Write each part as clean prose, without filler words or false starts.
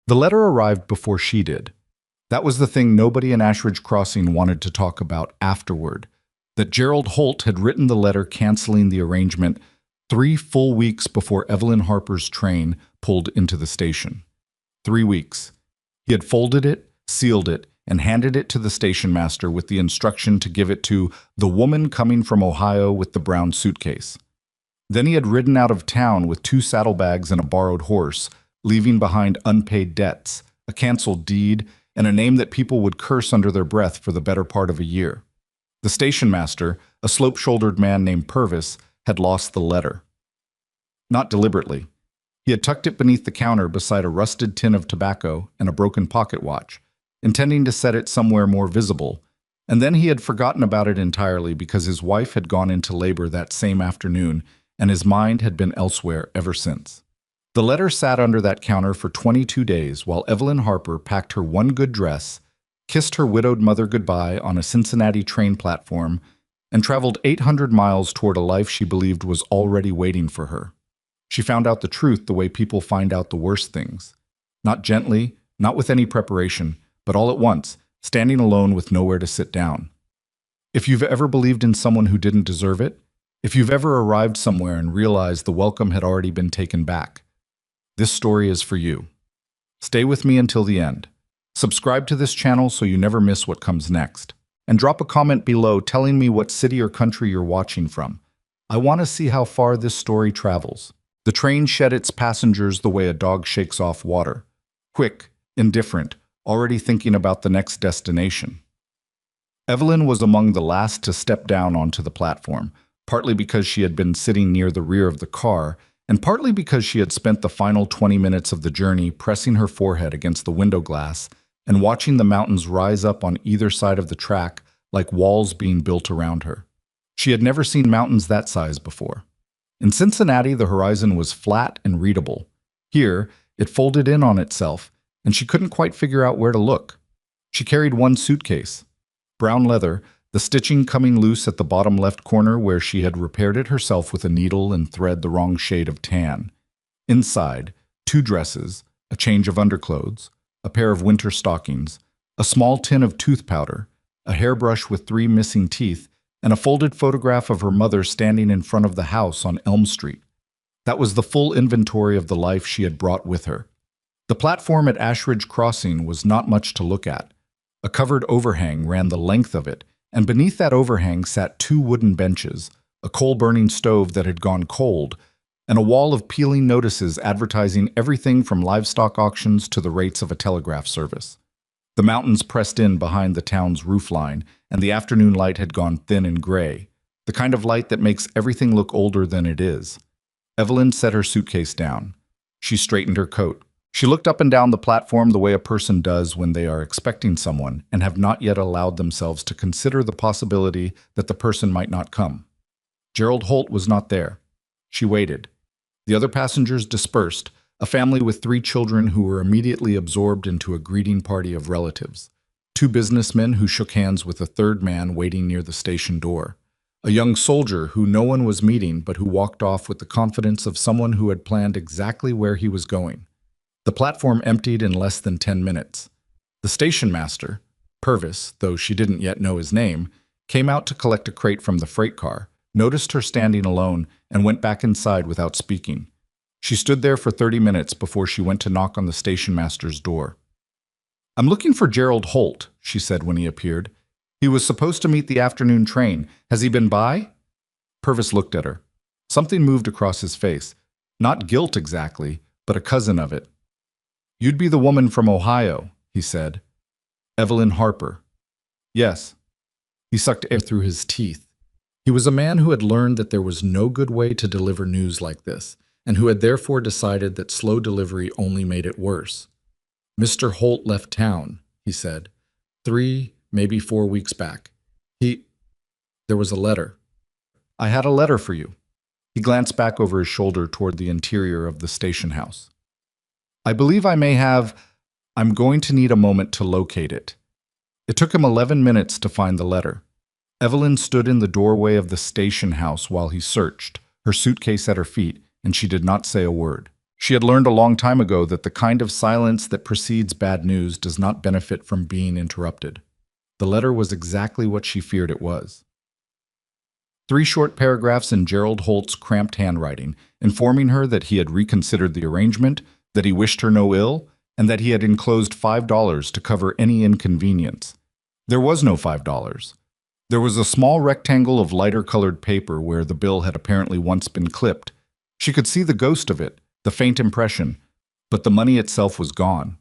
The letter arrived before she did. That was the thing nobody in Ashridge Crossing wanted to talk about afterward. That Gerald Holt had written the letter canceling the arrangement 3 full weeks before Evelyn Harper's train pulled into the station. 3 weeks. He had folded it, sealed it, and handed it to the station master with the instruction to give it to the woman coming from Ohio with the brown suitcase. Then he had ridden out of town with 2 saddlebags and a borrowed horse, leaving behind unpaid debts, a canceled deed, and a name that people would curse under their breath for the better part of a year. The station master, a slope-shouldered man named Purvis, had lost the letter. Not deliberately. He had tucked it beneath the counter beside a rusted tin of tobacco and a broken pocket watch, intending to set it somewhere more visible, and then he had forgotten about it entirely because his wife had gone into labor that same afternoon and his mind had been elsewhere ever since. The letter sat under that counter for 22 days while Evelyn Harper packed her one good dress, kissed her widowed mother goodbye on a Cincinnati train platform, and traveled 800 miles toward a life she believed was already waiting for her. She found out the truth the way people find out the worst things. Not gently, not with any preparation, but all at once, standing alone with nowhere to sit down. If you've ever believed in someone who didn't deserve it, if you've ever arrived somewhere and realized the welcome had already been taken back, this story is for you. Stay with me until the end. Subscribe to this channel so you never miss what comes next. And drop a comment below telling me what city or country you're watching from. I want to see how far this story travels. The train shed its passengers the way a dog shakes off water. Quick, indifferent, already thinking about the next destination. Evelyn was among the last to step down onto the platform, partly because she had been sitting near the rear of the car, and partly because she had spent the final 20 minutes of the journey pressing her forehead against the window glass and watching the mountains rise up on either side of the track like walls being built around her. She had never seen mountains that size before. In Cincinnati, the horizon was flat and readable. Here, it folded in on itself, and she couldn't quite figure out where to look. She carried one suitcase. Brown leather, the stitching coming loose at the bottom left corner where she had repaired it herself with a needle and thread the wrong shade of tan. Inside, 2 dresses, a change of underclothes, a pair of winter stockings, a small tin of tooth powder, a hairbrush with 3 missing teeth, and a folded photograph of her mother standing in front of the house on Elm Street. That was the full inventory of the life she had brought with her. The platform at Ashridge Crossing was not much to look at. A covered overhang ran the length of it, and beneath that overhang sat 2 wooden benches, a coal-burning stove that had gone cold, and a wall of peeling notices advertising everything from livestock auctions to the rates of a telegraph service. The mountains pressed in behind the town's roofline, and the afternoon light had gone thin and gray, the kind of light that makes everything look older than it is. Evelyn set her suitcase down. She straightened her coat. She looked up and down the platform the way a person does when they are expecting someone and have not yet allowed themselves to consider the possibility that the person might not come. Gerald Holt was not there. She waited. The other passengers dispersed, a family with 3 children who were immediately absorbed into a greeting party of relatives. 2 businessmen who shook hands with a 3rd man waiting near the station door. A young soldier who no one was meeting but who walked off with the confidence of someone who had planned exactly where he was going. The platform emptied in less than 10 minutes. The station master, Purvis, though she didn't yet know his name, came out to collect a crate from the freight car, noticed her standing alone, and went back inside without speaking. She stood there for 30 minutes before she went to knock on the station master's door. "I'm looking for Gerald Holt," she said when he appeared. "He was supposed to meet the afternoon train. Has he been by?" Purvis looked at her. Something moved across his face. Not guilt exactly, but a cousin of it. "You'd be the woman from Ohio," he said. "Evelyn Harper." "Yes." He sucked air through his teeth. He was a man who had learned that there was no good way to deliver news like this, and who had therefore decided that slow delivery only made it worse. "Mr. Holt left town," he said. 3, maybe 4 weeks back. There was a letter. "I had a letter for you." He glanced back over his shoulder toward the interior of the station house. "I believe I may have. I'm going to need a moment to locate it." It took him 11 minutes to find the letter. Evelyn stood in the doorway of the station house while he searched, her suitcase at her feet, and she did not say a word. She had learned a long time ago that the kind of silence that precedes bad news does not benefit from being interrupted. The letter was exactly what she feared it was. 3 short paragraphs in Gerald Holt's cramped handwriting, informing her that he had reconsidered the arrangement, that he wished her no ill, and that he had enclosed $5 to cover any inconvenience. There was no $5. There was a small rectangle of lighter-colored paper where the bill had apparently once been clipped. She could see the ghost of it, the faint impression, but the money itself was gone.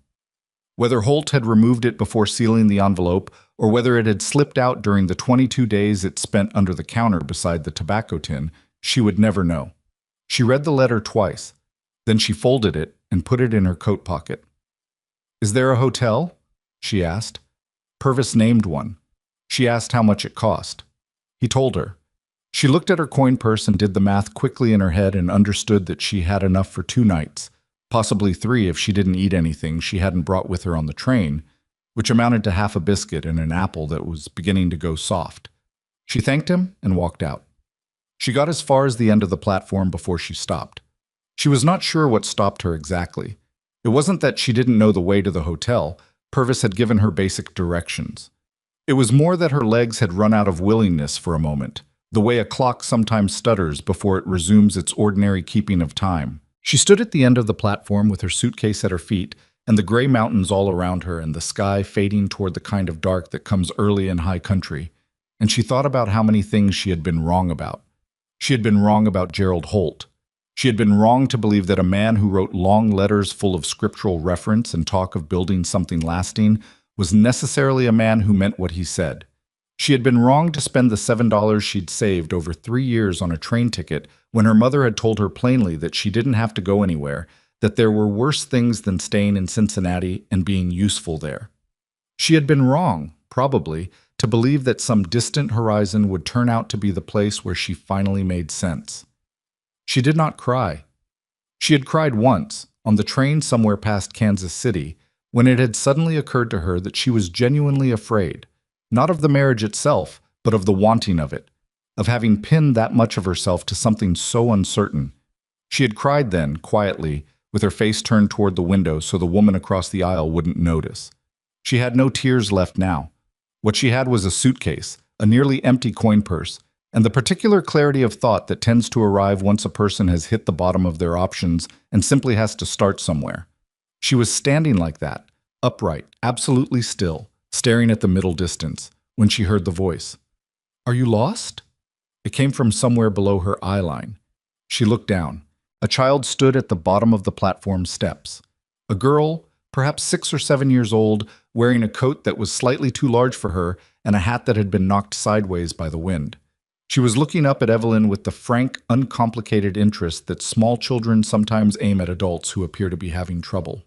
Whether Holt had removed it before sealing the envelope, or whether it had slipped out during the 22 days it spent under the counter beside the tobacco tin, she would never know. She read the letter twice. Then she folded it and put it in her coat pocket. "Is there a hotel?" she asked. Purvis named one. She asked how much it cost. He told her. She looked at her coin purse and did the math quickly in her head and understood that she had enough for 2 nights, possibly 3 if she didn't eat anything she hadn't brought with her on the train, which amounted to half a biscuit and an apple that was beginning to go soft. She thanked him and walked out. She got as far as the end of the platform before she stopped. She was not sure what stopped her exactly. It wasn't that she didn't know the way to the hotel. Purvis had given her basic directions. It was more that her legs had run out of willingness for a moment, the way a clock sometimes stutters before it resumes its ordinary keeping of time. She stood at the end of the platform with her suitcase at her feet and the gray mountains all around her and the sky fading toward the kind of dark that comes early in high country, and she thought about how many things she had been wrong about. She had been wrong about Gerald Holt. She had been wrong to believe that a man who wrote long letters full of scriptural reference and talk of building something lasting was necessarily a man who meant what he said. She had been wrong to spend the $7 she'd saved over 3 years on a train ticket when her mother had told her plainly that she didn't have to go anywhere, that there were worse things than staying in Cincinnati and being useful there. She had been wrong, probably, to believe that some distant horizon would turn out to be the place where she finally made sense. She did not cry. She had cried once, on the train somewhere past Kansas City, when it had suddenly occurred to her that she was genuinely afraid, not of the marriage itself, but of the wanting of it, of having pinned that much of herself to something so uncertain. She had cried then, quietly, with her face turned toward the window so the woman across the aisle wouldn't notice. She had no tears left now. What she had was a suitcase, a nearly empty coin purse, and the particular clarity of thought that tends to arrive once a person has hit the bottom of their options and simply has to start somewhere. She was standing like that, upright, absolutely still, staring at the middle distance, when she heard the voice. "Are you lost?" It came from somewhere below her eye line. She looked down. A child stood at the bottom of the platform steps. A girl, perhaps 6 or 7 years old, wearing a coat that was slightly too large for her and a hat that had been knocked sideways by the wind. She was looking up at Evelyn with the frank, uncomplicated interest that small children sometimes aim at adults who appear to be having trouble.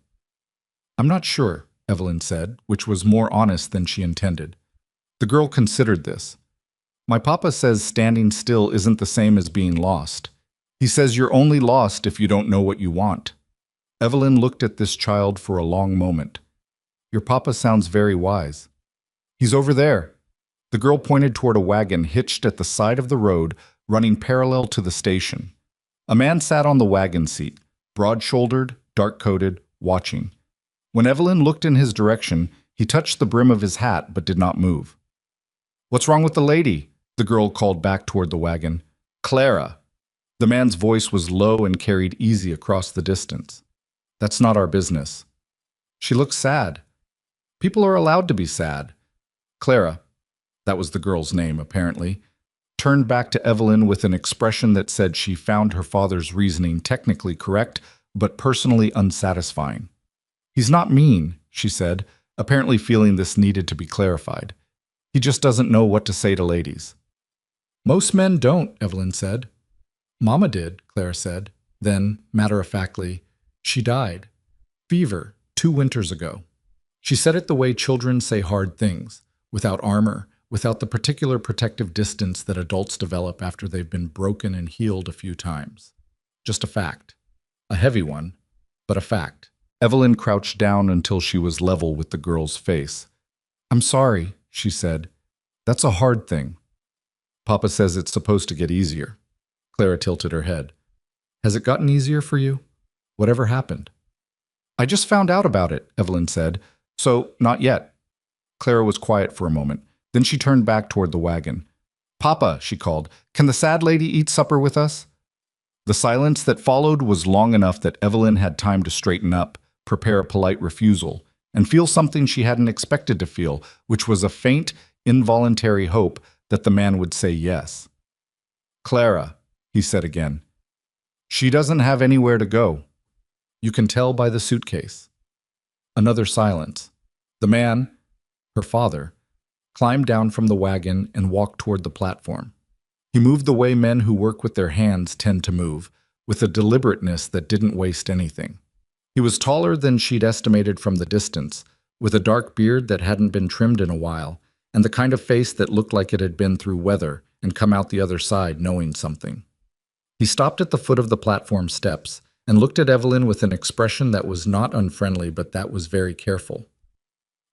"I'm not sure," Evelyn said, which was more honest than she intended. The girl considered this. "My papa says standing still isn't the same as being lost. He says you're only lost if you don't know what you want." Evelyn looked at this child for a long moment. "Your papa sounds very wise." "He's over there." The girl pointed toward a wagon hitched at the side of the road, running parallel to the station. A man sat on the wagon seat, broad-shouldered, dark-coated, watching. When Evelyn looked in his direction, he touched the brim of his hat but did not move. "What's wrong with the lady?" the girl called back toward the wagon. "Clara." The man's voice was low and carried easy across the distance. "That's not our business." "She looks sad." "People are allowed to be sad." Clara, that was the girl's name apparently, turned back to Evelyn with an expression that said she found her father's reasoning technically correct, but personally unsatisfying. "He's not mean," she said, apparently feeling this needed to be clarified. "He just doesn't know what to say to ladies." "Most men don't," Evelyn said. "Mama did," Clara said. Then, matter-of-factly, "She died. Fever, 2 winters ago." She said it the way children say hard things, without armor, without the particular protective distance that adults develop after they've been broken and healed a few times. Just a fact. A heavy one, but a fact. Evelyn crouched down until she was level with the girl's face. "I'm sorry," she said. "That's a hard thing." "Papa says it's supposed to get easier." Clara tilted her head. "Has it gotten easier for you?" Whatever happened? I just found out about it, Evelyn said. So, not yet. Clara was quiet for a moment. Then she turned back toward the wagon. Papa, she called, can the sad lady eat supper with us? The silence that followed was long enough that Evelyn had time to straighten up, prepare a polite refusal, and feel something she hadn't expected to feel, which was a faint, involuntary hope that the man would say yes. Clara, he said again. She doesn't have anywhere to go. You can tell by the suitcase. Another silence. The man, her father, climbed down from the wagon and walked toward the platform. He moved the way men who work with their hands tend to move, with a deliberateness that didn't waste anything. He was taller than she'd estimated from the distance, with a dark beard that hadn't been trimmed in a while, and the kind of face that looked like it had been through weather and come out the other side knowing something. He stopped at the foot of the platform steps and looked at Evelyn with an expression that was not unfriendly, but that was very careful.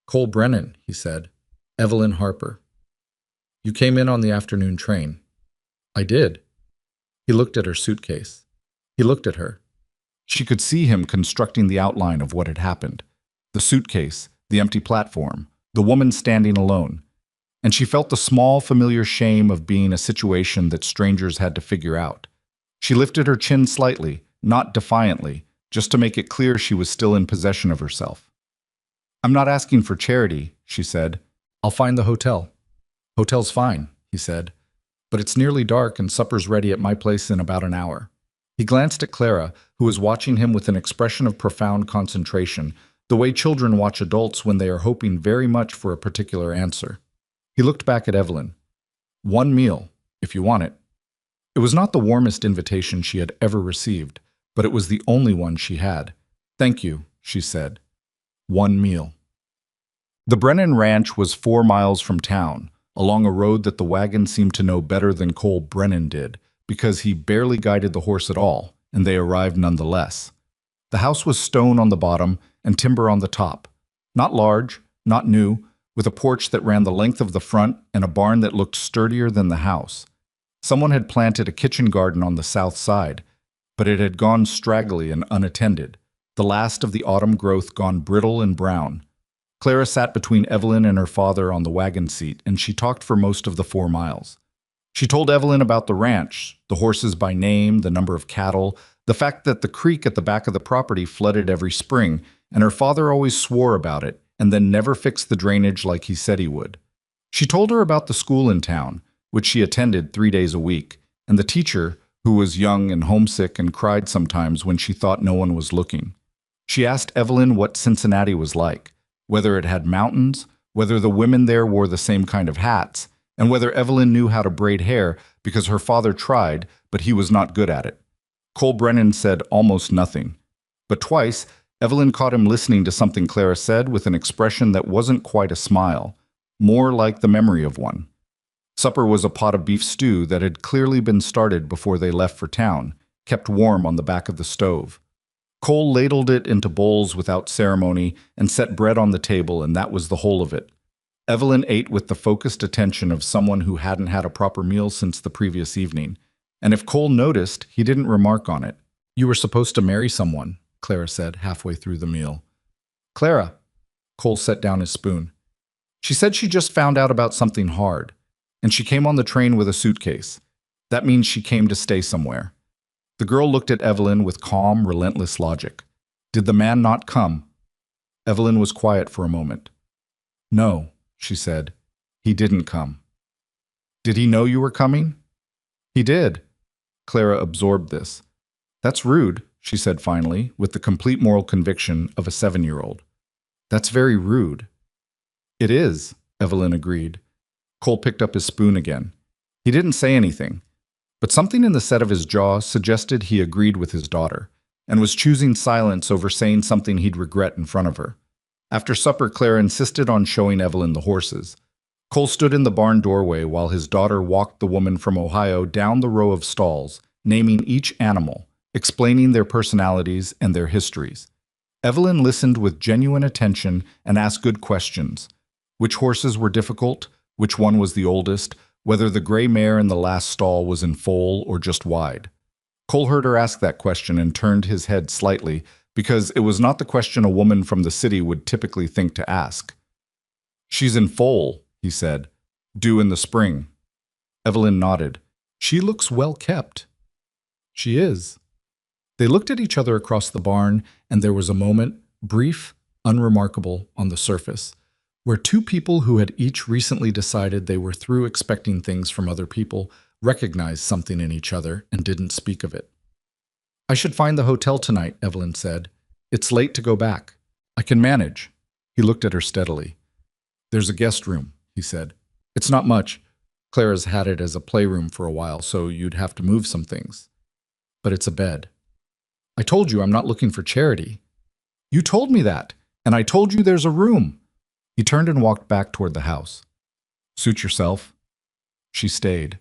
Cole Brennan, he said. Evelyn Harper. You came in on the afternoon train. I did. He looked at her suitcase. He looked at her. She could see him constructing the outline of what had happened. The suitcase, the empty platform, the woman standing alone. And she felt the small, familiar shame of being a situation that strangers had to figure out. She lifted her chin slightly, not defiantly, just to make it clear she was still in possession of herself. I'm not asking for charity, she said. I'll find the hotel. Hotel's fine, he said. But it's nearly dark and supper's ready at my place in about an hour. He glanced at Clara, who was watching him with an expression of profound concentration, the way children watch adults when they are hoping very much for a particular answer. He looked back at Evelyn. One meal, if you want it. It was not the warmest invitation she had ever received, but it was the only one she had. Thank you, she said. One meal. The Brennan Ranch was 4 miles from town, along a road that the wagon seemed to know better than Cole Brennan did, because he barely guided the horse at all, and they arrived nonetheless. The house was stone on the bottom and timber on the top. Not large, not new, with a porch that ran the length of the front and a barn that looked sturdier than the house. Someone had planted a kitchen garden on the south side, but it had gone straggly and unattended, the last of the autumn growth gone brittle and brown. Clara sat between Evelyn and her father on the wagon seat, and she talked for most of the 4 miles. She told Evelyn about the ranch, the horses by name, the number of cattle, the fact that the creek at the back of the property flooded every spring, and her father always swore about it, and then never fixed the drainage like he said he would. She told her about the school in town, which she attended 3 days a week, and the teacher, who was young and homesick and cried sometimes when she thought no one was looking. She asked Evelyn what Cincinnati was like, whether it had mountains, whether the women there wore the same kind of hats, and whether Evelyn knew how to braid hair because her father tried, but he was not good at it. Cole Brennan said almost nothing. But twice, Evelyn caught him listening to something Clara said with an expression that wasn't quite a smile, more like the memory of one. Supper was a pot of beef stew that had clearly been started before they left for town, kept warm on the back of the stove. Cole ladled it into bowls without ceremony and set bread on the table, and that was the whole of it. Evelyn ate with the focused attention of someone who hadn't had a proper meal since the previous evening, and if Cole noticed, he didn't remark on it. You were supposed to marry someone, Clara said halfway through the meal. Clara. Cole set down his spoon. She said she just found out about something hard, and she came on the train with a suitcase. That means she came to stay somewhere. The girl looked at Evelyn with calm, relentless logic. Did the man not come? Evelyn was quiet for a moment. No, she said. He didn't come. Did he know you were coming? He did. Clara absorbed this. That's rude, she said finally, with the complete moral conviction of a 7-year-old. That's very rude. It is, Evelyn agreed. Cole picked up his spoon again. He didn't say anything, but something in the set of his jaw suggested he agreed with his daughter, and was choosing silence over saying something he'd regret in front of her. After supper, Clara insisted on showing Evelyn the horses. Cole stood in the barn doorway while his daughter walked the woman from Ohio down the row of stalls, naming each animal, explaining their personalities and their histories. Evelyn listened with genuine attention and asked good questions. Which horses were difficult? Which one was the oldest? Whether the gray mare in the last stall was in foal or just wide. Cole heard her ask that question and turned his head slightly, because it was not the question a woman from the city would typically think to ask. "She's in foal," he said. "Due in the spring." Evelyn nodded. "She looks well kept." "She is." They looked at each other across the barn, and there was a moment, brief, unremarkable on the surface, where two people who had each recently decided they were through expecting things from other people recognized something in each other and didn't speak of it. "I should find the hotel tonight," Evelyn said. "It's late to go back. I can manage." He looked at her steadily. "There's a guest room," he said. "It's not much. Clara's had it as a playroom for a while, so you'd have to move some things. But it's a bed." "I told you I'm not looking for charity." "You told me that, and I told you there's a room." He turned and walked back toward the house. "Suit yourself." She stayed.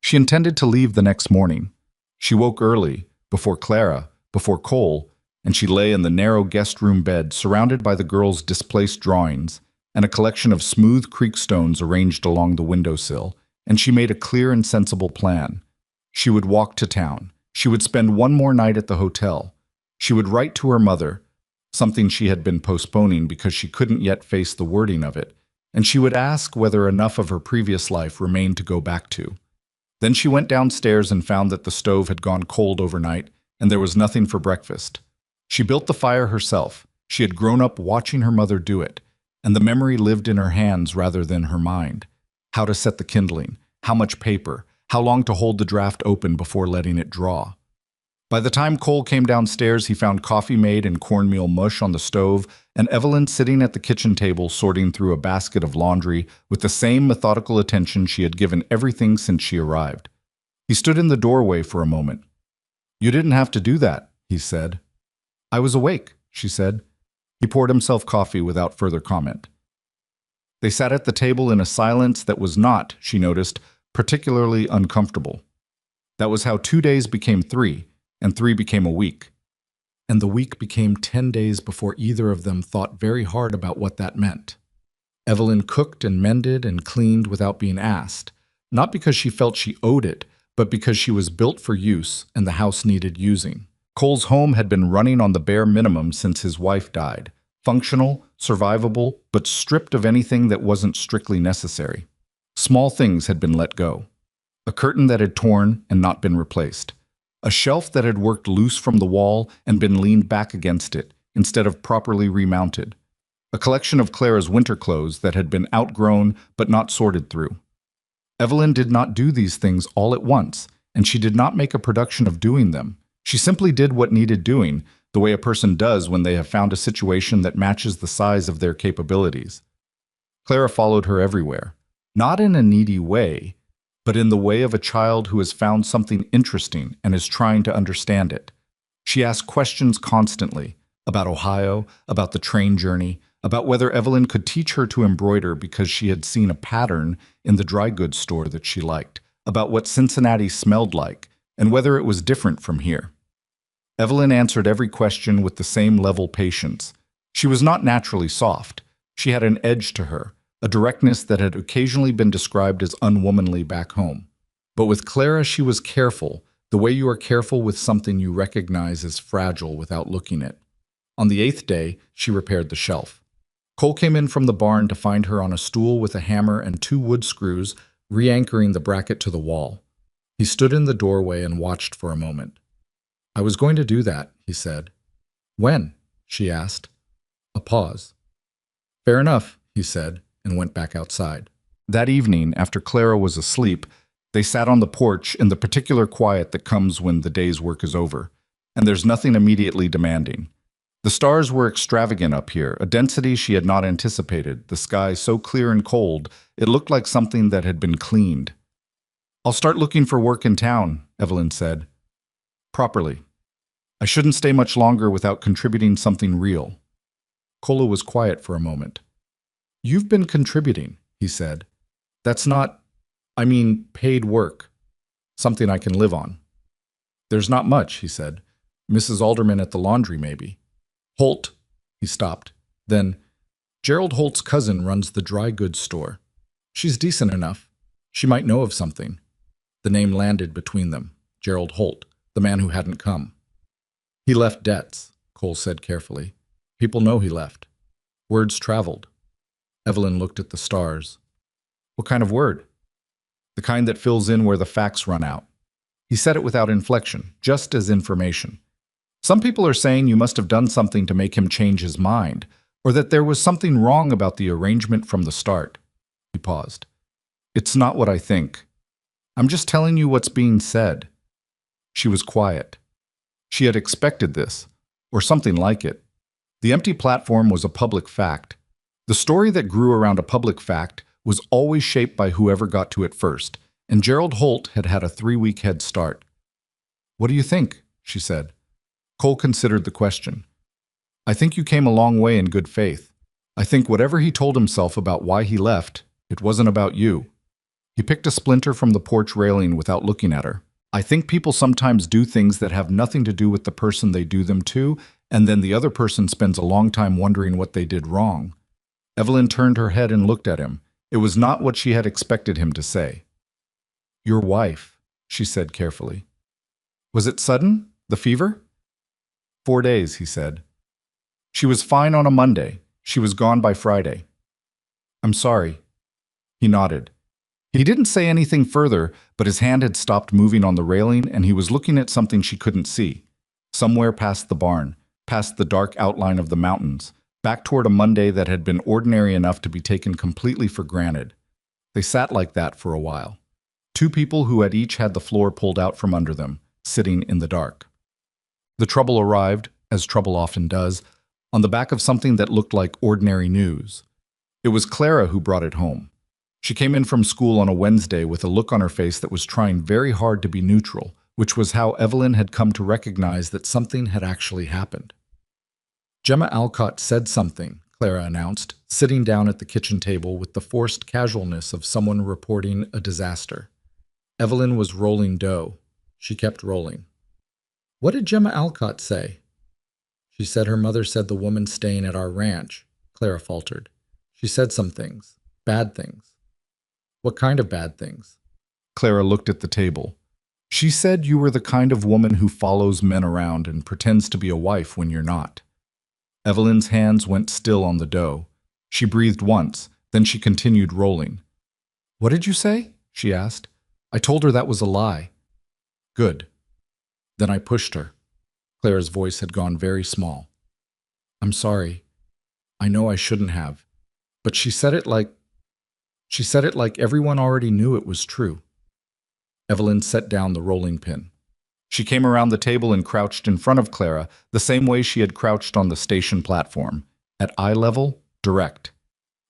She intended to leave the next morning. She woke early, before Clara, before Cole, and she lay in the narrow guest room bed surrounded by the girls' displaced drawings and a collection of smooth creek stones arranged along the windowsill, and she made a clear and sensible plan. She would walk to town. She would spend one more night at the hotel. She would write to her mother, something she had been postponing because she couldn't yet face the wording of it, and she would ask whether enough of her previous life remained to go back to. Then she went downstairs and found that the stove had gone cold overnight, and there was nothing for breakfast. She built the fire herself. She had grown up watching her mother do it, and the memory lived in her hands rather than her mind. How to set the kindling, how much paper, how long to hold the draft open before letting it draw. By the time Cole came downstairs, he found coffee made and cornmeal mush on the stove, and Evelyn sitting at the kitchen table sorting through a basket of laundry with the same methodical attention she had given everything since she arrived. He stood in the doorway for a moment. "You didn't have to do that," he said. "I was awake," she said. He poured himself coffee without further comment. They sat at the table in a silence that was not, she noticed, particularly uncomfortable. That was how 2 days became 3, and 3 became a week. And the week became 10 days before either of them thought very hard about what that meant. Evelyn cooked and mended and cleaned without being asked, not because she felt she owed it, but because she was built for use and the house needed using. Cole's home had been running on the bare minimum since his wife died. Functional, survivable, but stripped of anything that wasn't strictly necessary. Small things had been let go. A curtain that had torn and not been replaced. A shelf that had worked loose from the wall and been leaned back against it, instead of properly remounted. A collection of Clara's winter clothes that had been outgrown but not sorted through. Evelyn did not do these things all at once, and she did not make a production of doing them. She simply did what needed doing, the way a person does when they have found a situation that matches the size of their capabilities. Clara followed her everywhere, not in a needy way, but in the way of a child who has found something interesting and is trying to understand it. She asked questions constantly, about Ohio, about the train journey, about whether Evelyn could teach her to embroider because she had seen a pattern in the dry goods store that she liked, about what Cincinnati smelled like, and whether it was different from here. Evelyn answered every question with the same level patience. She was not naturally soft. She had an edge to her, a directness that had occasionally been described as unwomanly back home. But with Clara she was careful, the way you are careful with something you recognize as fragile without looking at. On the 8th day, she repaired the shelf. Cole came in from the barn to find her on a stool with a hammer and 2 wood screws, re-anchoring the bracket to the wall. He stood in the doorway and watched for a moment. "I was going to do that," he said. "When?" she asked. A pause. "Fair enough," he said, and went back outside. That evening, after Clara was asleep, they sat on the porch in the particular quiet that comes when the day's work is over, and there's nothing immediately demanding. The stars were extravagant up here, a density she had not anticipated, the sky so clear and cold, it looked like something that had been cleaned. "I'll start looking for work in town," Evelyn said. "Properly. I shouldn't stay much longer without contributing something real." Cole was quiet for a moment. "You've been contributing," he said. "That's not, paid work. Something I can live on." "There's not much," he said. "Mrs. Alderman at the laundry, maybe." "Holt," he stopped. Then, "Gerald Holt's cousin runs the dry goods store. She's decent enough. She might know of something." The name landed between them. Gerald Holt. the man who hadn't come. He left debts, Cole said carefully. People know he left. Words traveled. Evelyn looked at the stars. What kind of word? The kind that fills in where the facts run out. He said it without inflection, just as information. Some people are saying you must have done something to make him change his mind, or that there was something wrong about the arrangement from the start. He paused. It's not what I think. I'm just telling you what's being said. She was quiet. She had expected this, or something like it. The empty platform was a public fact. The story that grew around a public fact was always shaped by whoever got to it first, and Gerald Holt had had a 3-week head start. What do you think? She said. Cole considered the question. I think you came a long way in good faith. I think whatever he told himself about why he left, it wasn't about you. He picked a splinter from the porch railing without looking at her. I think people sometimes do things that have nothing to do with the person they do them to, and then the other person spends a long time wondering what they did wrong. Evelyn turned her head and looked at him. It was not what she had expected him to say. Your wife, she said carefully. Was it sudden? The fever? 4 days, he said. She was fine on a Monday. She was gone by Friday. I'm sorry. He nodded. He didn't say anything further, but his hand had stopped moving on the railing and he was looking at something she couldn't see. Somewhere past the barn, past the dark outline of the mountains, back toward a Monday that had been ordinary enough to be taken completely for granted. They sat like that for a while. Two people who had each had the floor pulled out from under them, sitting in the dark. The trouble arrived, as trouble often does, on the back of something that looked like ordinary news. It was Clara who brought it home. She came in from school on a Wednesday with a look on her face that was trying very hard to be neutral, which was how Evelyn had come to recognize that something had actually happened. Gemma Alcott said something, Clara announced, sitting down at the kitchen table with the forced casualness of someone reporting a disaster. Evelyn was rolling dough. She kept rolling. What did Gemma Alcott say? She said her mother said the woman staying at our ranch, Clara faltered. She said some things. Bad things. What kind of bad things? Clara looked at the table. She said you were the kind of woman who follows men around and pretends to be a wife when you're not. Evelyn's hands went still on the dough. She breathed once, then she continued rolling. What did you say? She asked. I told her that was a lie. Good. Then I pushed her. Clara's voice had gone very small. I'm sorry. I know I shouldn't have. But she said it like everyone already knew it was true. Evelyn set down the rolling pin. She came around the table and crouched in front of Clara, the same way she had crouched on the station platform, at eye level, direct.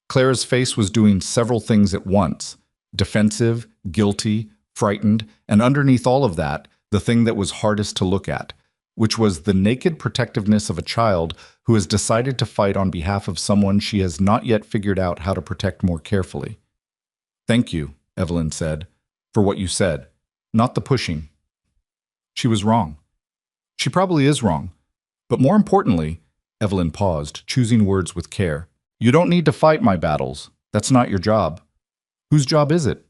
Clara's face was doing several things at once, defensive, guilty, frightened, and underneath all of that, the thing that was hardest to look at, which was the naked protectiveness of a child who has decided to fight on behalf of someone she has not yet figured out how to protect more carefully. Thank you, Evelyn said, for what you said, not the pushing. She was wrong. She probably is wrong. But more importantly, Evelyn paused, choosing words with care. You don't need to fight my battles. That's not your job. Whose job is it?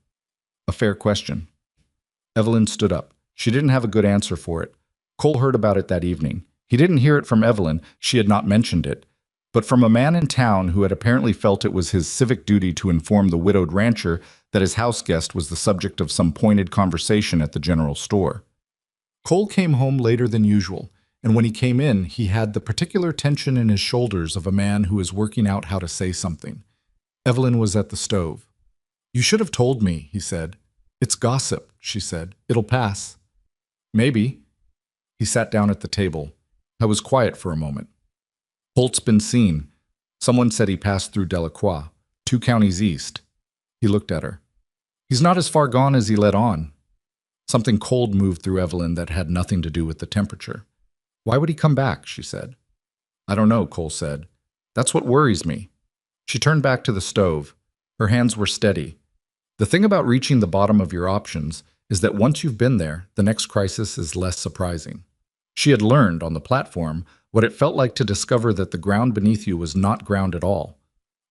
A fair question. Evelyn stood up. She didn't have a good answer for it. Cole heard about it that evening. He didn't hear it from Evelyn. She had not mentioned it. But from a man in town who had apparently felt it was his civic duty to inform the widowed rancher that his house guest was the subject of some pointed conversation at the general store. Cole came home later than usual, and when he came in, he had the particular tension in his shoulders of a man who is working out how to say something. Evelyn was at the stove. You should have told me, he said. It's gossip, she said. It'll pass. Maybe. He sat down at the table. I was quiet for a moment. Holt's been seen. Someone said he passed through Delacroix, 2 counties east. He looked at her. He's not as far gone as he let on. Something cold moved through Evelyn that had nothing to do with the temperature. Why would he come back, she said. I don't know, Cole said. That's what worries me. She turned back to the stove. Her hands were steady. The thing about reaching the bottom of your options is that once you've been there, the next crisis is less surprising. She had learned, on the platform, what it felt like to discover that the ground beneath you was not ground at all.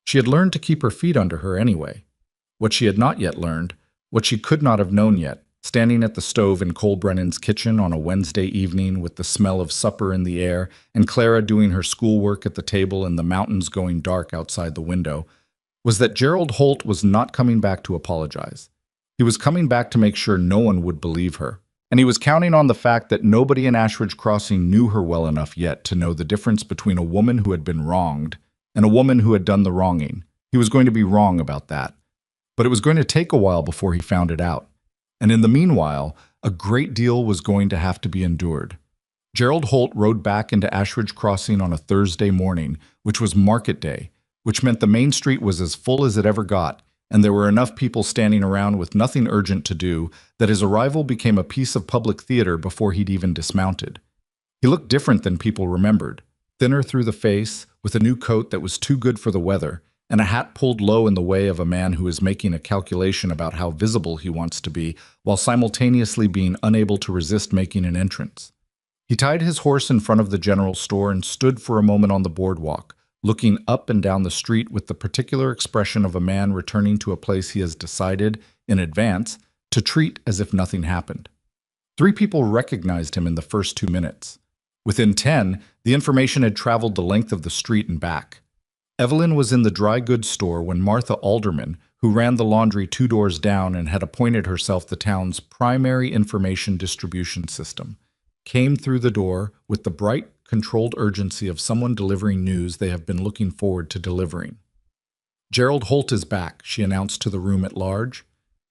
She had learned to keep her feet under her anyway. What she had not yet learned, what she could not have known yet, Standing at the stove in Cole Brennan's kitchen on a Wednesday evening with the smell of supper in the air and Clara doing her schoolwork at the table and the mountains going dark outside the window, was that Gerald Holt was not coming back to apologize. He was coming back to make sure no one would believe her. And he was counting on the fact that nobody in Ashridge Crossing knew her well enough yet to know the difference between a woman who had been wronged and a woman who had done the wronging. He was going to be wrong about that. But it was going to take a while before he found it out. And in the meanwhile, a great deal was going to have to be endured. Gerald Holt rode back into Ashridge Crossing on a Thursday morning, which was market day, which meant the main street was as full as it ever got, and there were enough people standing around with nothing urgent to do that his arrival became a piece of public theater before he'd even dismounted. He looked different than people remembered, thinner through the face, with a new coat that was too good for the weather, and a hat pulled low in the way of a man who is making a calculation about how visible he wants to be, while simultaneously being unable to resist making an entrance. He tied his horse in front of the general store and stood for a moment on the boardwalk, looking up and down the street with the particular expression of a man returning to a place he has decided, in advance, to treat as if nothing happened. 3 people recognized him in the first 2 minutes. Within 10, the information had traveled the length of the street and back. Evelyn was in the dry goods store when Martha Alderman, who ran the laundry 2 doors down and had appointed herself the town's primary information distribution system, came through the door with the bright, controlled urgency of someone delivering news they have been looking forward to delivering. "Gerald Holt is back," she announced to the room at large.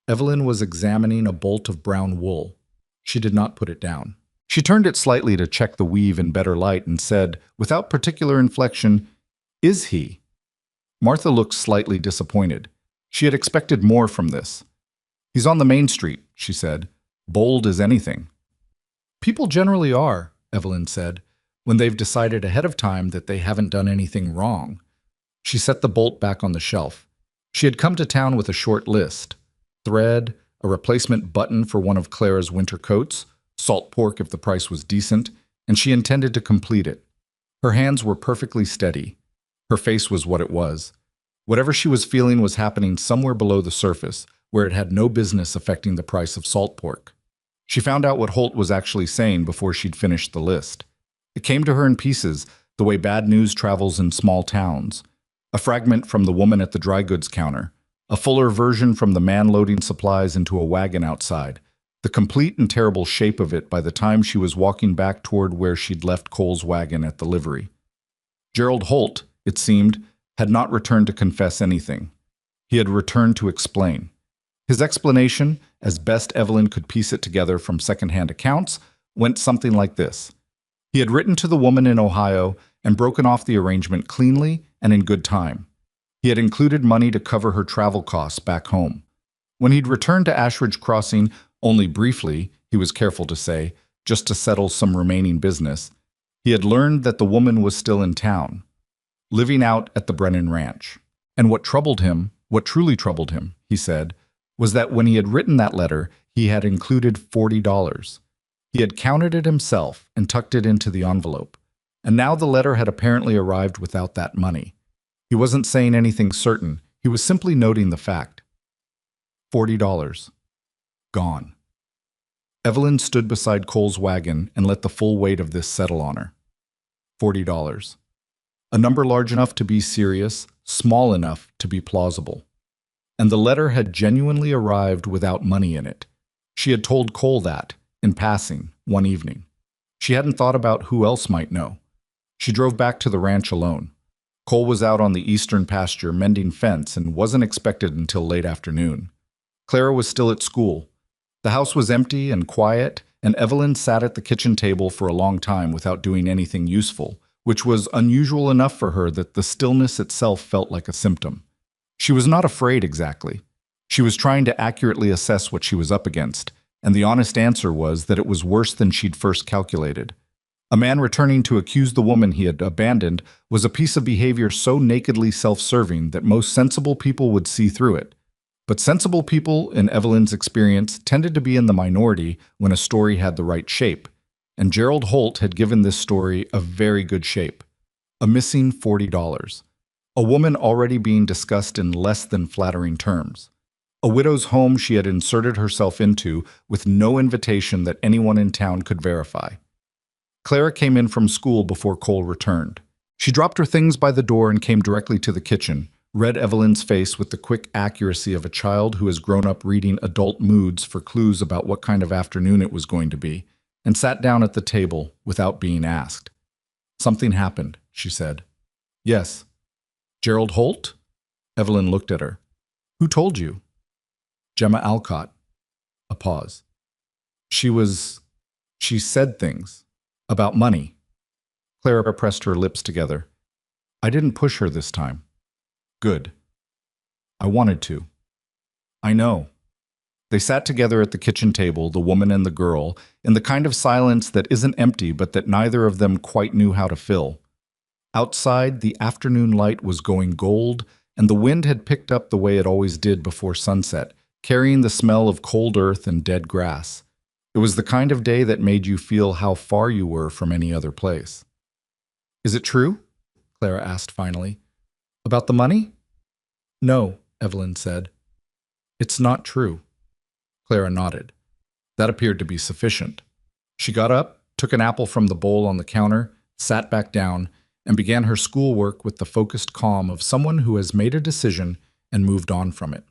Evelyn was examining a bolt of brown wool. She did not put it down. She turned it slightly to check the weave in better light and said, without particular inflection, "Is he?" Martha looked slightly disappointed. She had expected more from this. "He's on the main street," she said, bold as anything. "People generally are," Evelyn said, "when they've decided ahead of time that they haven't done anything wrong." She set the bolt back on the shelf. She had come to town with a short list: thread, a replacement button for one of Clara's winter coats, salt pork if the price was decent, and she intended to complete it. Her hands were perfectly steady. Her face was what it was. Whatever she was feeling was happening somewhere below the surface, where it had no business affecting the price of salt pork. She found out what Holt was actually saying before she'd finished the list. It came to her in pieces, the way bad news travels in small towns. A fragment from the woman at the dry goods counter, a fuller version from the man loading supplies into a wagon outside, the complete and terrible shape of it by the time she was walking back toward where she'd left Cole's wagon at the livery. Gerald Holt, it seemed, had not returned to confess anything. He had returned to explain. His explanation, as best Evelyn could piece it together from second-hand accounts, went something like this. He had written to the woman in Ohio and broken off the arrangement cleanly and in good time. He had included money to cover her travel costs back home. When he'd returned to Ashridge Crossing, only briefly, he was careful to say, just to settle some remaining business, he had learned that the woman was still in town, living out at the Brennan Ranch. And what truly troubled him, he said, was that when he had written that letter, he had included $40. He had counted it himself and tucked it into the envelope. And now the letter had apparently arrived without that money. He wasn't saying anything certain. He was simply noting the fact. $40. Gone. Evelyn stood beside Cole's wagon and let the full weight of this settle on her. $40. A number large enough to be serious, small enough to be plausible. And the letter had genuinely arrived without money in it. She had told Cole that, in passing, one evening. She hadn't thought about who else might know. She drove back to the ranch alone. Cole was out on the eastern pasture mending fence and wasn't expected until late afternoon. Clara was still at school. The house was empty and quiet, and Evelyn sat at the kitchen table for a long time without doing anything useful, which was unusual enough for her that the stillness itself felt like a symptom. She was not afraid exactly. She was trying to accurately assess what she was up against, and the honest answer was that it was worse than she'd first calculated. A man returning to accuse the woman he had abandoned was a piece of behavior so nakedly self-serving that most sensible people would see through it. But sensible people, in Evelyn's experience, tended to be in the minority when a story had the right shape, and Gerald Holt had given this story a very good shape. A missing $40. A woman already being discussed in less than flattering terms. A widow's home she had inserted herself into with no invitation that anyone in town could verify. Clara came in from school before Cole returned. She dropped her things by the door and came directly to the kitchen, read Evelyn's face with the quick accuracy of a child who has grown up reading adult moods for clues about what kind of afternoon it was going to be, and sat down at the table without being asked. "Something happened," she said. "Yes." "Gerald Holt?" Evelyn looked at her. "Who told you?" "Gemma Alcott." A pause. She said things. About money. Clara pressed her lips together. "I didn't push her this time." "Good." "I wanted to." "I know." They sat together at the kitchen table, the woman and the girl, in the kind of silence that isn't empty but that neither of them quite knew how to fill. Outside, the afternoon light was going gold, and the wind had picked up the way it always did before sunset, carrying the smell of cold earth and dead grass. It was the kind of day that made you feel how far you were from any other place. "Is it true?" Clara asked finally. "About the money?" "No," Evelyn said. "It's not true." Clara nodded. That appeared to be sufficient. She got up, took an apple from the bowl on the counter, sat back down, and began her schoolwork with the focused calm of someone who has made a decision and moved on from it.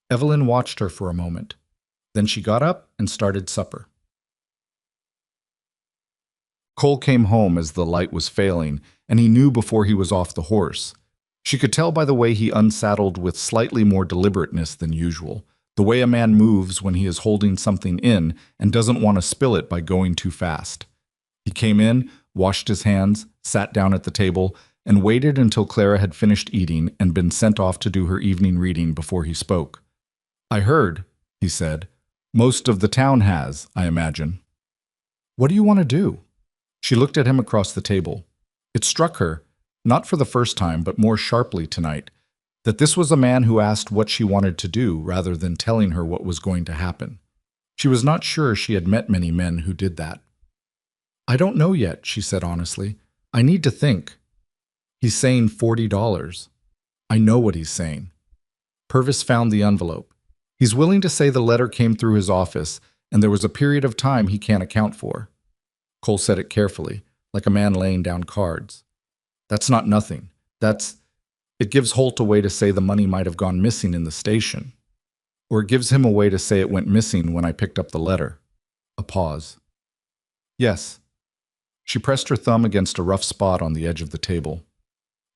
Evelyn watched her for a moment. Then she got up and started supper. Cole came home as the light was failing, and he knew before he was off the horse. She could tell by the way he unsaddled with slightly more deliberateness than usual, the way a man moves when he is holding something in and doesn't want to spill it by going too fast. He came in, washed his hands, sat down at the table, and waited until Clara had finished eating and been sent off to do her evening reading before he spoke. "I heard," he said. "Most of the town has, I imagine." "What do you want to do?" She looked at him across the table. It struck her, not for the first time, but more sharply tonight, that this was a man who asked what she wanted to do rather than telling her what was going to happen. She was not sure she had met many men who did that. "I don't know yet," she said honestly. "I need to think." "He's saying $40. I know what he's saying." Purvis found the envelope. "He's willing to say the letter came through his office, and there was a period of time he can't account for." Cole said it carefully, like a man laying down cards. "That's not nothing. It gives Holt a way to say the money might have gone missing in the station. Or it gives him a way to say it went missing when I picked up the letter." A pause. "Yes." She pressed her thumb against a rough spot on the edge of the table.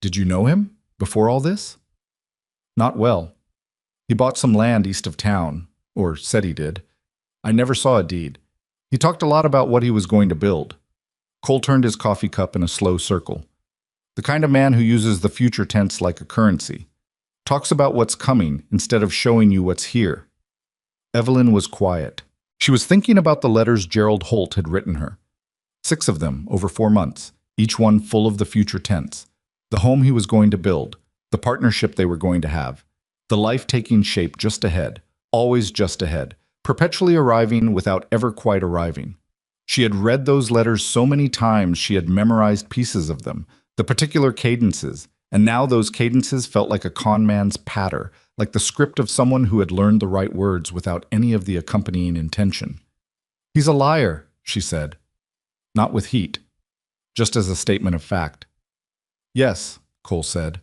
"Did you know him before all this?" "Not well. He bought some land east of town, or said he did. I never saw a deed. He talked a lot about what he was going to build." Cole turned his coffee cup in a slow circle. "The kind of man who uses the future tense like a currency. Talks about what's coming instead of showing you what's here." Evelyn was quiet. She was thinking about the letters Gerald Holt had written her. 6 of them over 4 months, each one full of the future tense. The home he was going to build, the partnership they were going to have, the life taking shape just ahead, always just ahead, perpetually arriving without ever quite arriving. She had read those letters so many times she had memorized pieces of them, the particular cadences, and now those cadences felt like a con man's patter, like the script of someone who had learned the right words without any of the accompanying intention. "He's a liar," she said. Not with heat, just as a statement of fact. "Yes," Cole said.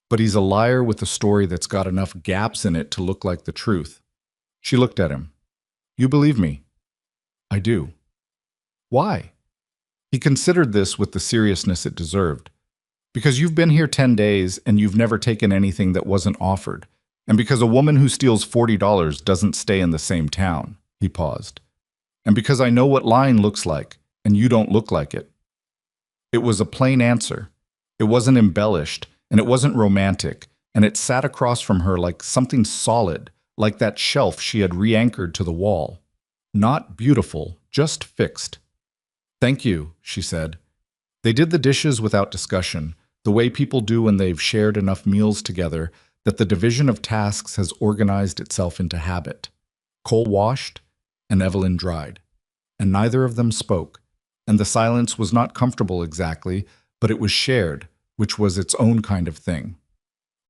"But he's a liar with a story that's got enough gaps in it to look like the truth." She looked at him. "You believe me?" "I do." "Why?" He considered this with the seriousness it deserved. "Because you've been here 10 days and you've never taken anything that wasn't offered. And because a woman who steals $40 doesn't stay in the same town." He paused. "And because I know what lying looks like, and you don't look like it." It was a plain answer. It wasn't embellished, and it wasn't romantic, and it sat across from her like something solid, like that shelf she had re-anchored to the wall. Not beautiful, just fixed. "Thank you," she said. They did the dishes without discussion, the way people do when they've shared enough meals together that the division of tasks has organized itself into habit. Cole washed, and Evelyn dried, and neither of them spoke, and the silence was not comfortable exactly, but it was shared, which was its own kind of thing.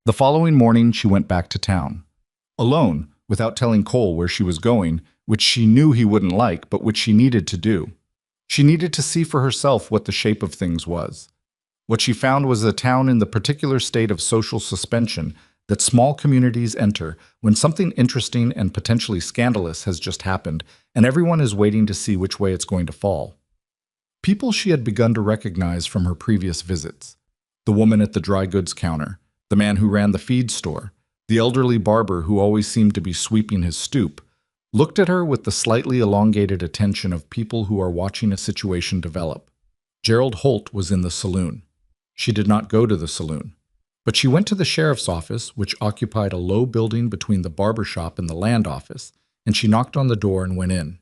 The following morning she went back to town. Alone, without telling Cole where she was going, which she knew he wouldn't like, but which she needed to do. She needed to see for herself what the shape of things was. What she found was a town in the particular state of social suspension that small communities enter when something interesting and potentially scandalous has just happened, and everyone is waiting to see which way it's going to fall. People she had begun to recognize from her previous visits. The woman at the dry goods counter, the man who ran the feed store, the elderly barber who always seemed to be sweeping his stoop, looked at her with the slightly elongated attention of people who are watching a situation develop. Gerald Holt was in the saloon. She did not go to the saloon, but she went to the sheriff's office, which occupied a low building between the barber shop and the land office, and she knocked on the door and went in.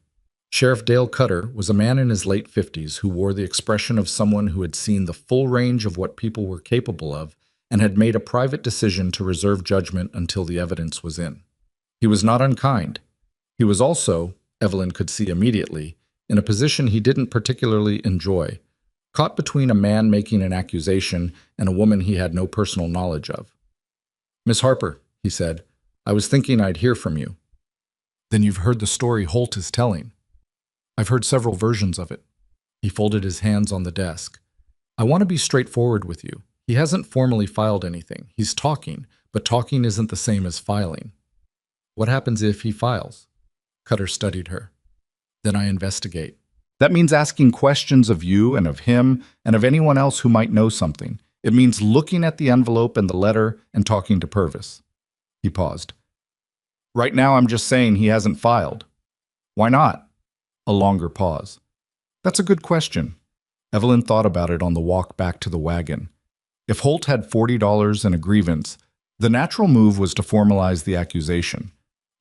Sheriff Dale Cutter was a man in his late 50s who wore the expression of someone who had seen the full range of what people were capable of and had made a private decision to reserve judgment until the evidence was in. He was not unkind. He was also, Evelyn could see immediately, in a position he didn't particularly enjoy, caught between a man making an accusation and a woman he had no personal knowledge of. "Miss Harper," he said, "I was thinking I'd hear from you." "Then you've heard the story Holt is telling." "I've heard several versions of it." He folded his hands on the desk. "I want to be straightforward with you. He hasn't formally filed anything. He's talking, but talking isn't the same as filing." "What happens if he files?" Cutter studied her. "Then I investigate." "That means asking questions of you and of him and of anyone else who might know something. It means looking at the envelope and the letter and talking to Purvis." He paused. "Right now I'm just saying he hasn't filed." "Why not?" A longer pause. "That's a good question." Evelyn thought about it on the walk back to the wagon. If Holt had $40 and a grievance, the natural move was to formalize the accusation.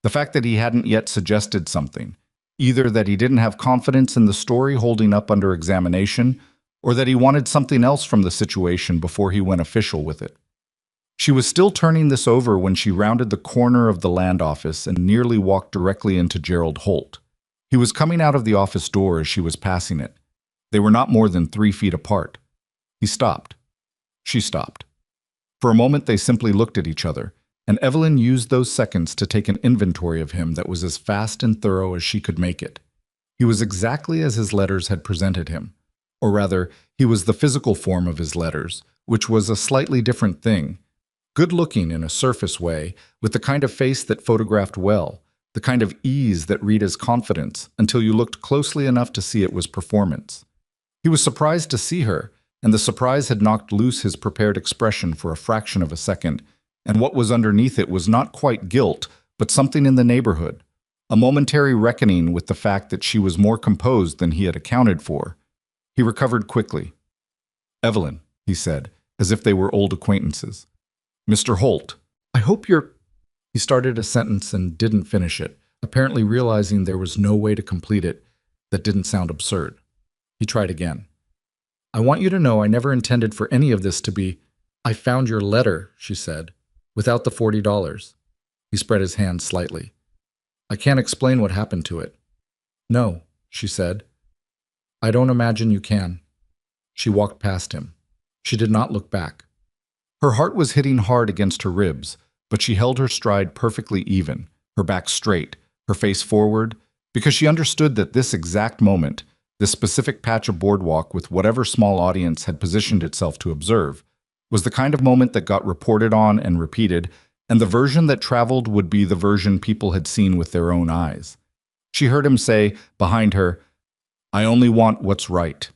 The fact that he hadn't yet suggested something, either that he didn't have confidence in the story holding up under examination, or that he wanted something else from the situation before he went official with it. She was still turning this over when she rounded the corner of the land office and nearly walked directly into Gerald Holt. He was coming out of the office door as she was passing it. They were not more than 3 feet apart. He stopped. She stopped. For a moment they simply looked at each other, and Evelyn used those seconds to take an inventory of him that was as fast and thorough as she could make it. He was exactly as his letters had presented him. Or rather, he was the physical form of his letters, which was a slightly different thing. Good-looking in a surface way, with the kind of face that photographed well, the kind of ease that read as confidence until you looked closely enough to see it was performance. He was surprised to see her, and the surprise had knocked loose his prepared expression for a fraction of a second, and what was underneath it was not quite guilt, but something in the neighborhood, a momentary reckoning with the fact that she was more composed than he had accounted for. He recovered quickly. "Evelyn," he said, as if they were old acquaintances. "Mr. Holt, I hope you're—" He started a sentence and didn't finish it, apparently realizing there was no way to complete it that didn't sound absurd. He tried again. "I want you to know I never intended for any of this to be—" "I found your letter," she said, "without the $40. He spread his hand slightly. "I can't explain what happened to it." "No," she said. "I don't imagine you can." She walked past him. She did not look back. Her heart was hitting hard against her ribs, but she held her stride perfectly even, her back straight, her face forward, because she understood that this exact moment, this specific patch of boardwalk with whatever small audience had positioned itself to observe, was the kind of moment that got reported on and repeated, and the version that traveled would be the version people had seen with their own eyes. She heard him say, behind her, "I only want what's right."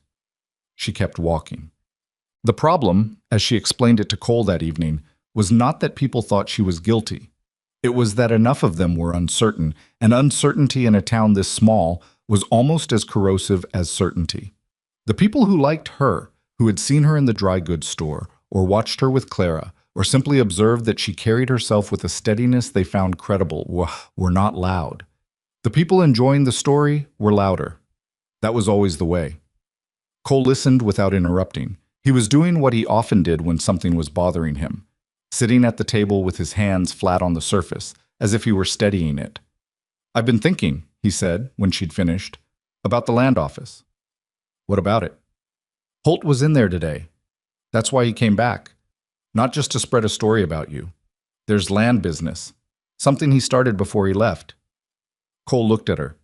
She kept walking. The problem, as she explained it to Cole that evening, was not that people thought she was guilty. It was that enough of them were uncertain, and uncertainty in a town this small was almost as corrosive as certainty. The people who liked her, who had seen her in the dry goods store, or watched her with Clara, or simply observed that she carried herself with a steadiness they found credible, were not loud. The people enjoying the story were louder. That was always the way. Cole listened without interrupting. He was doing what he often did when something was bothering him, sitting at the table with his hands flat on the surface, as if he were steadying it. "I've been thinking," he said, when she'd finished, "about the land office." "What about it?" "Holt was in there today. That's why he came back. Not just to spread a story about you. There's land business. Something he started before he left. Cole looked at her.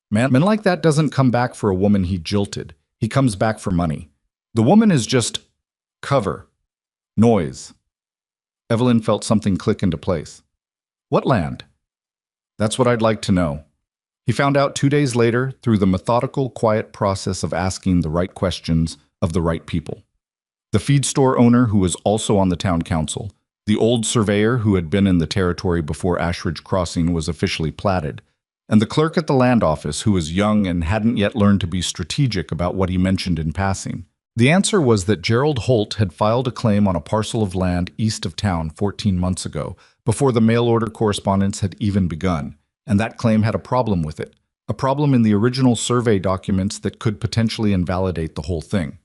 Man like that doesn't come back for a woman he jilted. He comes back for money. The woman is just cover. Noise. Evelyn felt something click into place. What land? That's what I'd like to know. He found out 2 days later through the methodical, quiet process of asking the right questions of the right people. The feed store owner who was also on the town council, the old surveyor who had been in the territory before Ashridge Crossing was officially platted, and the clerk at the land office who was young and hadn't yet learned to be strategic about what he mentioned in passing. The answer was that Gerald Holt had filed a claim on a parcel of land east of town 14 months ago, before the mail-order correspondence had even begun, and that claim had a problem with it, a problem in the original survey documents that could potentially invalidate the whole thing.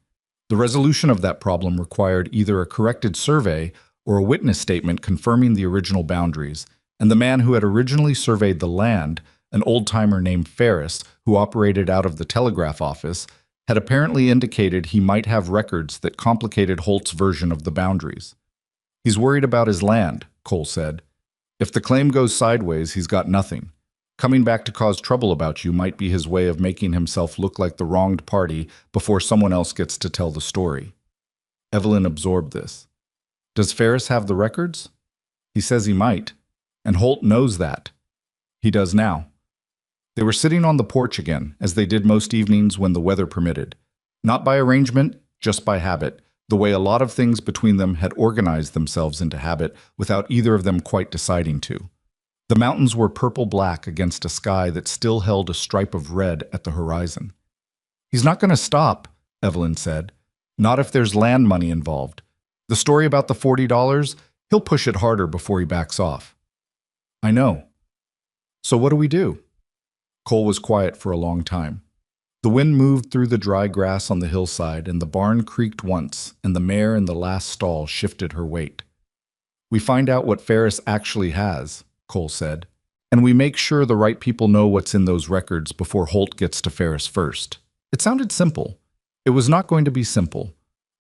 The resolution of that problem required either a corrected survey or a witness statement confirming the original boundaries, and the man who had originally surveyed the land, an old-timer named Ferris, who operated out of the telegraph office, had apparently indicated he might have records that complicated Holt's version of the boundaries. He's worried about his land, Cole said. If the claim goes sideways, he's got nothing. Coming back to cause trouble about you might be his way of making himself look like the wronged party before someone else gets to tell the story. Evelyn absorbed this. Does Ferris have the records? He says he might, and Holt knows that. He does now. They were sitting on the porch again, as they did most evenings when the weather permitted. Not by arrangement, just by habit, the way a lot of things between them had organized themselves into habit without either of them quite deciding to. The mountains were purple-black against a sky that still held a stripe of red at the horizon. He's not going to stop, Evelyn said. Not if there's land money involved. The story about the $40, he'll push it harder before he backs off. I know. So what do we do? Cole was quiet for a long time. The wind moved through the dry grass on the hillside, and the barn creaked once, and the mare in the last stall shifted her weight. We find out what Ferris actually has, Cole said, and we make sure the right people know what's in those records before Holt gets to Ferris first. It sounded simple. It was not going to be simple.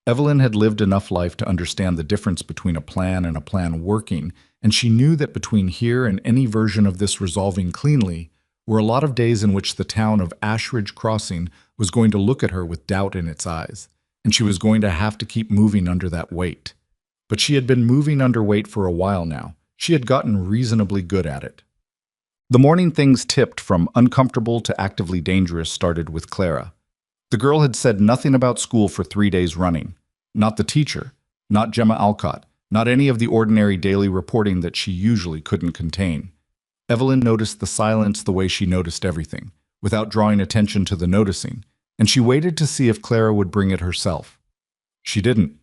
Evelyn had lived enough life to understand the difference between a plan and a plan working, and she knew that between here and any version of this resolving cleanly were a lot of days in which the town of Ashridge Crossing was going to look at her with doubt in its eyes, and she was going to have to keep moving under that weight. But she had been moving under weight for a while now. She had gotten reasonably good at it. The morning things tipped from uncomfortable to actively dangerous started with Clara. The girl had said nothing about school for 3 days running. Not the teacher, not Gemma Alcott, not any of the ordinary daily reporting that she usually couldn't contain. Evelyn noticed the silence the way she noticed everything, without drawing attention to the noticing, and she waited to see if Clara would bring it herself. She didn't.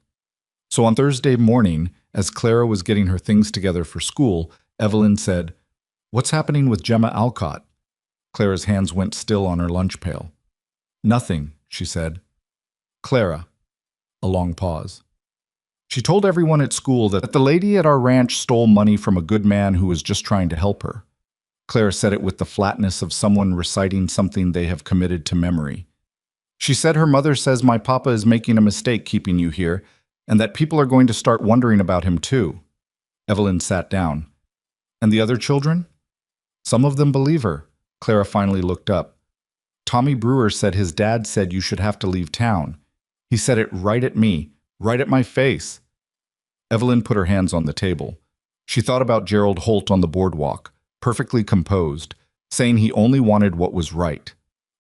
So on Thursday morning, as Clara was getting her things together for school, Evelyn said, "What's happening with Gemma Alcott?" Clara's hands went still on her lunch pail. "Nothing," she said. "Clara." A long pause. "She told everyone at school that the lady at our ranch stole money from a good man who was just trying to help her." Clara said it with the flatness of someone reciting something they have committed to memory. "She said her mother says my papa is making a mistake keeping you here, and that people are going to start wondering about him too." Evelyn sat down. "And the other children?" "Some of them believe her." Clara finally looked up. "Tommy Brewer said his dad said you should have to leave town. He said it right at me, right at my face." Evelyn put her hands on the table. She thought about Gerald Holt on the boardwalk, perfectly composed, saying he only wanted what was right.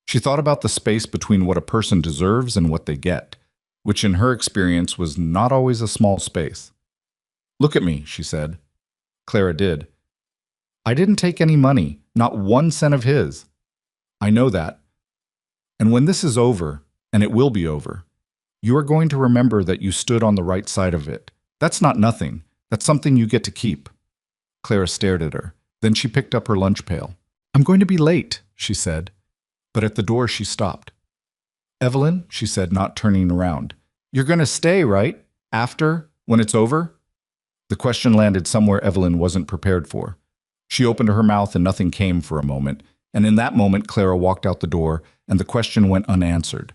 She thought about the space between what a person deserves and what they get, which in her experience was not always a small space. "Look at me," she said. Clara did. "I didn't take any money, not 1 cent of his." "I know that. And when this is over, and it will be over, you are going to remember that you stood on the right side of it. That's not nothing. That's something you get to keep." Clara stared at her. Then she picked up her lunch pail. "I'm going to be late," she said. But at the door she stopped. "Evelyn," she said, not turning around, "you're going to stay, right? After? When it's over?" The question landed somewhere Evelyn wasn't prepared for. She opened her mouth and nothing came for a moment, and in that moment Clara walked out the door and the question went unanswered.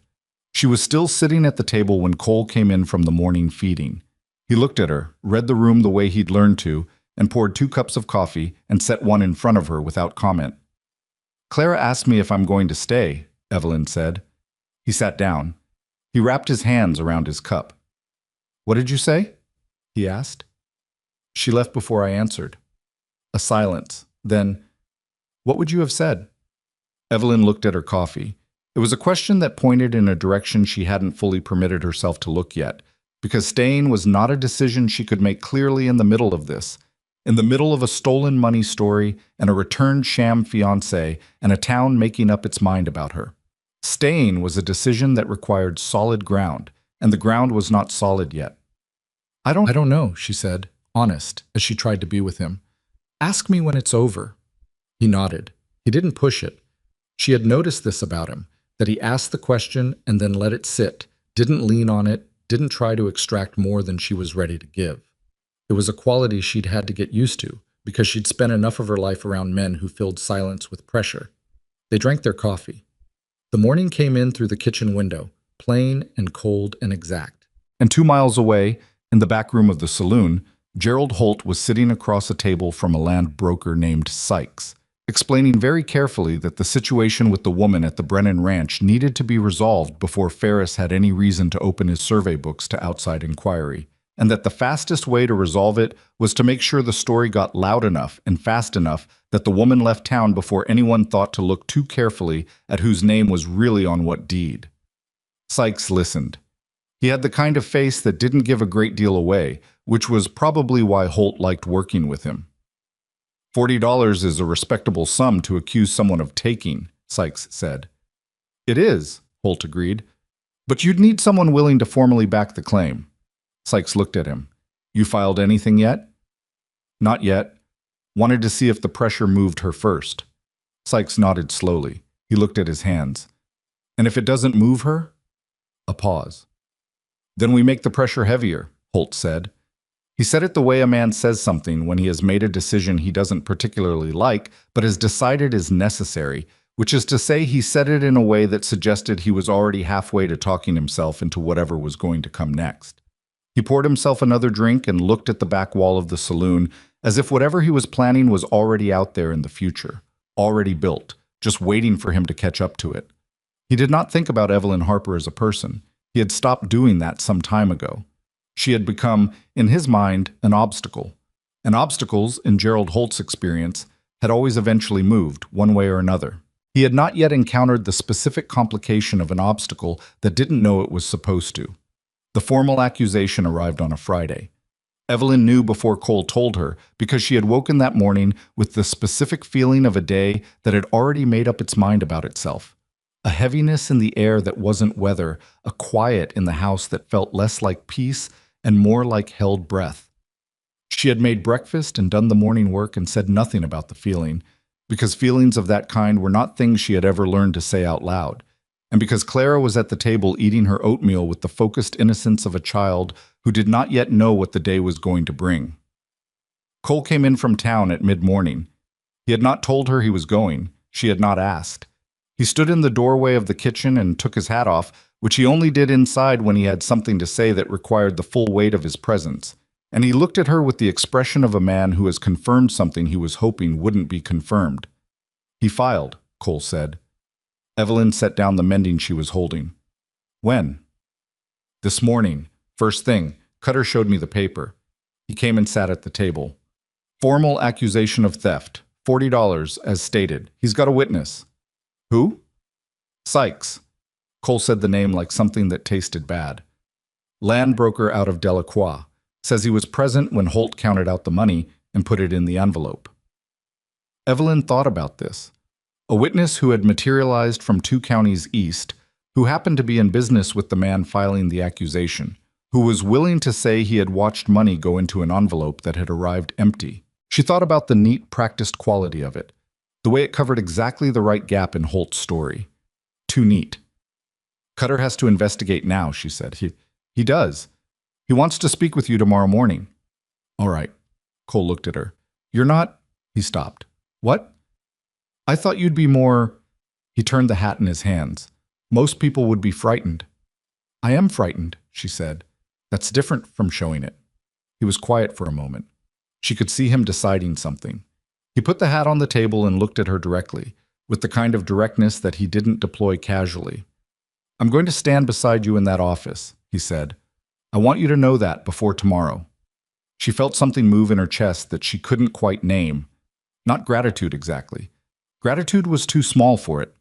She was still sitting at the table when Cole came in from the morning feeding. He looked at her, read the room the way he'd learned to, and poured 2 cups of coffee and set one in front of her without comment. Clara asked me if I'm going to stay, Evelyn said. He sat down. He wrapped his hands around his cup. What did you say? He asked. She left before I answered. A silence. Then, what would you have said? Evelyn looked at her coffee. It was a question that pointed in a direction she hadn't fully permitted herself to look yet, because staying was not a decision she could make clearly in the middle of this, in the middle of a stolen money story and a returned sham fiancé and a town making up its mind about her. Staying was a decision that required solid ground, and the ground was not solid yet. I don't know, she said, honest, as she tried to be with him. Ask me when it's over. He nodded. He didn't push it. She had noticed this about him, that he asked the question and then let it sit, didn't lean on it, didn't try to extract more than she was ready to give. It was a quality she'd had to get used to, because she'd spent enough of her life around men who filled silence with pressure. They drank their coffee. The morning came in through the kitchen window, plain and cold and exact. And 2 miles away, in the back room of the saloon, Gerald Holt was sitting across a table from a land broker named Sykes, explaining very carefully that the situation with the woman at the Brennan Ranch needed to be resolved before Ferris had any reason to open his survey books to outside inquiry, and that the fastest way to resolve it was to make sure the story got loud enough and fast enough that the woman left town before anyone thought to look too carefully at whose name was really on what deed. Sykes listened. He had the kind of face that didn't give a great deal away, which was probably why Holt liked working with him. $40 is a respectable sum to accuse someone of taking, Sykes said. It is, Holt agreed. But you'd need someone willing to formally back the claim. Sykes looked at him. You filed anything yet? Not yet. Wanted to see if the pressure moved her first. Sykes nodded slowly. He looked at his hands. And if it doesn't move her? A pause. Then we make the pressure heavier, Holt said. He said it the way a man says something when he has made a decision he doesn't particularly like, but has decided is necessary, which is to say he said it in a way that suggested he was already halfway to talking himself into whatever was going to come next. He poured himself another drink and looked at the back wall of the saloon, as if whatever he was planning was already out there in the future, already built, just waiting for him to catch up to it. He did not think about Evelyn Harper as a person. He had stopped doing that some time ago. She had become, in his mind, an obstacle. And obstacles, in Gerald Holt's experience, had always eventually moved, one way or another. He had not yet encountered the specific complication of an obstacle that didn't know it was supposed to. The formal accusation arrived on a Friday. Evelyn knew before Cole told her, because she had woken that morning with the specific feeling of a day that had already made up its mind about itself. A heaviness in the air that wasn't weather, a quiet in the house that felt less like peace and more like held breath. She had made breakfast and done the morning work and said nothing about the feeling, because feelings of that kind were not things she had ever learned to say out loud, and because Clara was at the table eating her oatmeal with the focused innocence of a child who did not yet know what the day was going to bring. Cole came in from town at mid-morning. He had not told her he was going. She had not asked. He stood in the doorway of the kitchen and took his hat off, which he only did inside when he had something to say that required the full weight of his presence. And he looked at her with the expression of a man who has confirmed something he was hoping wouldn't be confirmed. He filed, Cole said. Evelyn set down the mending she was holding. When? This morning. First thing. Cutter showed me the paper. He came and sat at the table. Formal accusation of theft. $40, as stated. He's got a witness. Who? Sykes. Cole said the name like something that tasted bad. Land broker out of Delacroix. Says he was present when Holt counted out the money and put it in the envelope. Evelyn thought about this. A witness who had materialized from 2 counties east, who happened to be in business with the man filing the accusation, who was willing to say he had watched money go into an envelope that had arrived empty. She thought about the neat, practiced quality of it, the way it covered exactly the right gap in Holt's story. Too neat. Cutter has to investigate now, she said. He does. He wants to speak with you tomorrow morning. All right. Cole looked at her. You're not... He stopped. What? I thought you'd be more... He turned the hat in his hands. Most people would be frightened. I am frightened, she said. That's different from showing it. He was quiet for a moment. She could see him deciding something. He put the hat on the table and looked at her directly, with the kind of directness that he didn't deploy casually. "I'm going to stand beside you in that office," he said. "I want you to know that before tomorrow." She felt something move in her chest that she couldn't quite name. Not gratitude exactly. Gratitude was too small for it.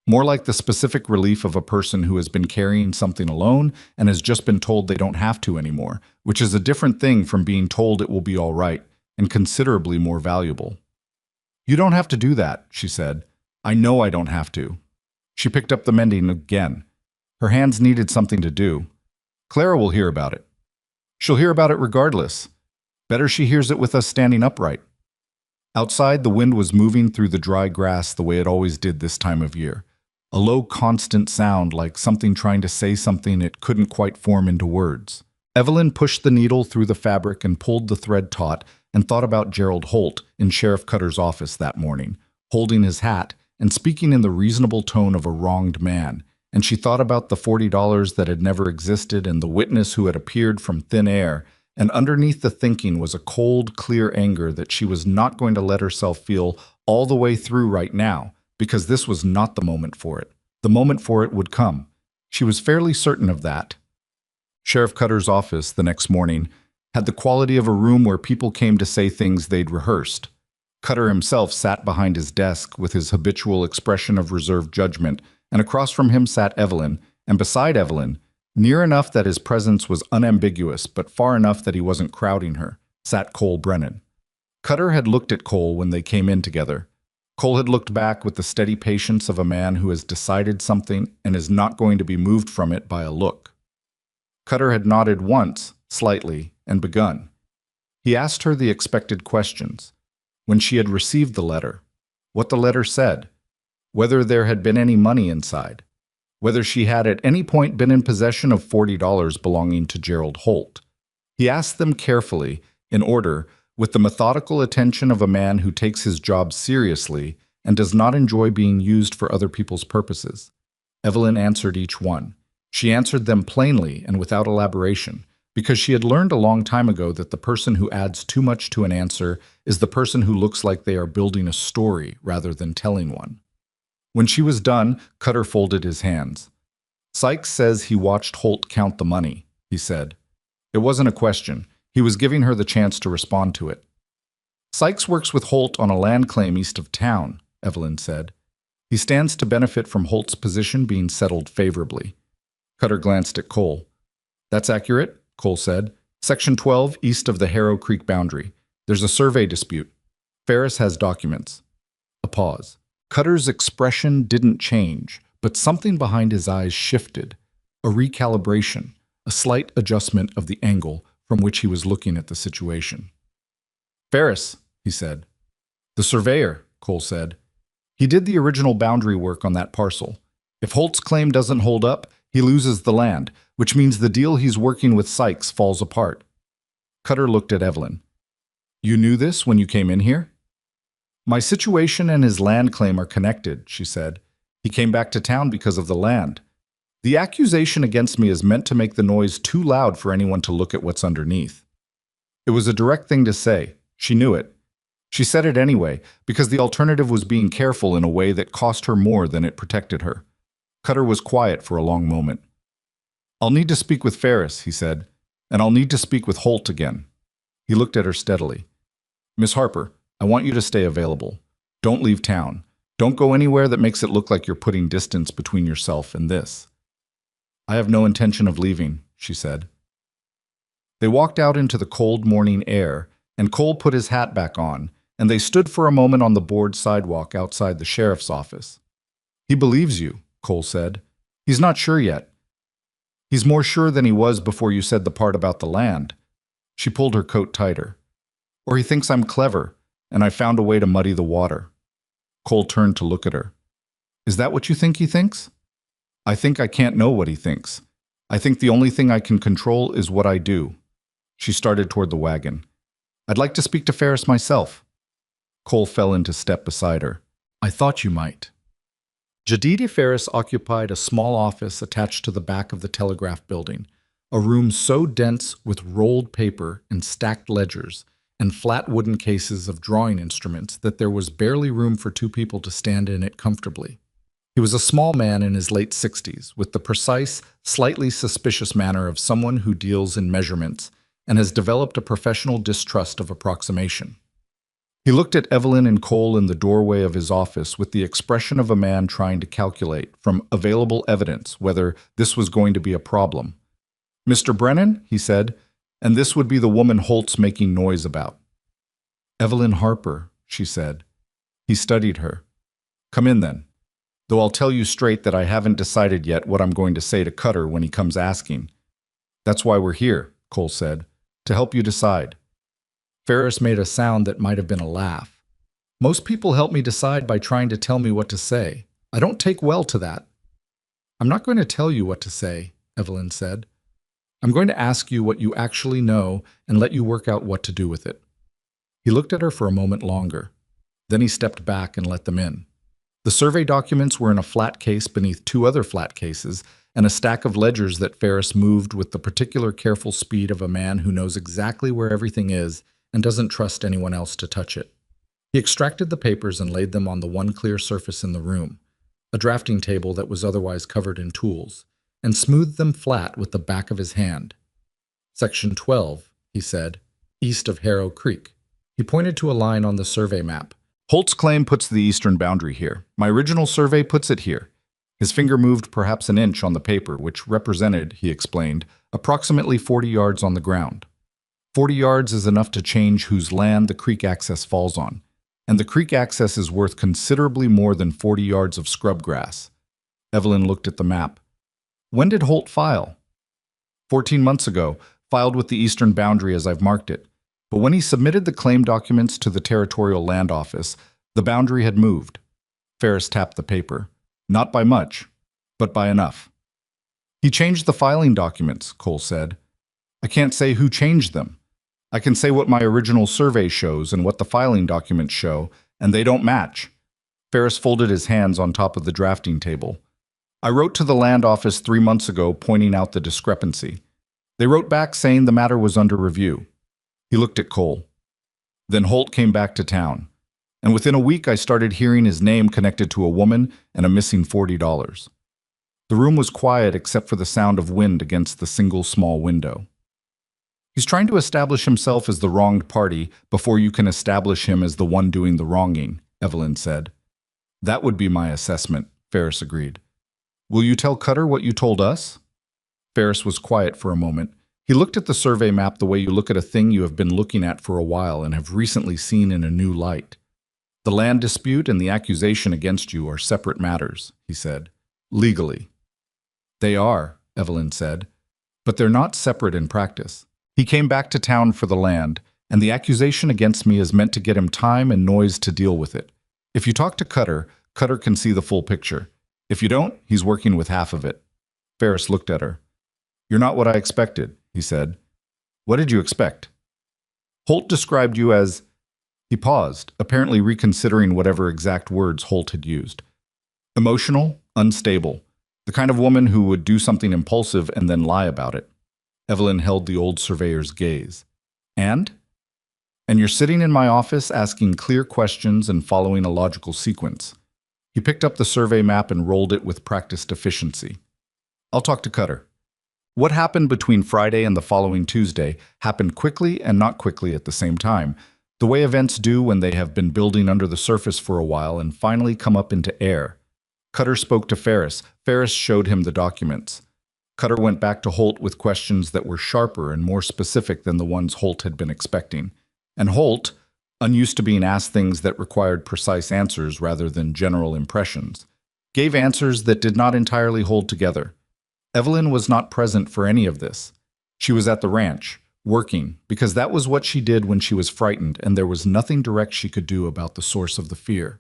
More like the specific relief of a person who has been carrying something alone and has just been told they don't have to anymore, which is a different thing from being told it will be all right, and considerably more valuable. "You don't have to do that," she said. "I know I don't have to." She picked up the mending again. Her hands needed something to do. "Clara will hear about it. She'll hear about it regardless. Better she hears it with us standing upright." Outside, the wind was moving through the dry grass the way it always did this time of year. A low, constant sound like something trying to say something it couldn't quite form into words. Evelyn pushed the needle through the fabric and pulled the thread taut and thought about Gerald Holt in Sheriff Cutter's office that morning, holding his hat and speaking in the reasonable tone of a wronged man. And she thought about the $40 that had never existed and the witness who had appeared from thin air, and underneath the thinking was a cold, clear anger that she was not going to let herself feel all the way through right now, because this was not the moment for it. The moment for it would come. She was fairly certain of that. Sheriff Cutter's office, the next morning, had the quality of a room where people came to say things they'd rehearsed. Cutter himself sat behind his desk with his habitual expression of reserved judgment, and across from him sat Evelyn, and beside Evelyn, near enough that his presence was unambiguous but far enough that he wasn't crowding her, sat Cole Brennan. Cutter had looked at Cole when they came in together. Cole had looked back with the steady patience of a man who has decided something and is not going to be moved from it by a look. Cutter had nodded once, slightly, and begun. He asked her the expected questions. When she had received the letter, what the letter said, whether there had been any money inside, whether she had at any point been in possession of $40 belonging to Gerald Holt. He asked them carefully, in order, with the methodical attention of a man who takes his job seriously and does not enjoy being used for other people's purposes. Evelyn answered each one. She answered them plainly and without elaboration, because she had learned a long time ago that the person who adds too much to an answer is the person who looks like they are building a story rather than telling one. When she was done, Cutter folded his hands. "Sykes says he watched Holt count the money," he said. It wasn't a question. He was giving her the chance to respond to it. "Sykes works with Holt on a land claim east of town," Evelyn said. "He stands to benefit from Holt's position being settled favorably." Cutter glanced at Cole. "That's accurate," Cole said. "Section 12, east of the Harrow Creek boundary. There's a survey dispute. Ferris has documents." A pause. Cutter's expression didn't change, but something behind his eyes shifted. A recalibration, a slight adjustment of the angle from which he was looking at the situation. "Ferris," he said. "The surveyor," Cole said. "He did the original boundary work on that parcel. If Holt's claim doesn't hold up, he loses the land, which means the deal he's working with Sykes falls apart." Cutter looked at Evelyn. "You knew this when you came in here?" "My situation and his land claim are connected," she said. "He came back to town because of the land. The accusation against me is meant to make the noise too loud for anyone to look at what's underneath." It was a direct thing to say. She knew it. She said it anyway, because the alternative was being careful in a way that cost her more than it protected her. Cutter was quiet for a long moment. "I'll need to speak with Ferris," he said, "and I'll need to speak with Holt again." He looked at her steadily. "Miss Harper, I want you to stay available. Don't leave town. Don't go anywhere that makes it look like you're putting distance between yourself and this." "I have no intention of leaving," she said. They walked out into the cold morning air, and Cole put his hat back on, and they stood for a moment on the board sidewalk outside the sheriff's office. "He believes you," Cole said. "He's not sure yet. He's more sure than he was before you said the part about the land." She pulled her coat tighter. "Or he thinks I'm clever, and I found a way to muddy the water." Cole turned to look at her. "Is that what you think he thinks?" "I think I can't know what he thinks. I think the only thing I can control is what I do." She started toward the wagon. "I'd like to speak to Ferris myself." Cole fell into step beside her. "I thought you might." Jadida Ferris occupied a small office attached to the back of the Telegraph building, a room so dense with rolled paper and stacked ledgers, and flat wooden cases of drawing instruments that there was barely room for two people to stand in it comfortably. He was a small man in his late 60s, with the precise, slightly suspicious manner of someone who deals in measurements and has developed a professional distrust of approximation. He looked at Evelyn and Cole in the doorway of his office with the expression of a man trying to calculate, from available evidence, whether this was going to be a problem. "Mr. Brennan," he said, "and this would be the woman Holt's making noise about." "Evelyn Harper," she said. He studied her. "Come in, then. Though I'll tell you straight that I haven't decided yet what I'm going to say to Cutter when he comes asking." "That's why we're here," Cole said, "to help you decide." Ferris made a sound that might have been a laugh. "Most people help me decide by trying to tell me what to say. I don't take well to that." "I'm not going to tell you what to say," Evelyn said. "I'm going to ask you what you actually know and let you work out what to do with it." He looked at her for a moment longer. Then he stepped back and let them in. The survey documents were in a flat case beneath two other flat cases and a stack of ledgers that Ferris moved with the particular careful speed of a man who knows exactly where everything is and doesn't trust anyone else to touch it. He extracted the papers and laid them on the one clear surface in the room, a drafting table that was otherwise covered in tools, and smoothed them flat with the back of his hand. "Section 12, he said, "east of Harrow Creek." He pointed to a line on the survey map. "Holt's claim puts the eastern boundary here. My original survey puts it here." His finger moved perhaps an inch on the paper, which represented, he explained, approximately 40 yards on the ground. 40 yards is enough to change whose land the creek access falls on, and the creek access is worth considerably more than 40 yards of scrub grass. Evelyn looked at the map. "When did Holt file?" 14 months ago, filed with the eastern boundary as I've marked it. But when he submitted the claim documents to the Territorial Land Office, the boundary had moved." Ferris tapped the paper. "Not by much, but by enough." "He changed the filing documents," Cole said. "I can't say who changed them. I can say what my original survey shows and what the filing documents show, and they don't match." Ferris folded his hands on top of the drafting table. "I wrote to the land office 3 months ago pointing out the discrepancy. They wrote back saying the matter was under review." He looked at Cole. "Then Holt came back to town, and within a week I started hearing his name connected to a woman and a missing $40. The room was quiet except for the sound of wind against the single small window. "He's trying to establish himself as the wronged party before you can establish him as the one doing the wronging," Evelyn said. "That would be my assessment," Ferris agreed. "Will you tell Cutter what you told us?" Ferris was quiet for a moment. He looked at the survey map the way you look at a thing you have been looking at for a while and have recently seen in a new light. "The land dispute and the accusation against you are separate matters," he said. "Legally." "They are," Evelyn said, "but they're not separate in practice. He came back to town for the land, and the accusation against me is meant to get him time and noise to deal with it. If you talk to Cutter, Cutter can see the full picture. If you don't, he's working with half of it." Ferris looked at her. "You're not what I expected," he said. "What did you expect?" "Holt described you as—" He paused, apparently reconsidering whatever exact words Holt had used. "Emotional, unstable, the kind of woman who would do something impulsive and then lie about it." Evelyn held the old surveyor's gaze. "And? And you're sitting in my office asking clear questions and following a logical sequence." He picked up the survey map and rolled it with practiced efficiency. "I'll talk to Cutter." What happened between Friday and the following Tuesday happened quickly and not quickly at the same time, the way events do when they have been building under the surface for a while and finally come up into air. Cutter spoke to Ferris. Ferris showed him the documents. Cutter went back to Holt with questions that were sharper and more specific than the ones Holt had been expecting. And Holt, unused to being asked things that required precise answers rather than general impressions, gave answers that did not entirely hold together. Evelyn was not present for any of this. She was at the ranch, working, because that was what she did when she was frightened and there was nothing direct she could do about the source of the fear.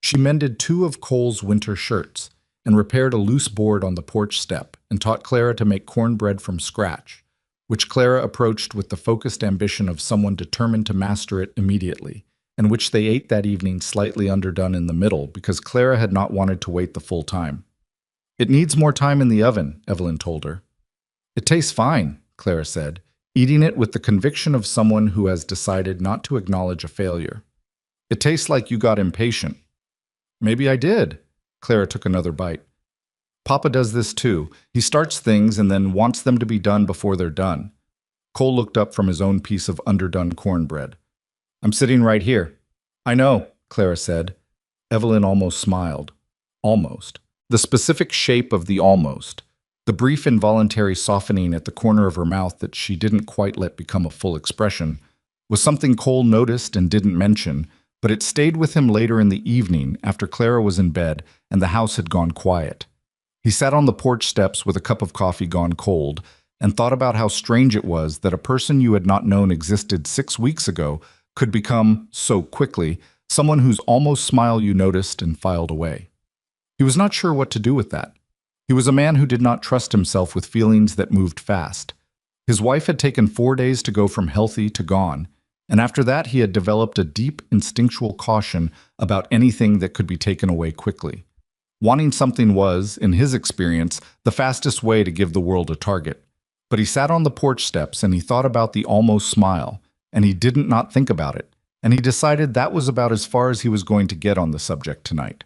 She mended 2 of Cole's winter shirts and repaired a loose board on the porch step and taught Clara to make cornbread from scratch, which Clara approached with the focused ambition of someone determined to master it immediately, and which they ate that evening slightly underdone in the middle because Clara had not wanted to wait the full time. "It needs more time in the oven," Evelyn told her. "It tastes fine," Clara said. eating it with the conviction of someone who has decided not to acknowledge a failure. It tastes like you got impatient. Maybe I did. Clara took another bite. Papa does this too. He starts things and then wants them to be done before they're done. Cole looked up from his own piece of underdone cornbread. I'm sitting right here. I know, Clara said. Evelyn almost smiled. Almost. The specific shape of the almost. The brief involuntary softening at the corner of her mouth that she didn't quite let become a full expression was something Cole noticed and didn't mention, but it stayed with him later in the evening after Clara was in bed and the house had gone quiet. He sat on the porch steps with a cup of coffee gone cold and thought about how strange it was that a person you had not known existed 6 weeks ago could become, so quickly, someone whose almost smile you noticed and filed away. He was not sure what to do with that. He was a man who did not trust himself with feelings that moved fast. His wife had taken 4 days to go from healthy to gone, and after that he had developed a deep instinctual caution about anything that could be taken away quickly. Wanting something was, in his experience, the fastest way to give the world a target. But he sat on the porch steps and he thought about the almost smile, and he didn't not think about it, and he decided that was about as far as he was going to get on the subject tonight.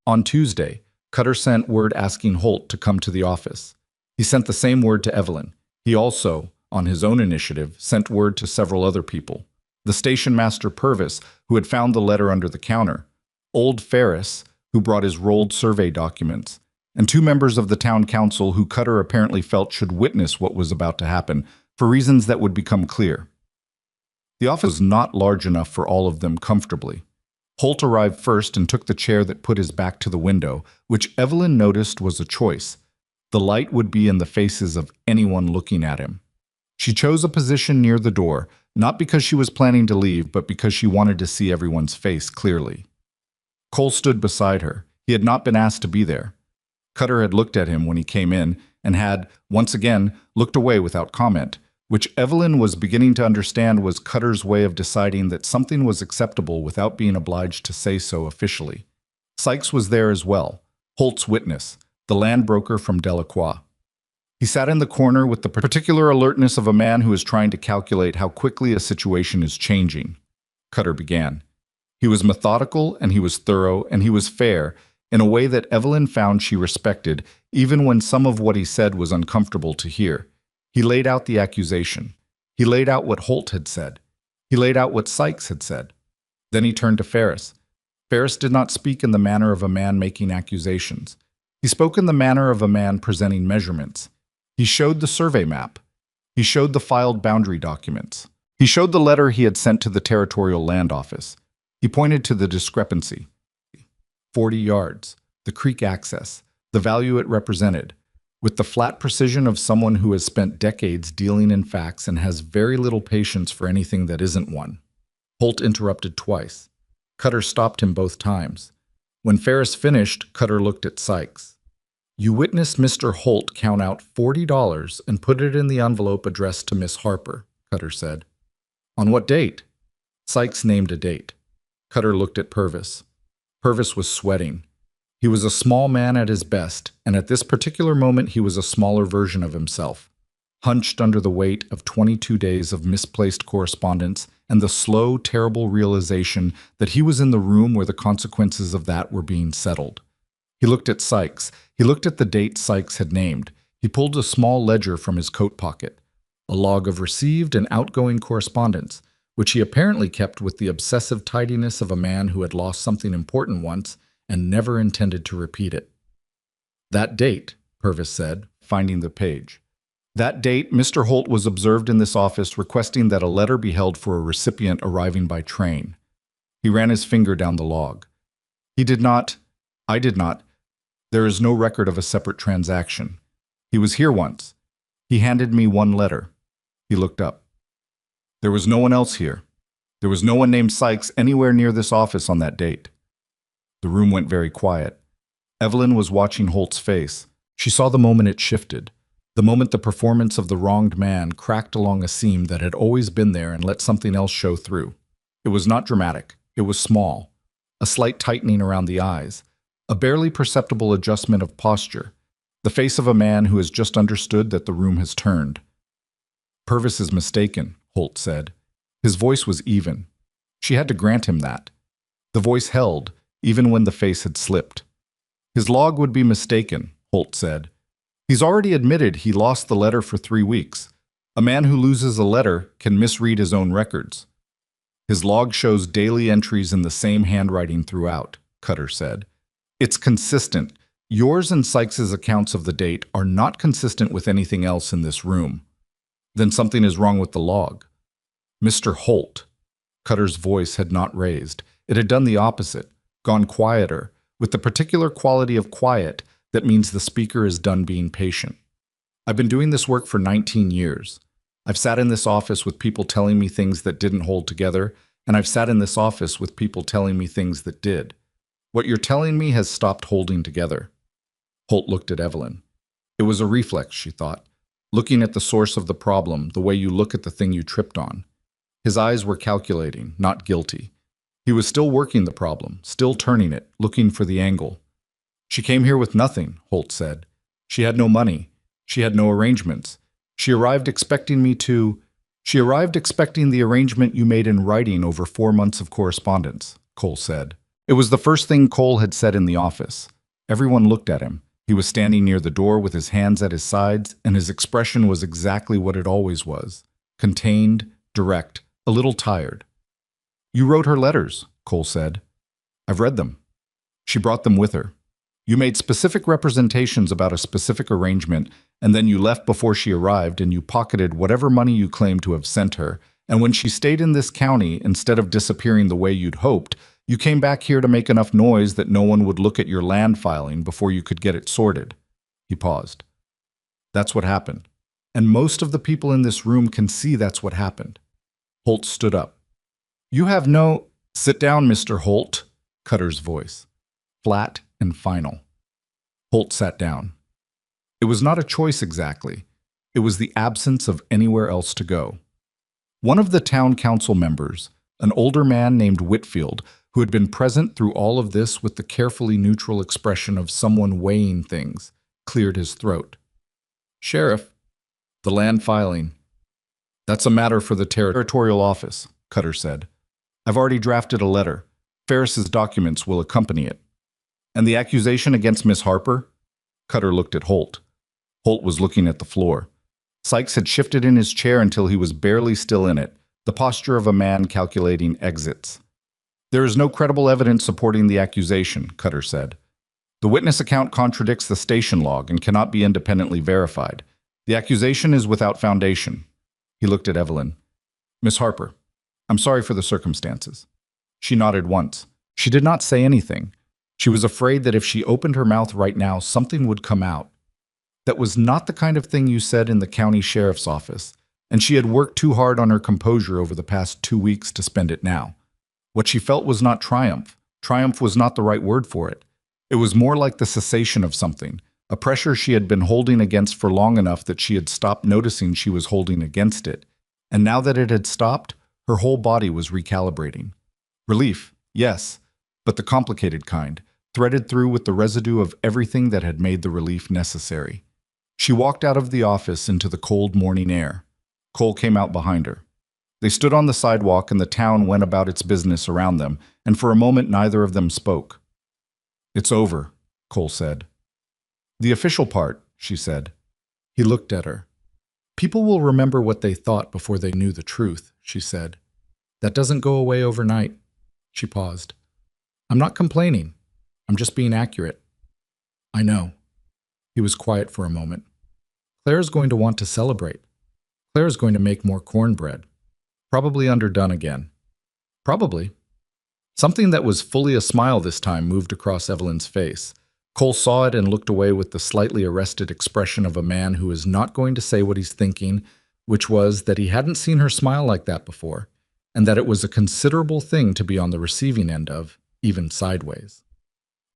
On Tuesday, Cutter sent word asking Holt to come to the office. He sent the same word to Evelyn. He also, on his own initiative, sent word to several other people. The station master Purvis, who had found the letter under the counter, old Ferris, who brought his rolled survey documents, and 2 members of the town council who Cutter apparently felt should witness what was about to happen, for reasons that would become clear. The office was not large enough for all of them comfortably. Holt arrived first and took the chair that put his back to the window, which Evelyn noticed was a choice. The light would be in the faces of anyone looking at him. She chose a position near the door, not because she was planning to leave, but because she wanted to see everyone's face clearly. Cole stood beside her. He had not been asked to be there. Cutter had looked at him when he came in and had, once again, looked away without comment, which Evelyn was beginning to understand was Cutter's way of deciding that something was acceptable without being obliged to say so officially. Sykes was there as well, Holt's witness, the land broker from Delacroix. He sat in the corner with the particular alertness of a man who is trying to calculate how quickly a situation is changing. Cutter began. He was methodical, and he was thorough, and he was fair, in a way that Evelyn found she respected, even when some of what he said was uncomfortable to hear. He laid out the accusation. He laid out what Holt had said. He laid out what Sykes had said. Then he turned to Ferris. Ferris did not speak in the manner of a man making accusations. He spoke in the manner of a man presenting measurements. He showed the survey map. He showed the filed boundary documents. He showed the letter he had sent to the Territorial Land Office. He pointed to the discrepancy. 40 yards, the creek access, the value it represented, with the flat precision of someone who has spent decades dealing in facts and has very little patience for anything that isn't one. Holt interrupted twice. Cutter stopped him both times. When Ferris finished, Cutter looked at Sykes. You witnessed Mr. Holt count out $40 and put it in the envelope addressed to Miss Harper, Cutter said. On what date? Sykes named a date. Cutter looked at Purvis. Purvis was sweating. He was a small man at his best, and at this particular moment he was a smaller version of himself, hunched under the weight of 22 days of misplaced correspondence and the slow, terrible realization that he was in the room where the consequences of that were being settled. He looked at Sykes. He looked at the date Sykes had named. He pulled a small ledger from his coat pocket, a log of received and outgoing correspondence, which he apparently kept with the obsessive tidiness of a man who had lost something important once and never intended to repeat it. That date, Purvis said, finding the page. That date, Mr. Holt was observed in this office requesting that a letter be held for a recipient arriving by train. He ran his finger down the log. He did not. I did not. There is no record of a separate transaction. He was here once. He handed me one letter. He looked up. There was no one else here. There was no one named Sykes anywhere near this office on that date. The room went very quiet. Evelyn was watching Holt's face. She saw the moment it shifted, the moment the performance of the wronged man cracked along a seam that had always been there and let something else show through. It was not dramatic. It was small. A slight tightening around the eyes. A barely perceptible adjustment of posture. The face of a man who has just understood that the room has turned. Purvis is mistaken, Holt said. His voice was even. She had to grant him that. The voice held, even when the face had slipped. His log would be mistaken, Holt said. He's already admitted he lost the letter for 3 weeks. A man who loses a letter can misread his own records. His log shows daily entries in the same handwriting throughout, Cutter said. It's consistent. Yours and Sykes's accounts of the date are not consistent with anything else in this room. Then something is wrong with the log. Mr. Holt. Cutter's voice had not raised. It had done the opposite, gone quieter, with the particular quality of quiet that means the speaker is done being patient. I've been doing this work for 19 years. I've sat in this office with people telling me things that didn't hold together, and I've sat in this office with people telling me things that did. What you're telling me has stopped holding together. Holt looked at Evelyn. It was a reflex, she thought, looking at the source of the problem the way you look at the thing you tripped on. His eyes were calculating, not guilty. He was still working the problem, still turning it, looking for the angle. She came here with nothing, Holt said. She had no money. She had no arrangements. She arrived expecting the arrangement you made in writing over 4 months of correspondence, Cole said. It was the first thing Cole had said in the office. Everyone looked at him. He was standing near the door with his hands at his sides, and his expression was exactly what it always was. Contained, direct, a little tired. You wrote her letters, Cole said. I've read them. She brought them with her. You made specific representations about a specific arrangement, and then you left before she arrived and you pocketed whatever money you claimed to have sent her, and when she stayed in this county, instead of disappearing the way you'd hoped, you came back here to make enough noise that no one would look at your land filing before you could get it sorted. He paused. That's what happened. And most of the people in this room can see that's what happened. Holt stood up. You have no— Sit down, Mr. Holt, Cutter's voice. Flat and final. Holt sat down. It was not a choice exactly. It was the absence of anywhere else to go. One of the town council members, an older man named Whitfield, who had been present through all of this with the carefully neutral expression of someone weighing things, cleared his throat. Sheriff, the land filing. That's a matter for the territorial office, Cutter said. I've already drafted a letter. Ferris's documents will accompany it. And the accusation against Miss Harper? Cutter looked at Holt. Holt was looking at the floor. Sykes had shifted in his chair until he was barely still in it, the posture of a man calculating exits. There is no credible evidence supporting the accusation, Cutter said. The witness account contradicts the station log and cannot be independently verified. The accusation is without foundation. He looked at Evelyn. Miss Harper, I'm sorry for the circumstances. She nodded once. She did not say anything. She was afraid that if she opened her mouth right now, something would come out. That was not the kind of thing you said in the county sheriff's office, and she had worked too hard on her composure over the past 2 weeks to spend it now. What she felt was not triumph. Triumph was not the right word for it. It was more like the cessation of something, a pressure she had been holding against for long enough that she had stopped noticing she was holding against it. And now that it had stopped, her whole body was recalibrating. Relief, yes, but the complicated kind, threaded through with the residue of everything that had made the relief necessary. She walked out of the office into the cold morning air. Cole came out behind her. They stood on the sidewalk and the town went about its business around them, and for a moment neither of them spoke. It's over, Cole said. The official part, she said. He looked at her. People will remember what they thought before they knew the truth, she said. That doesn't go away overnight. She paused. I'm not complaining. I'm just being accurate. I know. He was quiet for a moment. Claire's going to want to celebrate. Claire's going to make more cornbread. Probably underdone again. Probably. Something that was fully a smile this time moved across Evelyn's face. Cole saw it and looked away with the slightly arrested expression of a man who is not going to say what he's thinking, which was that he hadn't seen her smile like that before, and that it was a considerable thing to be on the receiving end of, even sideways.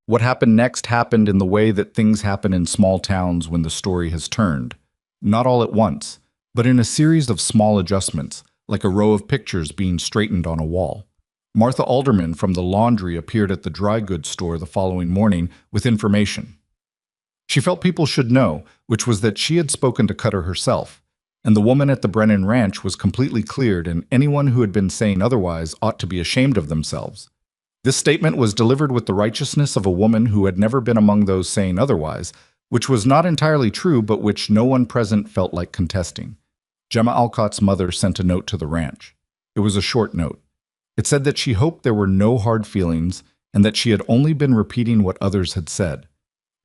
What happened next happened in the way that things happen in small towns when the story has turned. Not all at once, but in a series of small adjustments, like a row of pictures being straightened on a wall. Martha Alderman from the laundry appeared at the dry goods store the following morning with information. She felt people should know, which was that she had spoken to Cutter herself, and the woman at the Brennan Ranch was completely cleared, and anyone who had been saying otherwise ought to be ashamed of themselves. This statement was delivered with the righteousness of a woman who had never been among those saying otherwise, which was not entirely true, but which no one present felt like contesting. Gemma Alcott's mother sent a note to the ranch. It was a short note. It said that she hoped there were no hard feelings and that she had only been repeating what others had said.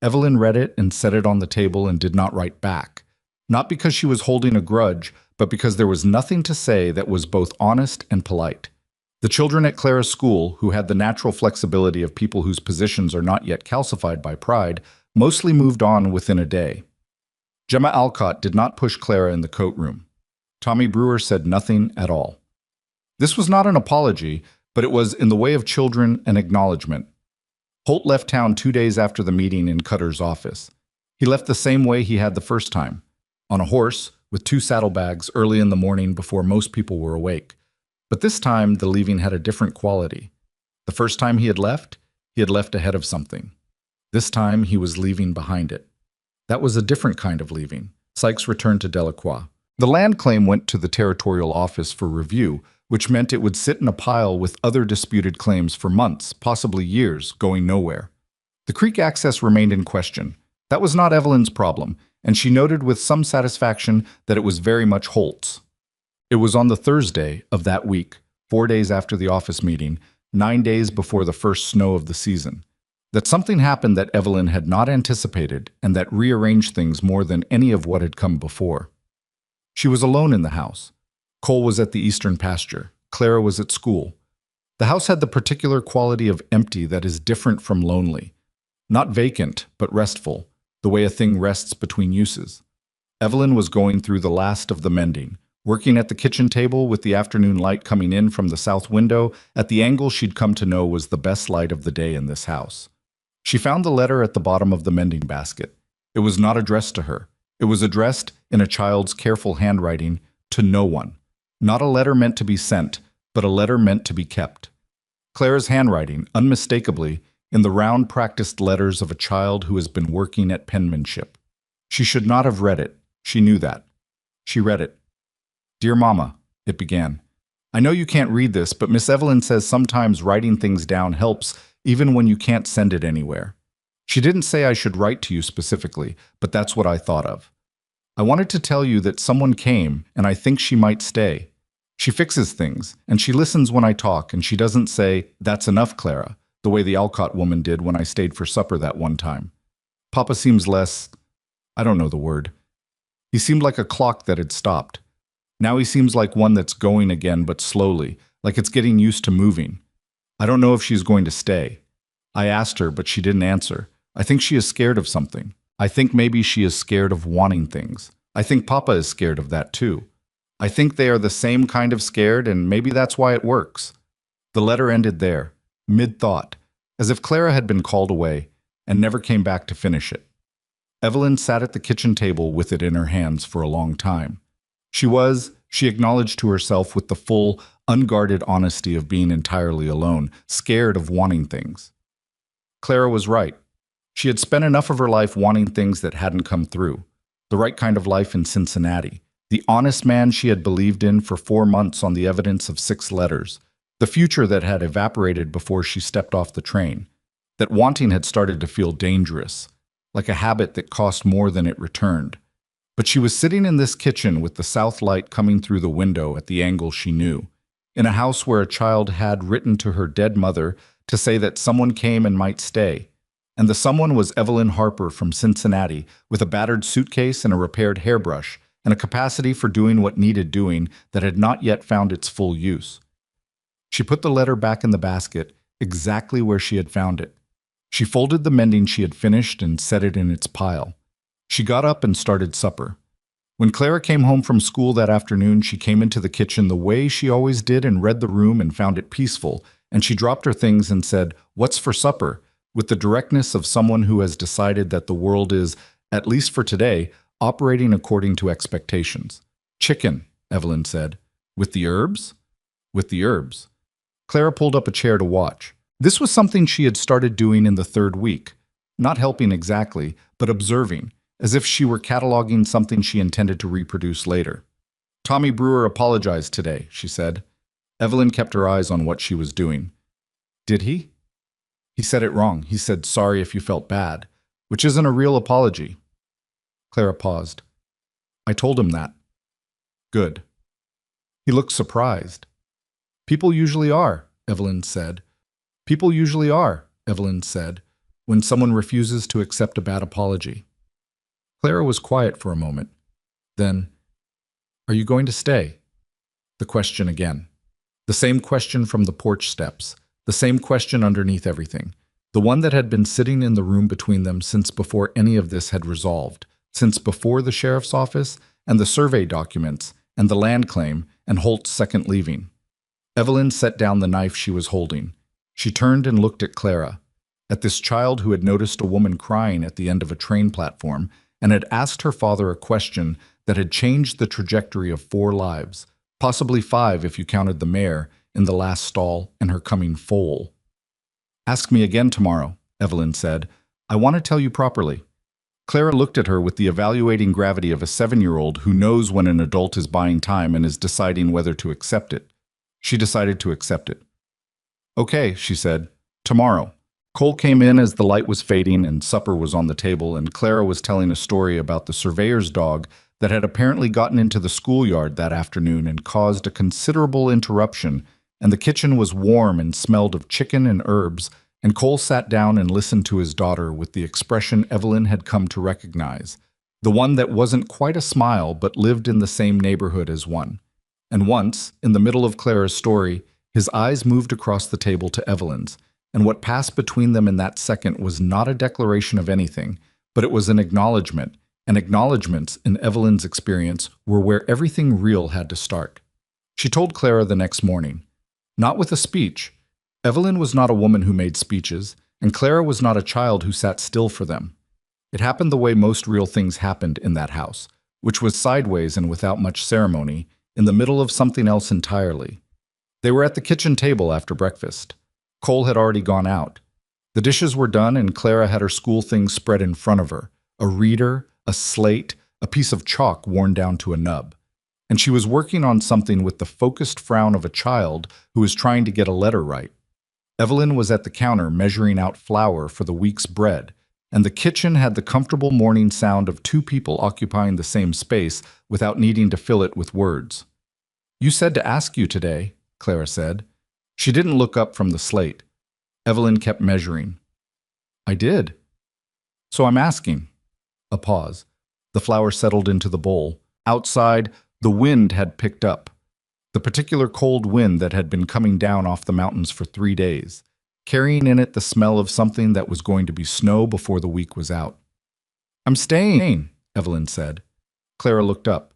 Evelyn read it and set it on the table and did not write back, not because she was holding a grudge, but because there was nothing to say that was both honest and polite. The children at Clara's school, who had the natural flexibility of people whose positions are not yet calcified by pride, mostly moved on within a day. Gemma Alcott did not push Clara in the coat room. Tommy Brewer said nothing at all. This was not an apology, but it was, in the way of children, an acknowledgement. Holt left town 2 days after the meeting in Cutter's office. He left the same way he had the first time, on a horse with 2 saddlebags early in the morning before most people were awake. But this time, the leaving had a different quality. The first time he had left ahead of something. This time, he was leaving behind it. That was a different kind of leaving. Sykes returned to Delacroix. The land claim went to the territorial office for review, which meant it would sit in a pile with other disputed claims for months, possibly years, going nowhere. The creek access remained in question. That was not Evelyn's problem, and she noted with some satisfaction that it was very much Holt's. It was on the Thursday of that week, 4 days after the office meeting, 9 days before the first snow of the season, that something happened that Evelyn had not anticipated and that rearranged things more than any of what had come before. She was alone in the house. Cole was at the eastern pasture. Clara was at school. The house had the particular quality of empty that is different from lonely. Not vacant, but restful, the way a thing rests between uses. Evelyn was going through the last of the mending, working at the kitchen table with the afternoon light coming in from the south window at the angle she'd come to know was the best light of the day in this house. She found the letter at the bottom of the mending basket. It was not addressed to her. It was addressed, in a child's careful handwriting, to no one. Not a letter meant to be sent, but a letter meant to be kept. Clara's handwriting, unmistakably, in the round practiced letters of a child who has been working at penmanship. She should not have read it. She knew that. She read it. "Dear Mama," it began. "I know you can't read this, but Miss Evelyn says sometimes writing things down helps, even when you can't send it anywhere. She didn't say I should write to you specifically, but that's what I thought of. I wanted to tell you that someone came, and I think she might stay. She fixes things, and she listens when I talk, and she doesn't say, 'That's enough, Clara,' the way the Alcott woman did when I stayed for supper that one time. Papa seems less, I don't know the word. He seemed like a clock that had stopped. Now he seems like one that's going again, but slowly, like it's getting used to moving. I don't know if she's going to stay. I asked her, but she didn't answer. I think she is scared of something. I think maybe she is scared of wanting things. I think Papa is scared of that too. I think they are the same kind of scared, and maybe that's why it works." The letter ended there, mid-thought, as if Clara had been called away and never came back to finish it. Evelyn sat at the kitchen table with it in her hands for a long time. She acknowledged to herself with the full, unguarded honesty of being entirely alone, scared of wanting things. Clara was right. She had spent enough of her life wanting things that hadn't come through. The right kind of life in Cincinnati. The honest man she had believed in for 4 months on the evidence of 6 letters. The future that had evaporated before she stepped off the train. That wanting had started to feel dangerous, like a habit that cost more than it returned. But she was sitting in this kitchen with the south light coming through the window at the angle she knew, in a house where a child had written to her dead mother to say that someone came and might stay. And the someone was Evelyn Harper from Cincinnati, with a battered suitcase and a repaired hairbrush, and a capacity for doing what needed doing that had not yet found its full use. She put the letter back in the basket, exactly where she had found it. She folded the mending she had finished and set it in its pile. She got up and started supper. When Clara came home from school that afternoon, she came into the kitchen the way she always did and read the room and found it peaceful, and she dropped her things and said, "What's for supper?" with the directness of someone who has decided that the world is, at least for today, operating according to expectations. "Chicken," Evelyn said. "With the herbs?" "With the herbs." Clara pulled up a chair to watch. This was something she had started doing in the 3rd week. Not helping exactly, but observing, as if she were cataloging something she intended to reproduce later. Tommy Brewer apologized today, she said. Evelyn kept her eyes on what she was doing. Did he? He said it wrong. He said sorry if you felt bad, which isn't a real apology. Clara paused. I told him that. Good. He looked surprised. People usually are, Evelyn said. People usually are, Evelyn said, when someone refuses to accept a bad apology. Clara was quiet for a moment. Then, are you going to stay? The question again. The same question from the porch steps. The same question underneath everything. The one that had been sitting in the room between them since before any of this had resolved, since before the sheriff's office and the survey documents and the land claim and Holt's second leaving. Evelyn set down the knife she was holding. She turned and looked at Clara, at this child who had noticed a woman crying at the end of a train platform and had asked her father a question that had changed the trajectory of 4 lives, possibly 5 if you counted the mare in the last stall and her coming foal. Ask me again tomorrow, Evelyn said. I want to tell you properly. Clara looked at her with the evaluating gravity of a 7-year-old who knows when an adult is buying time and is deciding whether to accept it. She decided to accept it. Okay, she said. Tomorrow. Cole came in as the light was fading and supper was on the table, and Clara was telling a story about the surveyor's dog that had apparently gotten into the schoolyard that afternoon and caused a considerable interruption, and the kitchen was warm and smelled of chicken and herbs, and Cole sat down and listened to his daughter with the expression Evelyn had come to recognize, the one that wasn't quite a smile but lived in the same neighborhood as one. And once, in the middle of Clara's story, his eyes moved across the table to Evelyn's, and what passed between them in that second was not a declaration of anything, but it was an acknowledgement, and acknowledgements, in Evelyn's experience, were where everything real had to start. She told Clara the next morning. Not with a speech. Evelyn was not a woman who made speeches, and Clara was not a child who sat still for them. It happened the way most real things happened in that house, which was sideways and without much ceremony, in the middle of something else entirely. They were at the kitchen table after breakfast. Cole had already gone out. The dishes were done, and Clara had her school things spread in front of her, a reader, a slate, a piece of chalk worn down to a nub. And she was working on something with the focused frown of a child who is trying to get a letter right. Evelyn was at the counter measuring out flour for the week's bread, and the kitchen had the comfortable morning sound of 2 people occupying the same space without needing to fill it with words. You said to ask you today, Clara said. She didn't look up from the slate. Evelyn kept measuring. I did. So I'm asking. A pause. The flour settled into the bowl. Outside, the wind had picked up. The particular cold wind that had been coming down off the mountains for 3 days, carrying in it the smell of something that was going to be snow before the week was out. I'm staying, Evelyn said. Clara looked up.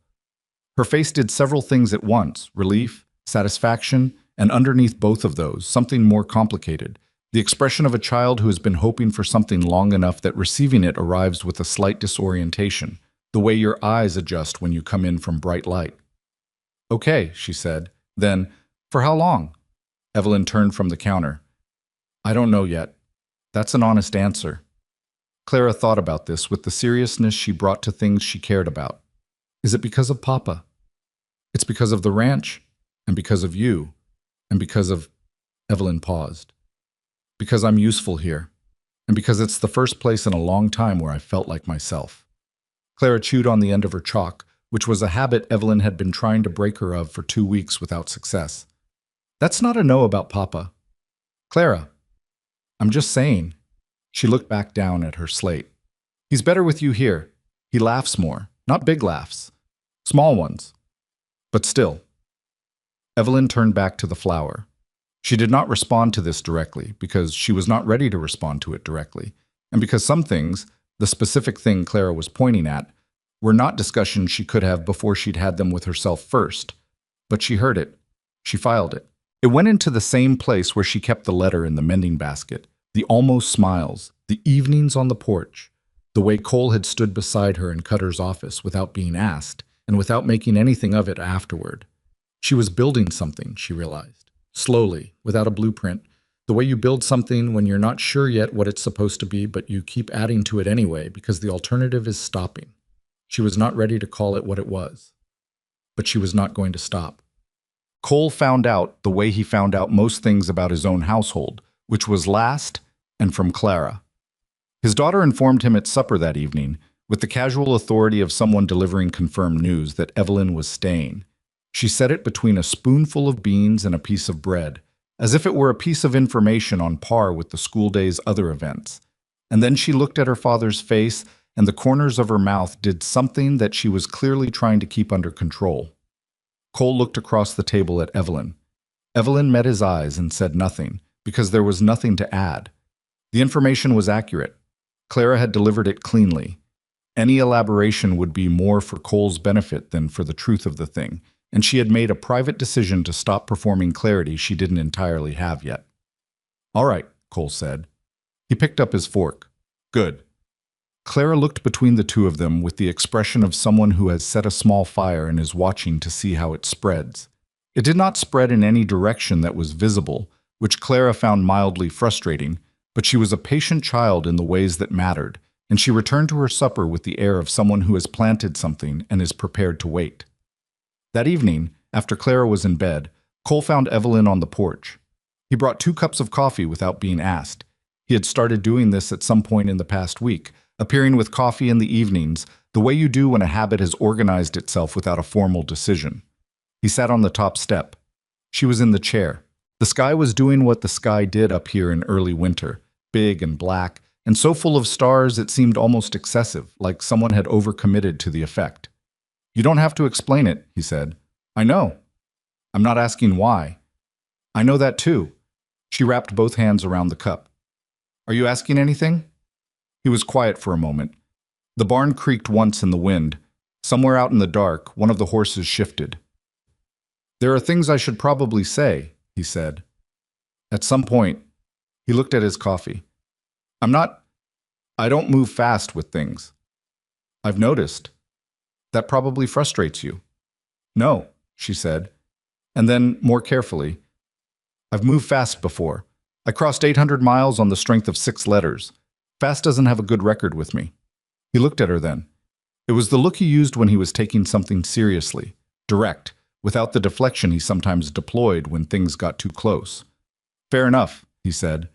Her face did several things at once, relief, satisfaction, and underneath both of those, something more complicated, the expression of a child who has been hoping for something long enough that receiving it arrives with a slight disorientation, the way your eyes adjust when you come in from bright light. Okay, she said. Then, for how long? Evelyn turned from the counter. I don't know yet. That's an honest answer. Clara thought about this with the seriousness she brought to things she cared about. Is it because of Papa? It's because of the ranch, and because of you, and because of... Evelyn paused. Because I'm useful here, and because it's the first place in a long time where I felt like myself. Clara chewed on the end of her chalk, which was a habit Evelyn had been trying to break her of for 2 weeks without success. That's not a no about Papa. Clara, I'm just saying. She looked back down at her slate. He's better with you here. He laughs more, not big laughs, small ones. But still. Evelyn turned back to the flower. She did not respond to this directly because she was not ready to respond to it directly, and because some things, the specific thing Clara was pointing at, were not discussions she could have before she'd had them with herself first. But she heard it. She filed it. It went into the same place where she kept the letter in the mending basket, the almost smiles, the evenings on the porch, the way Cole had stood beside her in Cutter's office without being asked, and without making anything of it afterward. She was building something, she realized, slowly, without a blueprint, the way you build something when you're not sure yet what it's supposed to be, but you keep adding to it anyway because the alternative is stopping. She was not ready to call it what it was. but she was not going to stop. Cole found out the way he found out most things about his own household, which was last and from Clara. His daughter informed him at supper that evening, with the casual authority of someone delivering confirmed news, that Evelyn was staying. She said it between a spoonful of beans and a piece of bread, as if it were a piece of information on par with the school day's other events. And then she looked at her father's face, and the corners of her mouth did something that she was clearly trying to keep under control. Cole looked across the table at Evelyn. Evelyn met his eyes and said nothing, because there was nothing to add. The information was accurate. Clara had delivered it cleanly. Any elaboration would be more for Cole's benefit than for the truth of the thing, and she had made a private decision to stop performing clarity she didn't entirely have yet. "All right," Cole said. He picked up his fork. "Good." Clara looked between the two of them with the expression of someone who has set a small fire and is watching to see how it spreads. It did not spread in any direction that was visible, which Clara found mildly frustrating, but she was a patient child in the ways that mattered, and she returned to her supper with the air of someone who has planted something and is prepared to wait. That evening, after Clara was in bed, Cole found Evelyn on the porch. He brought 2 cups of coffee without being asked. He had started doing this at some point in the past week, appearing with coffee in the evenings, the way you do when a habit has organized itself without a formal decision. He sat on the top step. She was in the chair. The sky was doing what the sky did up here in early winter, big and black, and so full of stars it seemed almost excessive, like someone had overcommitted to the effect. "You don't have to explain it," he said. "I know. I'm not asking why. I know that too." She wrapped both hands around the cup. "Are you asking anything?" He was quiet for a moment. The barn creaked once in the wind. Somewhere out in the dark, one of the horses shifted. "There are things I should probably say," he said. "At some point." He looked at his coffee. I don't move fast with things." "I've noticed. That probably frustrates you." "No," she said. And then, more carefully, "I've moved fast before. I crossed 800 miles on the strength of 6 letters. Fast doesn't have a good record with me." He looked at her then. It was the look he used when he was taking something seriously, direct, without the deflection he sometimes deployed when things got too close. "Fair enough," he said.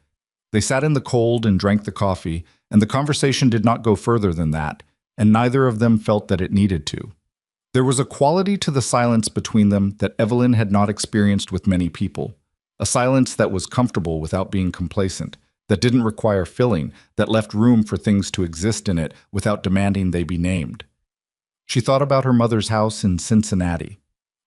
They sat in the cold and drank the coffee, and the conversation did not go further than that, and neither of them felt that it needed to. There was a quality to the silence between them that Evelyn had not experienced with many people, a silence that was comfortable without being complacent, that didn't require filling, that left room for things to exist in it without demanding they be named. She thought about her mother's house in Cincinnati.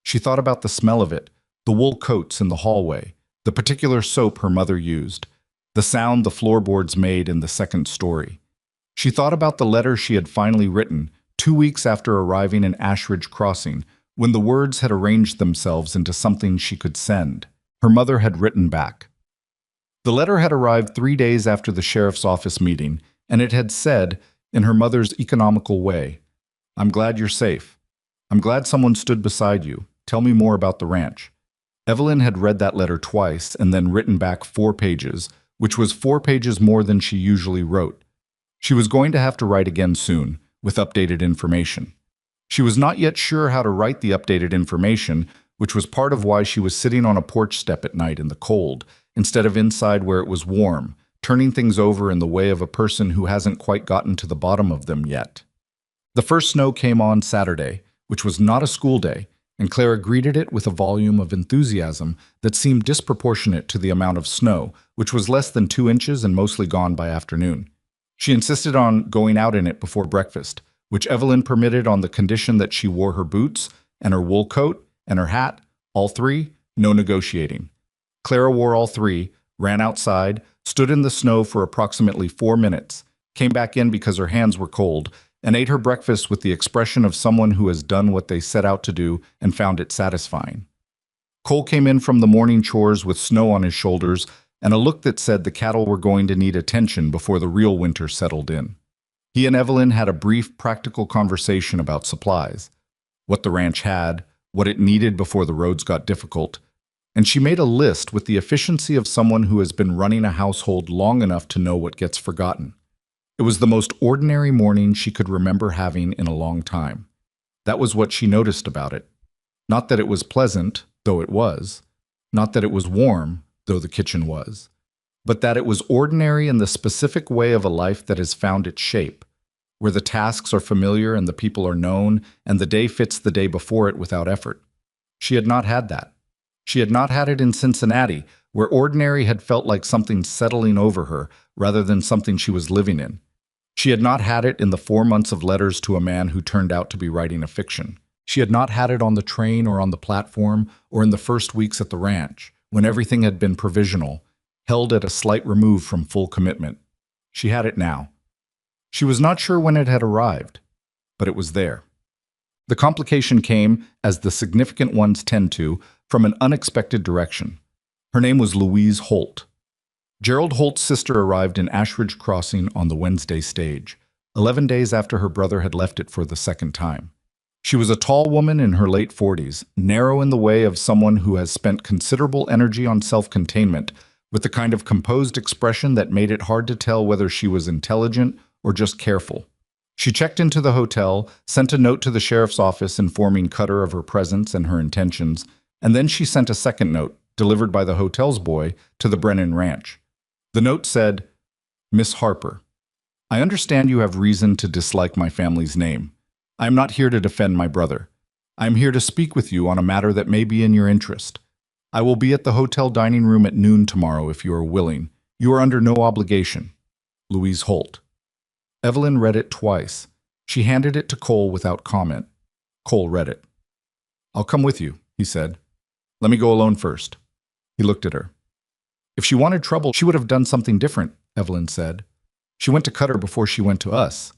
She thought about the smell of it, the wool coats in the hallway, the particular soap her mother used, the sound the floorboards made in the second story. She thought about the letter she had finally written, 2 weeks after arriving in Ashridge Crossing, when the words had arranged themselves into something she could send. Her mother had written back. The letter had arrived 3 days after the sheriff's office meeting, and it had said, in her mother's economical way, "I'm glad you're safe. I'm glad someone stood beside you. Tell me more about the ranch." Evelyn had read that letter twice and then written back 4 pages, which was 4 pages more than she usually wrote. She was going to have to write again soon, with updated information. She was not yet sure how to write the updated information, which was part of why she was sitting on a porch step at night in the cold, instead of inside where it was warm, turning things over in the way of a person who hasn't quite gotten to the bottom of them yet. The first snow came on Saturday, which was not a school day, and Clara greeted it with a volume of enthusiasm that seemed disproportionate to the amount of snow, which was less than 2 inches and mostly gone by afternoon. She insisted on going out in it before breakfast, which Evelyn permitted on the condition that she wore her boots and her wool coat and her hat, all 3, no negotiating. Clara wore all 3, ran outside, stood in the snow for approximately 4 minutes, came back in because her hands were cold, and ate her breakfast with the expression of someone who has done what they set out to do and found it satisfying. Cole came in from the morning chores with snow on his shoulders and a look that said the cattle were going to need attention before the real winter settled in. He and Evelyn had a brief, practical conversation about supplies, what the ranch had, what it needed before the roads got difficult, and she made a list with the efficiency of someone who has been running a household long enough to know what gets forgotten. It was the most ordinary morning she could remember having in a long time. That was what she noticed about it. Not that it was pleasant, though it was. Not that it was warm, though the kitchen was. But that it was ordinary in the specific way of a life that has found its shape, where the tasks are familiar and the people are known, and the day fits the day before it without effort. She had not had that. She had not had it in Cincinnati, where ordinary had felt like something settling over her rather than something she was living in. She had not had it in the 4 months of letters to a man who turned out to be writing a fiction. She had not had it on the train or on the platform or in the first weeks at the ranch, when everything had been provisional, held at a slight remove from full commitment. She had it now. She was not sure when it had arrived, but it was there. The complication came, as the significant ones tend to, from an unexpected direction. Her name was Louise Holt. Gerald Holt's sister arrived in Ashridge Crossing on the Wednesday stage, 11 days after her brother had left it for the second time. She was a tall woman in her late 40s, narrow in the way of someone who has spent considerable energy on self-containment, with the kind of composed expression that made it hard to tell whether she was intelligent or just careful. She checked into the hotel, sent a note to the sheriff's office informing Cutter of her presence and her intentions, and then she sent a second note, delivered by the hotel's boy, to the Brennan Ranch. The note said, "Miss Harper, I understand you have reason to dislike my family's name. I am not here to defend my brother. I am here to speak with you on a matter that may be in your interest. I will be at the hotel dining room at noon tomorrow if you are willing. You are under no obligation. Louise Holt." Evelyn read it twice. She handed it to Cole without comment. Cole read it. "I'll come with you," he said. "Let me go alone first." He looked at her. "If she wanted trouble, she would have done something different," Evelyn said. "She went to Cutter before she went to us.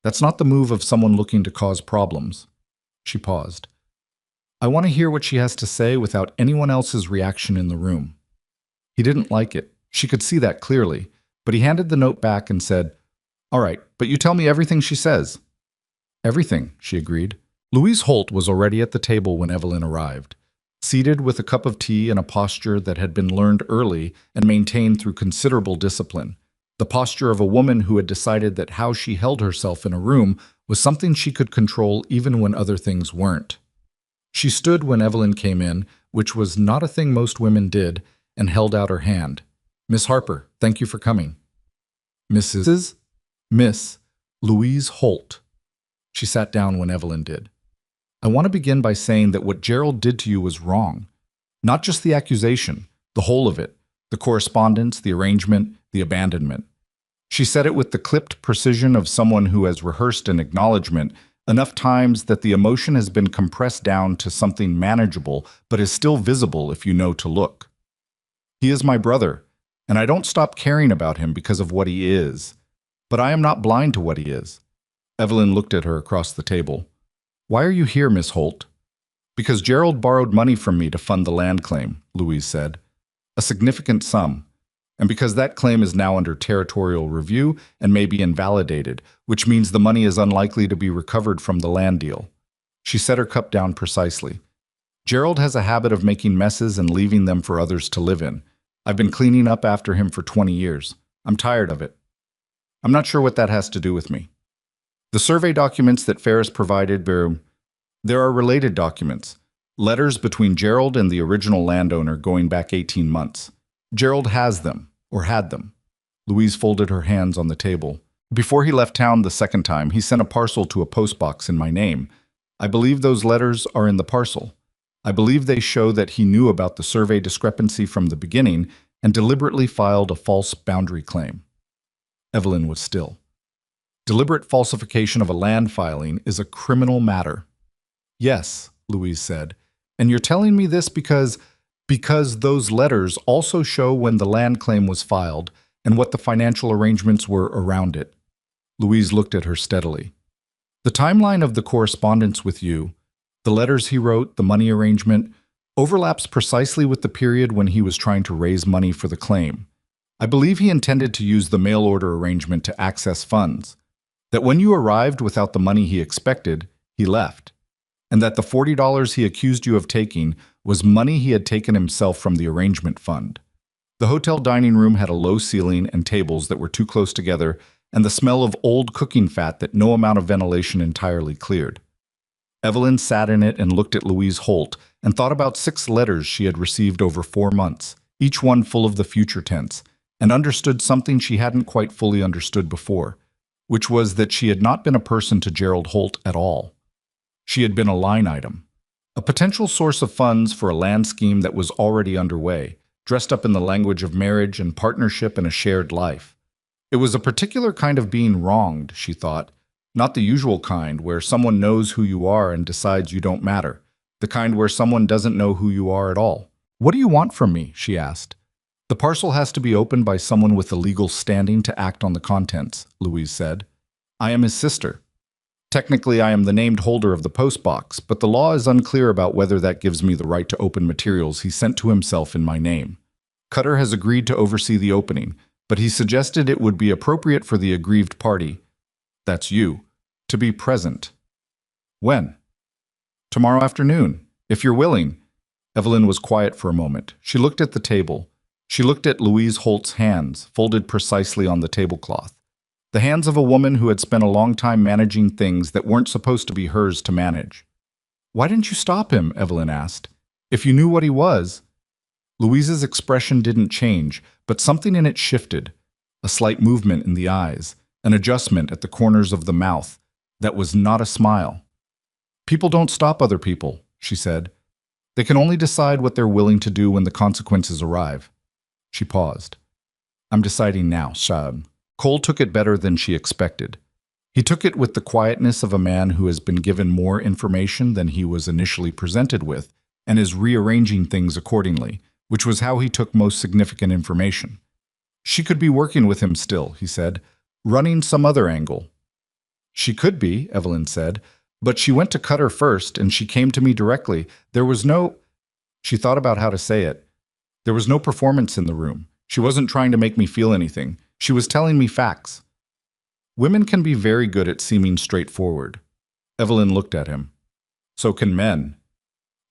That's not the move of someone looking to cause problems." She paused. "I want to hear what she has to say without anyone else's reaction in the room." He didn't like it. She could see that clearly, but he handed the note back and said, "All right, but you tell me everything she says." "Everything," she agreed. Louise Holt was already at the table when Evelyn arrived, seated with a cup of tea in a posture that had been learned early and maintained through considerable discipline. The posture of a woman who had decided that how she held herself in a room was something she could control even when other things weren't. She stood when Evelyn came in, which was not a thing most women did, and held out her hand. "Miss Harper, thank you for coming." Miss Louise Holt." She sat down when Evelyn did. "I want to begin by saying that what Gerald did to you was wrong. Not just the accusation, the whole of it, the correspondence, the arrangement, the abandonment." She said it with the clipped precision of someone who has rehearsed an acknowledgement enough times that the emotion has been compressed down to something manageable but is still visible if you know to look. "He is my brother, and I don't stop caring about him because of what he is. But I am not blind to what he is." Evelyn looked at her across the table. "Why are you here, Miss Holt?" "Because Gerald borrowed money from me to fund the land claim," Louise said. "A significant sum. And because that claim is now under territorial review and may be invalidated, which means the money is unlikely to be recovered from the land deal." She set her cup down precisely. "Gerald has a habit of making messes and leaving them for others to live in. I've been cleaning up after him for 20 years. I'm tired of it. I'm not sure what that has to do with me. The survey documents that Ferris provided, there are related documents, letters between Gerald and the original landowner going back 18 months. Gerald has them, or had them." Louise folded her hands on the table. "Before he left town the second time, he sent a parcel to a postbox in my name. I believe those letters are in the parcel. I believe they show that he knew about the survey discrepancy from the beginning and deliberately filed a false boundary claim." Evelyn was still. "Deliberate falsification of a land filing is a criminal matter." "Yes," Louise said, "and you're telling me this because those letters also show when the land claim was filed and what the financial arrangements were around it." Louise looked at her steadily. "The timeline of the correspondence with you, the letters he wrote, the money arrangement, overlaps precisely with the period when he was trying to raise money for the claim. I believe he intended to use the mail order arrangement to access funds, that when you arrived without the money he expected, he left, and that the $40 he accused you of taking was money he had taken himself from the arrangement fund. The hotel dining room had a low ceiling and tables that were too close together, and the smell of old cooking fat that no amount of ventilation entirely cleared. Evelyn sat in it and looked at Louise Holt and thought about 6 letters she had received over 4 months, each one full of the future tense, and understood something she hadn't quite fully understood before, which was that she had not been a person to Gerald Holt at all. She had been a line item, a potential source of funds for a land scheme that was already underway, dressed up in the language of marriage and partnership and a shared life. It was a particular kind of being wronged, she thought, not the usual kind where someone knows who you are and decides you don't matter, the kind where someone doesn't know who you are at all. "What do you want from me?" she asked. "The parcel has to be opened by someone with the legal standing to act on the contents," Louise said. "I am his sister. Technically, I am the named holder of the postbox, but the law is unclear about whether that gives me the right to open materials he sent to himself in my name. Cutter has agreed to oversee the opening, but he suggested it would be appropriate for the aggrieved party, that's you, to be present." "When?" "Tomorrow afternoon, if you're willing." Evelyn was quiet for a moment. She looked at the table. She looked at Louise Holt's hands, folded precisely on the tablecloth. The hands of a woman who had spent a long time managing things that weren't supposed to be hers to manage. "Why didn't you stop him?" Evelyn asked. "If you knew what he was." Louise's expression didn't change, but something in it shifted. A slight movement in the eyes, an adjustment at the corners of the mouth that was not a smile. "People don't stop other people," she said. "They can only decide what they're willing to do when the consequences arrive." She paused. "I'm deciding now, Shab." Cole took it better than she expected. He took it with the quietness of a man who has been given more information than he was initially presented with and is rearranging things accordingly, which was how he took most significant information. "She could be working with him still," he said, "running some other angle." "She could be," Evelyn said, "but she went to Cutter first and she came to me directly. There was no—" She thought about how to say it. "There was no performance in the room. She wasn't trying to make me feel anything. She was telling me facts." Women can be very good at seeming straightforward. Evelyn looked at him. So can men.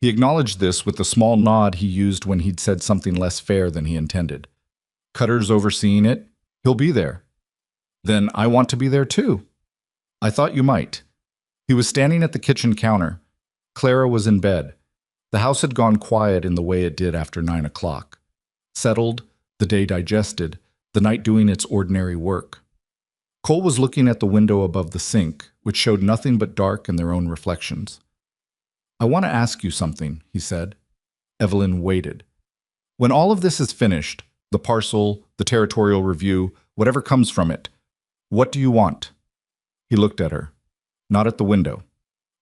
He acknowledged this with the small nod he used when he'd said something less fair than he intended. "Cutter's overseeing it. He'll be there." "Then I want to be there too." "I thought you might." He was standing at the kitchen counter. Clara was in bed. The house had gone quiet in the way it did after 9 o'clock. Settled, the day digested, the night doing its ordinary work. Cole was looking at the window above the sink, which showed nothing but dark and their own reflections. "I want to ask you something," he said. Evelyn waited. "When all of this is finished, the parcel, the territorial review, whatever comes from it, what do you want?" He looked at her. Not at the window.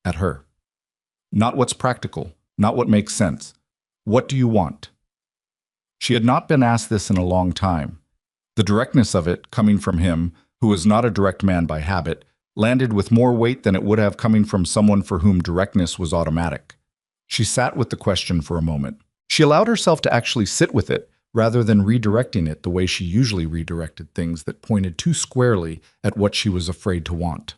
At her. "Not what's practical, not what makes sense. What do you want?" She had not been asked this in a long time. The directness of it, coming from him, who was not a direct man by habit, landed with more weight than it would have coming from someone for whom directness was automatic. She sat with the question for a moment. She allowed herself to actually sit with it, rather than redirecting it the way she usually redirected things that pointed too squarely at what she was afraid to want.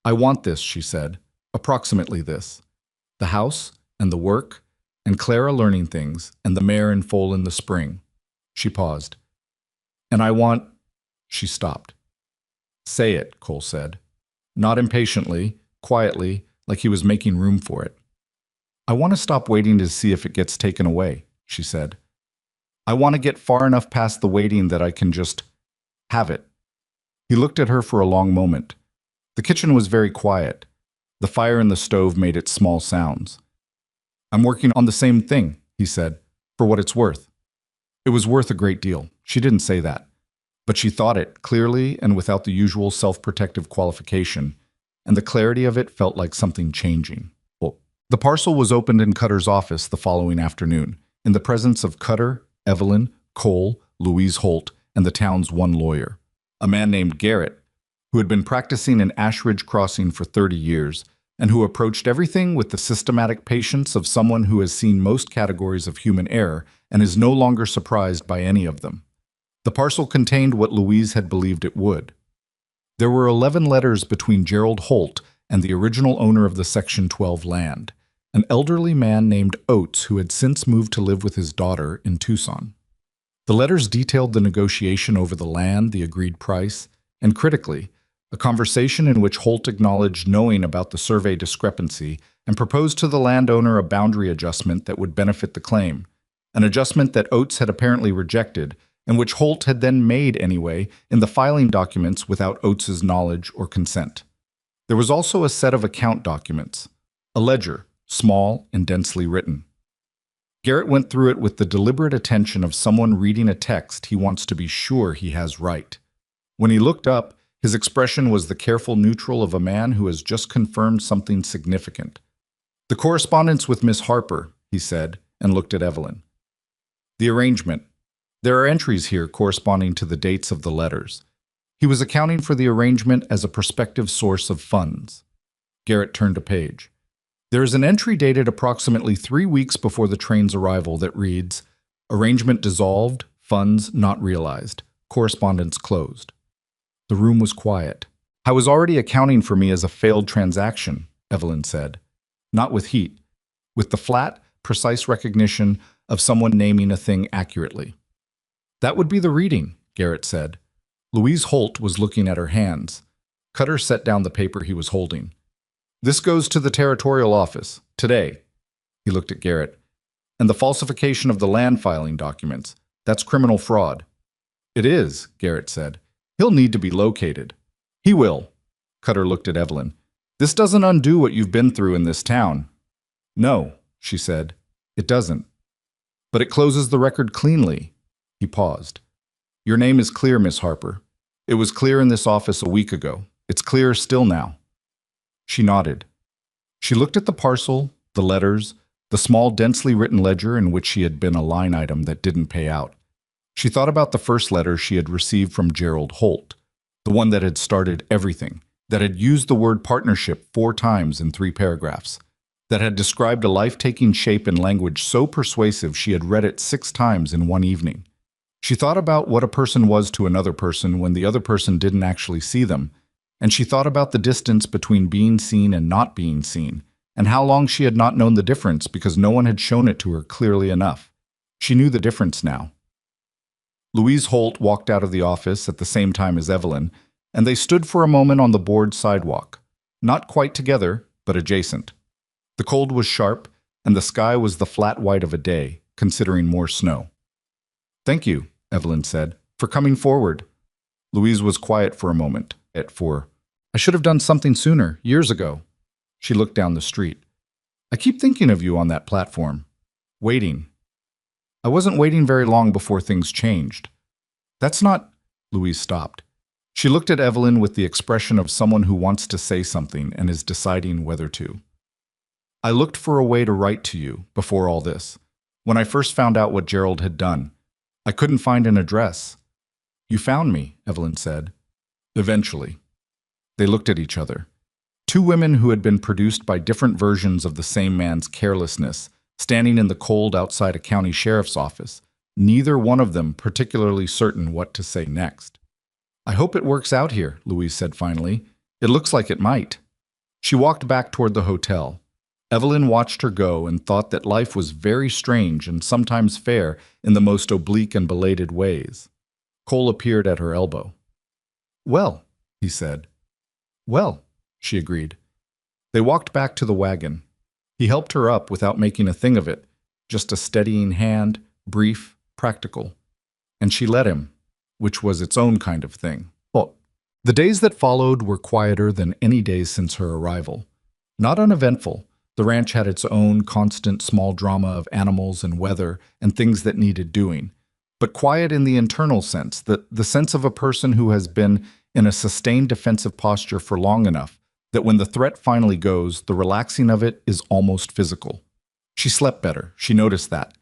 "I want this," she said, "approximately this. The house, and the work, and Clara learning things, and the mare in foal in the spring." She paused. "And I want—" She stopped. "Say it," Cole said. Not impatiently, quietly, like he was making room for it. "I want to stop waiting to see if it gets taken away," she said. "I want to get far enough past the waiting that I can just have it." He looked at her for a long moment. The kitchen was very quiet. The fire in the stove made its small sounds. "I'm working on the same thing," he said, "for what it's worth." It was worth a great deal. She didn't say that. But she thought it, clearly and without the usual self-protective qualification, and the clarity of it felt like something changing. The parcel was opened in Cutter's office the following afternoon, in the presence of Cutter, Evelyn, Cole, Louise Holt, and the town's one lawyer, a man named Garrett, who had been practicing in Ashridge Crossing for 30 years, and who approached everything with the systematic patience of someone who has seen most categories of human error and is no longer surprised by any of them. The parcel contained what Louise had believed it would. There were 11 letters between Gerald Holt and the original owner of the Section 12 land, an elderly man named Oates who had since moved to live with his daughter in Tucson. The letters detailed the negotiation over the land, the agreed price, and critically, a conversation in which Holt acknowledged knowing about the survey discrepancy and proposed to the landowner a boundary adjustment that would benefit the claim, an adjustment that Oates had apparently rejected, and which Holt had then made anyway in the filing documents without Oates's knowledge or consent. There was also a set of account documents, a ledger, small and densely written. Garrett went through it with the deliberate attention of someone reading a text he wants to be sure he has right. When he looked up, his expression was the careful neutral of a man who has just confirmed something significant. "The correspondence with Miss Harper," he said, and looked at Evelyn. "The arrangement. There are entries here corresponding to the dates of the letters." He was accounting for the arrangement as a prospective source of funds. Garrett turned a page. There is an entry dated approximately 3 weeks before the train's arrival that reads, "Arrangement dissolved, funds not realized, correspondence closed." The room was quiet. "I was already accounting for me as a failed transaction," Evelyn said. Not with heat, with the flat, precise recognition of someone naming a thing accurately. "That would be the reading," Garrett said. Louise Holt was looking at her hands. Cutter set down the paper he was holding. "This goes to the territorial office, today." He looked at Garrett. "And the falsification of the land filing documents. That's criminal fraud." "It is," Garrett said. "He'll need to be located." "He will." Cutter looked at Evelyn. "This doesn't undo what you've been through in this town." "No," she said. "It doesn't. But it closes the record cleanly." He paused. "Your name is clear, Miss Harper. It was clear in this office a week ago. It's clear still now." She nodded. She looked at the parcel, the letters, the small, densely written ledger in which she had been a line item that didn't pay out. She thought about the first letter she had received from Gerald Holt, the one that had started everything, that had used the word partnership 4 times in 3 paragraphs, that had described a life-taking shape in language so persuasive she had read it 6 times in one evening. She thought about what a person was to another person when the other person didn't actually see them, and she thought about the distance between being seen and not being seen, and how long she had not known the difference because no one had shown it to her clearly enough. She knew the difference now. Louise Holt walked out of the office at the same time as Evelyn, and they stood for a moment on the board sidewalk, not quite together, but adjacent. The cold was sharp, and the sky was the flat white of a day, considering more snow. "Thank you," Evelyn said, "for coming forward." Louise was quiet for a moment. "I should have done something sooner, years ago." She looked down the street. "I keep thinking of you on that platform. Waiting. I wasn't waiting very long before things changed." "That's not—" Louise stopped. She looked at Evelyn with the expression of someone who wants to say something and is deciding whether to. "I looked for a way to write to you before all this, when I first found out what Gerald had done. I couldn't find an address." "You found me," Evelyn said. "Eventually." They looked at each other. 2 women who had been produced by different versions of the same man's carelessness, standing in the cold outside a county sheriff's office, neither one of them particularly certain what to say next. "I hope it works out here," Louise said finally. "It looks like it might." She walked back toward the hotel. Evelyn watched her go and thought that life was very strange and sometimes fair in the most oblique and belated ways. Cole appeared at her elbow. "Well," he said. "Well," she agreed. They walked back to the wagon. He helped her up without making a thing of it, just a steadying hand, brief, practical. And she let him, which was its own kind of thing. Well, the days that followed were quieter than any days since her arrival. Not uneventful. The ranch had its own constant small drama of animals and weather and things that needed doing, but quiet in the internal sense, the sense of a person who has been in a sustained defensive posture for long enough that when the threat finally goes, the relaxing of it is almost physical. She slept better. She noticed that.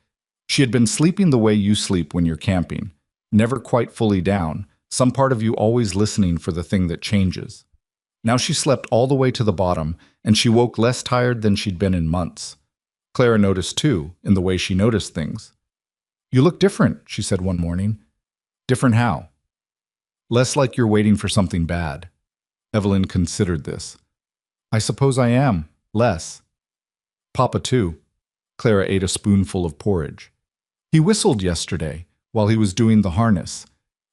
She had been sleeping the way you sleep when you're camping, never quite fully down, some part of you always listening for the thing that changes. Now she slept all the way to the bottom, and she woke less tired than she'd been in months. Clara noticed too, in the way she noticed things. "You look different," she said one morning. "Different how?" "Less like you're waiting for something bad." Evelyn considered this. "I suppose I am. Less." "Papa too." Clara ate a spoonful of porridge. "He whistled yesterday, while he was doing the harness.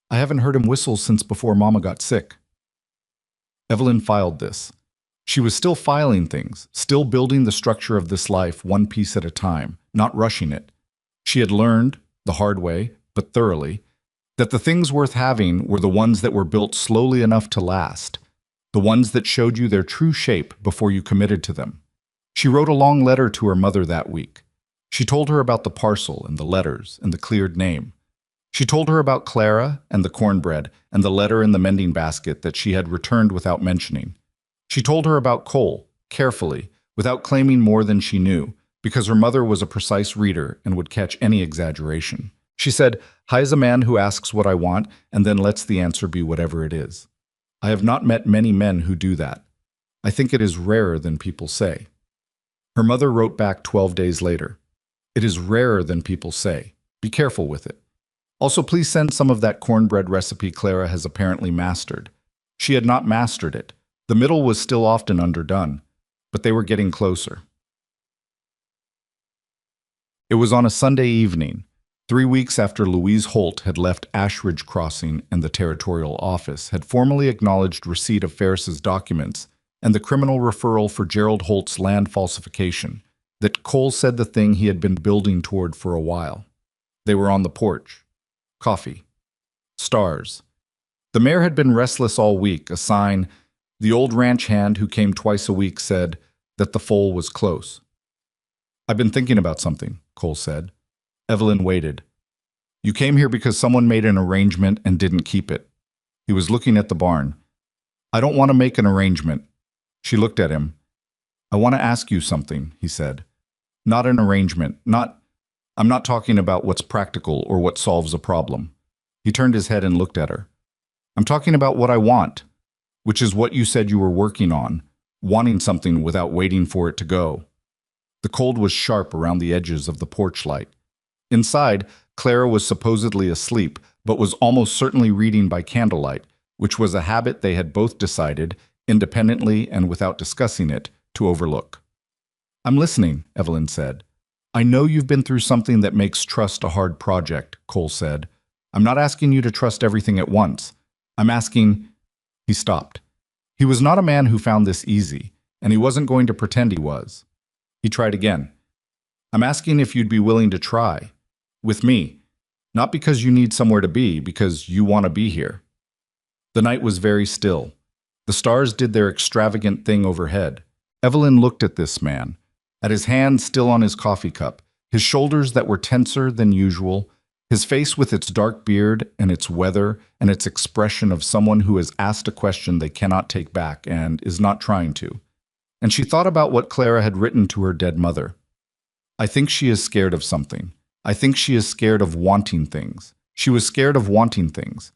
I haven't heard him whistle since before Mama got sick." Evelyn filed this. She was still filing things, still building the structure of this life one piece at a time, not rushing it. She had learned, the hard way, but thoroughly, that the things worth having were the ones that were built slowly enough to last, the ones that showed you their true shape before you committed to them. She wrote a long letter to her mother that week. She told her about the parcel and the letters and the cleared name. She told her about Clara and the cornbread and the letter in the mending basket that she had returned without mentioning. She told her about Cole, carefully, without claiming more than she knew, because her mother was a precise reader and would catch any exaggeration. She said, "Hi is a man who asks what I want and then lets the answer be whatever it is. I have not met many men who do that. I think it is rarer than people say." Her mother wrote back 12 days later, "It is rarer than people say. Be careful with it. Also, please send some of that cornbread recipe Clara has apparently mastered." She had not mastered it. The middle was still often underdone, but they were getting closer. It was on a Sunday evening, 3 weeks after Louise Holt had left Ashridge Crossing and the territorial office had formally acknowledged receipt of Ferris's documents and the criminal referral for Gerald Holt's land falsification, that Cole said the thing he had been building toward for a while. They were on the porch. Coffee. Stars. The mayor had been restless all week, a sign. The old ranch hand who came twice a week said that the foal was close. "I've been thinking about something," Cole said. Evelyn waited. "You came here because someone made an arrangement and didn't keep it." He was looking at the barn. "I don't want to make an arrangement." She looked at him. "I want to ask you something," he said. "Not an arrangement, I'm not talking about what's practical or what solves a problem." He turned his head and looked at her. "I'm talking about what I want, which is what you said you were working on, wanting something without waiting for it to go." The cold was sharp around the edges of the porch light. Inside, Clara was supposedly asleep, but was almost certainly reading by candlelight, which was a habit they had both decided, independently and without discussing it, to overlook. "I'm listening," Evelyn said. "I know you've been through something that makes trust a hard project," Cole said. "I'm not asking you to trust everything at once. I'm asking—" He stopped. He was not a man who found this easy, and he wasn't going to pretend he was. He tried again. "I'm asking if you'd be willing to try. With me. Not because you need somewhere to be, because you want to be here." The night was very still. The stars did their extravagant thing overhead. Evelyn looked at this man, at his hand still on his coffee cup, his shoulders that were tenser than usual, his face with its dark beard and its weather and its expression of someone who has asked a question they cannot take back and is not trying to. And she thought about what Clara had written to her dead mother. "I think she is scared of something. I think she is scared of wanting things." She was scared of wanting things.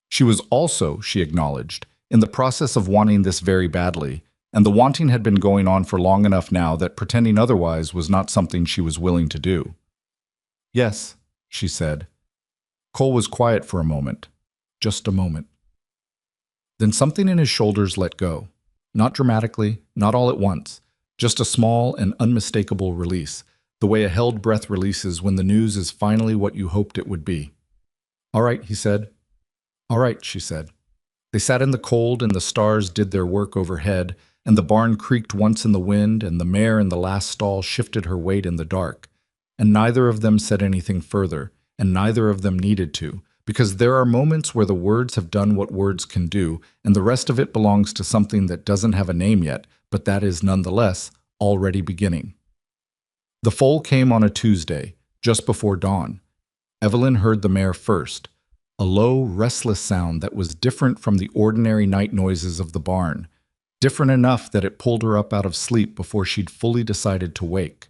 She was also, she acknowledged, in the process of wanting this very badly, and the wanting had been going on for long enough now that pretending otherwise was not something she was willing to do. "Yes," she said. Cole was quiet for a moment. Just a moment. Then something in his shoulders let go. Not dramatically, not all at once, just a small and unmistakable release, the way a held breath releases when the news is finally what you hoped it would be. "All right," he said. "All right," she said. They sat in the cold and the stars did their work overhead, and the barn creaked once in the wind, and the mare in the last stall shifted her weight in the dark. And neither of them said anything further, and neither of them needed to, because there are moments where the words have done what words can do, and the rest of it belongs to something that doesn't have a name yet, but that is nonetheless already beginning. The foal came on a Tuesday, just before dawn. Evelyn heard the mare first, a low, restless sound that was different from the ordinary night noises of the barn, different enough that it pulled her up out of sleep before she'd fully decided to wake.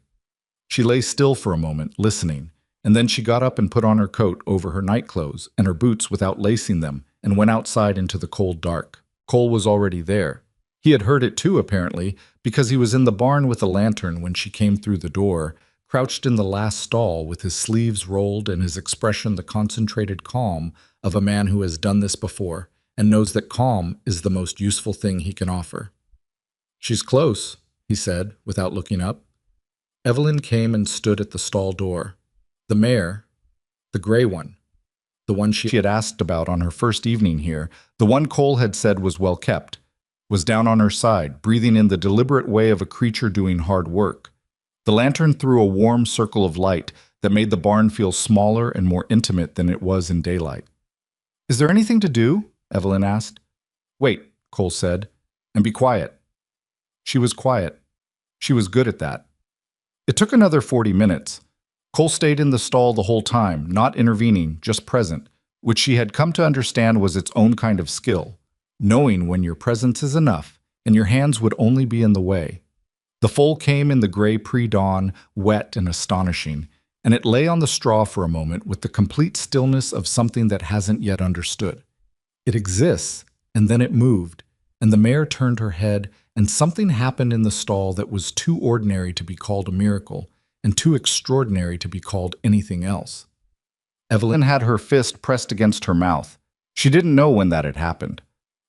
She lay still for a moment, listening, and then she got up and put on her coat over her nightclothes and her boots without lacing them and went outside into the cold dark. Cole was already there. He had heard it too, apparently, because he was in the barn with a lantern when she came through the door, crouched in the last stall with his sleeves rolled and his expression the concentrated calm of a man who has done this before and knows that calm is the most useful thing he can offer. "She's close," he said, without looking up. Evelyn came and stood at the stall door. The mare, the gray one, the one she had asked about on her first evening here, the one Cole had said was well kept, was down on her side, breathing in the deliberate way of a creature doing hard work. The lantern threw a warm circle of light that made the barn feel smaller and more intimate than it was in daylight. "Is there anything to do?" Evelyn asked. "Wait," Cole said, "and be quiet." She was quiet. She was good at that. It took another 40 minutes. Cole stayed in the stall the whole time, not intervening, just present, which she had come to understand was its own kind of skill, knowing when your presence is enough and your hands would only be in the way. The foal came in the gray pre-dawn, wet and astonishing, and it lay on the straw for a moment with the complete stillness of something that hasn't yet understood. It exists, and then it moved, and the mare turned her head, and something happened in the stall that was too ordinary to be called a miracle, and too extraordinary to be called anything else. Evelyn had her fist pressed against her mouth. She didn't know when that had happened.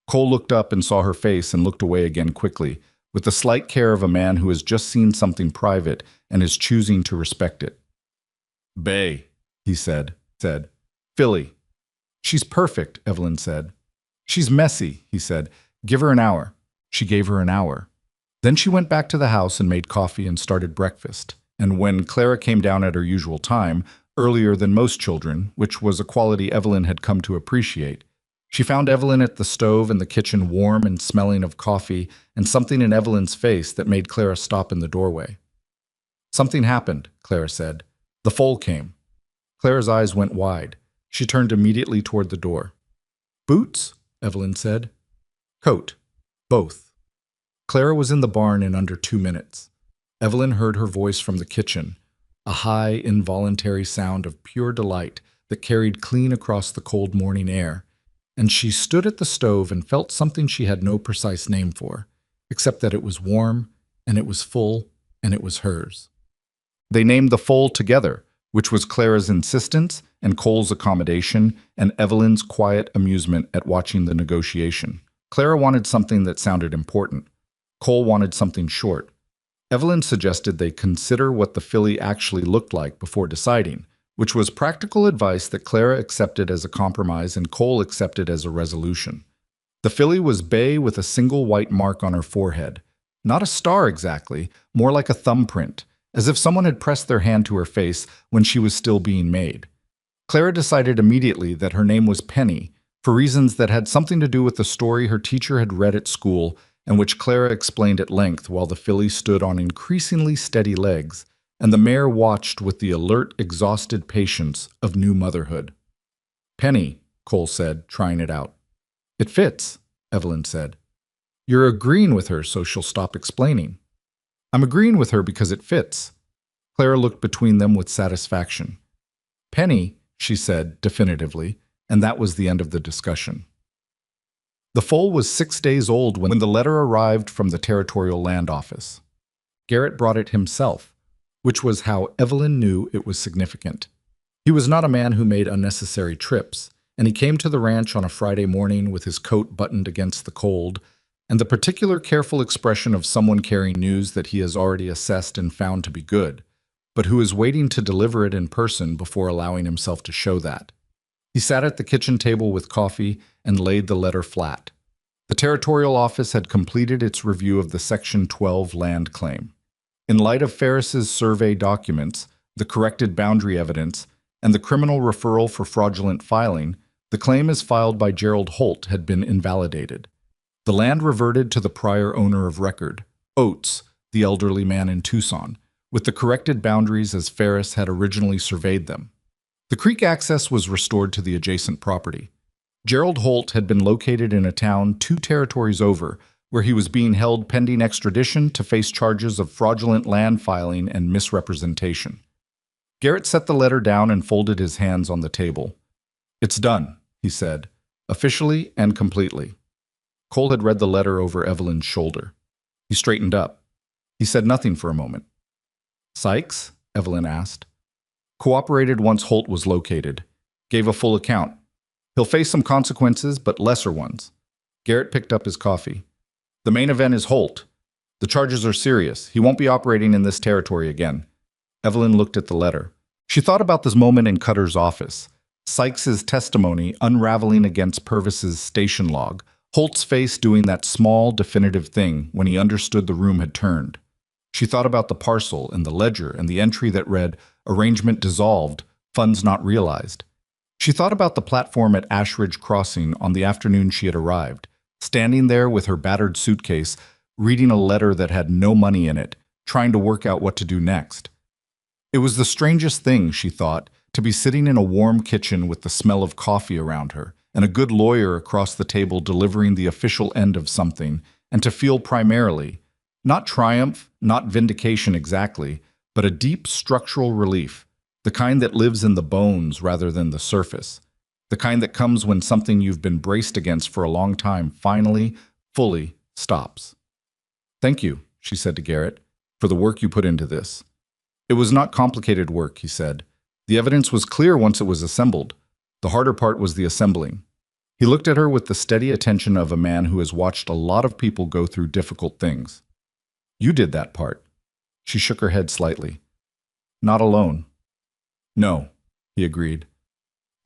Cole looked up and saw her face and looked away again quickly, with the slight care of a man who has just seen something private and is choosing to respect it. "Bay," he said. "Filly." "She's perfect," Evelyn said. "She's messy," he said. "Give her an hour." She gave her an hour. Then she went back to the house and made coffee and started breakfast. And when Clara came down at her usual time, earlier than most children, which was a quality Evelyn had come to appreciate, she found Evelyn at the stove in the kitchen warm and smelling of coffee and something in Evelyn's face that made Clara stop in the doorway. "Something happened," Clara said. "The foal came." Clara's eyes went wide. She turned immediately toward the door. "Boots?" Evelyn said. "Coat. Both." Clara was in the barn in under 2 minutes. Evelyn heard her voice from the kitchen, a high, involuntary sound of pure delight that carried clean across the cold morning air, and she stood at the stove and felt something she had no precise name for, except that it was warm, and it was full, and it was hers. They named the foal together, which was Clara's insistence and Cole's accommodation and Evelyn's quiet amusement at watching the negotiation. Clara wanted something that sounded important. Cole wanted something short. Evelyn suggested they consider what the filly actually looked like before deciding, which was practical advice that Clara accepted as a compromise and Cole accepted as a resolution. The filly was bay with a single white mark on her forehead. Not a star exactly, more like a thumbprint, as if someone had pressed their hand to her face when she was still being made. Clara decided immediately that her name was Penny, for reasons that had something to do with the story her teacher had read at school and which Clara explained at length while the filly stood on increasingly steady legs, and the mare watched with the alert, exhausted patience of new motherhood. "Penny," Cole said, trying it out. "It fits," Evelyn said. "You're agreeing with her so she'll stop explaining." "I'm agreeing with her because it fits." Clara looked between them with satisfaction. "Penny," she said definitively, and that was the end of the discussion. The foal was 6 days old when the letter arrived from the Territorial Land Office. Garrett brought it himself, which was how Evelyn knew it was significant. He was not a man who made unnecessary trips, and he came to the ranch on a Friday morning with his coat buttoned against the cold, and the particular careful expression of someone carrying news that he has already assessed and found to be good, but who is waiting to deliver it in person before allowing himself to show that. He sat at the kitchen table with coffee and laid the letter flat. The Territorial Office had completed its review of the Section 12 land claim. In light of Ferris's survey documents, the corrected boundary evidence, and the criminal referral for fraudulent filing, the claim as filed by Gerald Holt had been invalidated. The land reverted to the prior owner of record, Oates, the elderly man in Tucson, with the corrected boundaries as Ferris had originally surveyed them. The creek access was restored to the adjacent property. Gerald Holt had been located in a town 2 territories over, where he was being held pending extradition to face charges of fraudulent land filing and misrepresentation. Garrett set the letter down and folded his hands on the table. "It's done," he said, officially and completely. Cole had read the letter over Evelyn's shoulder. He straightened up. He said nothing for a moment. "Sykes?" Evelyn asked. "Cooperated once Holt was located. Gave a full account. He'll face some consequences, but lesser ones." Garrett picked up his coffee. "The main event is Holt. The charges are serious. He won't be operating in this territory again." Evelyn looked at the letter. She thought about this moment in Cutter's office. Sykes's testimony unraveling against Purvis's station log, Holt's face doing that small, definitive thing when he understood the room had turned. She thought about the parcel and the ledger and the entry that read, "Arrangement dissolved, funds not realized." She thought about the platform at Ashridge Crossing on the afternoon she had arrived, standing there with her battered suitcase, reading a letter that had no money in it, trying to work out what to do next. It was the strangest thing, she thought, to be sitting in a warm kitchen with the smell of coffee around her, and a good lawyer across the table delivering the official end of something, and to feel primarily, not triumph, not vindication exactly, but a deep structural relief, the kind that lives in the bones rather than the surface, the kind that comes when something you've been braced against for a long time finally, fully stops. "Thank you," she said to Garrett, "for the work you put into this." "It was not complicated work," he said. "The evidence was clear once it was assembled. The harder part was the assembling." He looked at her with the steady attention of a man who has watched a lot of people go through difficult things. "You did that part." She shook her head slightly. "Not alone." "No," he agreed.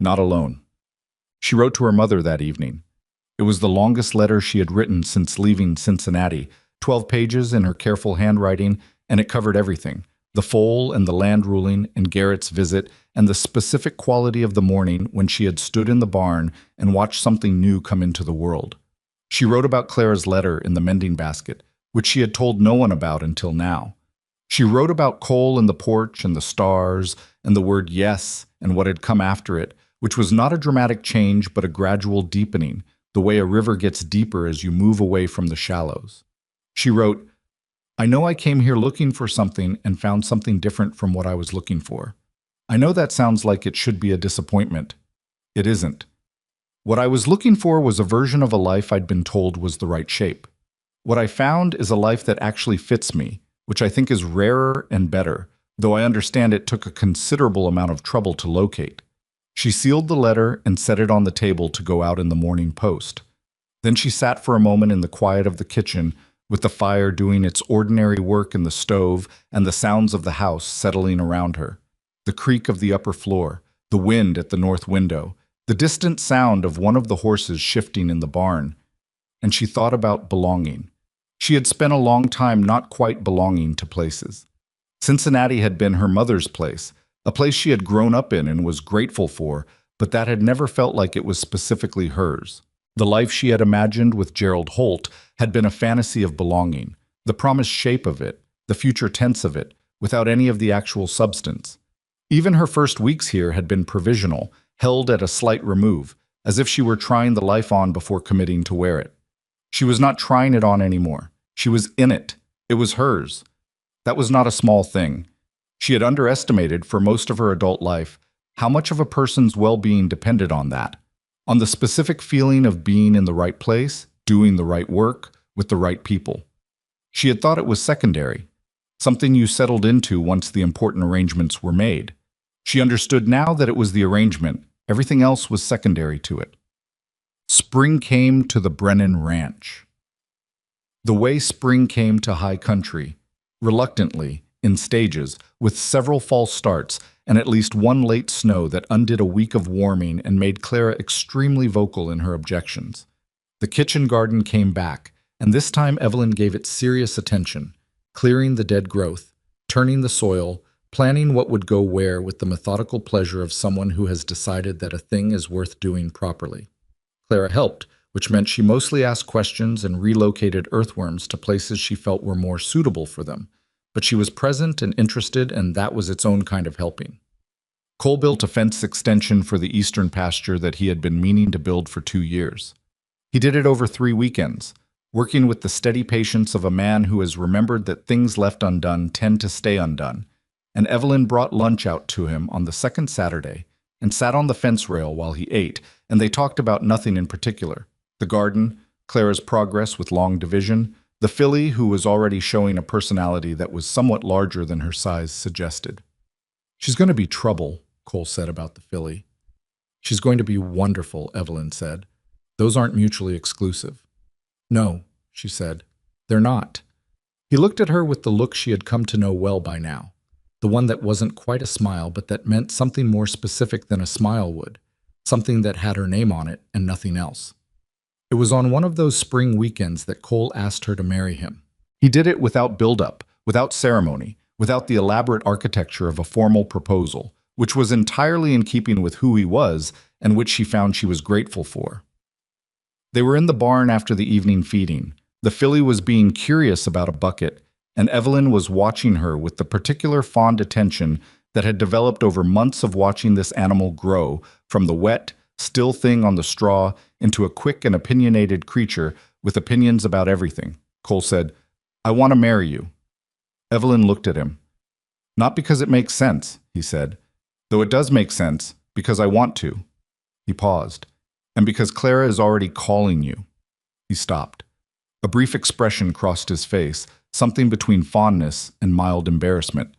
"Not alone." She wrote to her mother that evening. It was the longest letter she had written since leaving Cincinnati, 12 pages in her careful handwriting, and it covered everything: the foal and the land ruling and Garrett's visit, and the specific quality of the morning when she had stood in the barn and watched something new come into the world. She wrote about Clara's letter in the mending basket, which she had told no one about until now. She wrote about Cole and the porch and the stars and the word yes and what had come after it, which was not a dramatic change but a gradual deepening, the way a river gets deeper as you move away from the shallows. She wrote, "I know I came here looking for something and found something different from what I was looking for. I know that sounds like it should be a disappointment. It isn't. What I was looking for was a version of a life I'd been told was the right shape. What I found is a life that actually fits me, which I think is rarer and better, though I understand it took a considerable amount of trouble to locate." She sealed the letter and set it on the table to go out in the morning post. Then she sat for a moment in the quiet of the kitchen, with the fire doing its ordinary work in the stove and the sounds of the house settling around her. The creak of the upper floor, the wind at the north window, the distant sound of one of the horses shifting in the barn. And she thought about belonging. She had spent a long time not quite belonging to places. Cincinnati had been her mother's place, a place she had grown up in and was grateful for, but that had never felt like it was specifically hers. The life she had imagined with Gerald Holt had been a fantasy of belonging, the promised shape of it, the future tense of it, without any of the actual substance. Even her first weeks here had been provisional, held at a slight remove, as if she were trying the life on before committing to wear it. She was not trying it on anymore. She was in it. It was hers. That was not a small thing. She had underestimated, for most of her adult life, how much of a person's well-being depended on that, on the specific feeling of being in the right place, doing the right work, with the right people. She had thought it was secondary, something you settled into once the important arrangements were made. She understood now that it was the arrangement. Everything else was secondary to it. Spring came to the Brennan Ranch. The way spring came to high country, reluctantly, in stages, with several false starts and at least one late snow that undid a week of warming and made Clara extremely vocal in her objections. The kitchen garden came back, and this time Evelyn gave it serious attention, clearing the dead growth, turning the soil, planning what would go where with the methodical pleasure of someone who has decided that a thing is worth doing properly. Clara helped, which meant she mostly asked questions and relocated earthworms to places she felt were more suitable for them, but she was present and interested, and that was its own kind of helping. Cole built a fence extension for the eastern pasture that he had been meaning to build for 2 years. He did it over 3 weekends, working with the steady patience of a man who has remembered that things left undone tend to stay undone, and Evelyn brought lunch out to him on the second Saturday and sat on the fence rail while he ate, and they talked about nothing in particular: the garden, Clara's progress with long division, the filly who was already showing a personality that was somewhat larger than her size suggested. "She's going to be trouble," Cole said about the filly. "She's going to be wonderful," Evelyn said. "Those aren't mutually exclusive." "No," she said, "they're not." He looked at her with the look she had come to know well by now, the one that wasn't quite a smile but that meant something more specific than a smile would, something that had her name on it and nothing else. It was on one of those spring weekends that Cole asked her to marry him. He did it without build-up, without ceremony, without the elaborate architecture of a formal proposal, which was entirely in keeping with who he was and which she found she was grateful for. They were in the barn after the evening feeding. The filly was being curious about a bucket, and Evelyn was watching her with the particular fond attention that had developed over months of watching this animal grow from the wet, still thing on the straw into a quick and opinionated creature with opinions about everything. Cole said, "I want to marry you." Evelyn looked at him. "Not because it makes sense," he said, "though it does make sense, because I want to." He paused. "And because Clara is already calling you." He stopped. A brief expression crossed his face, something between fondness and mild embarrassment.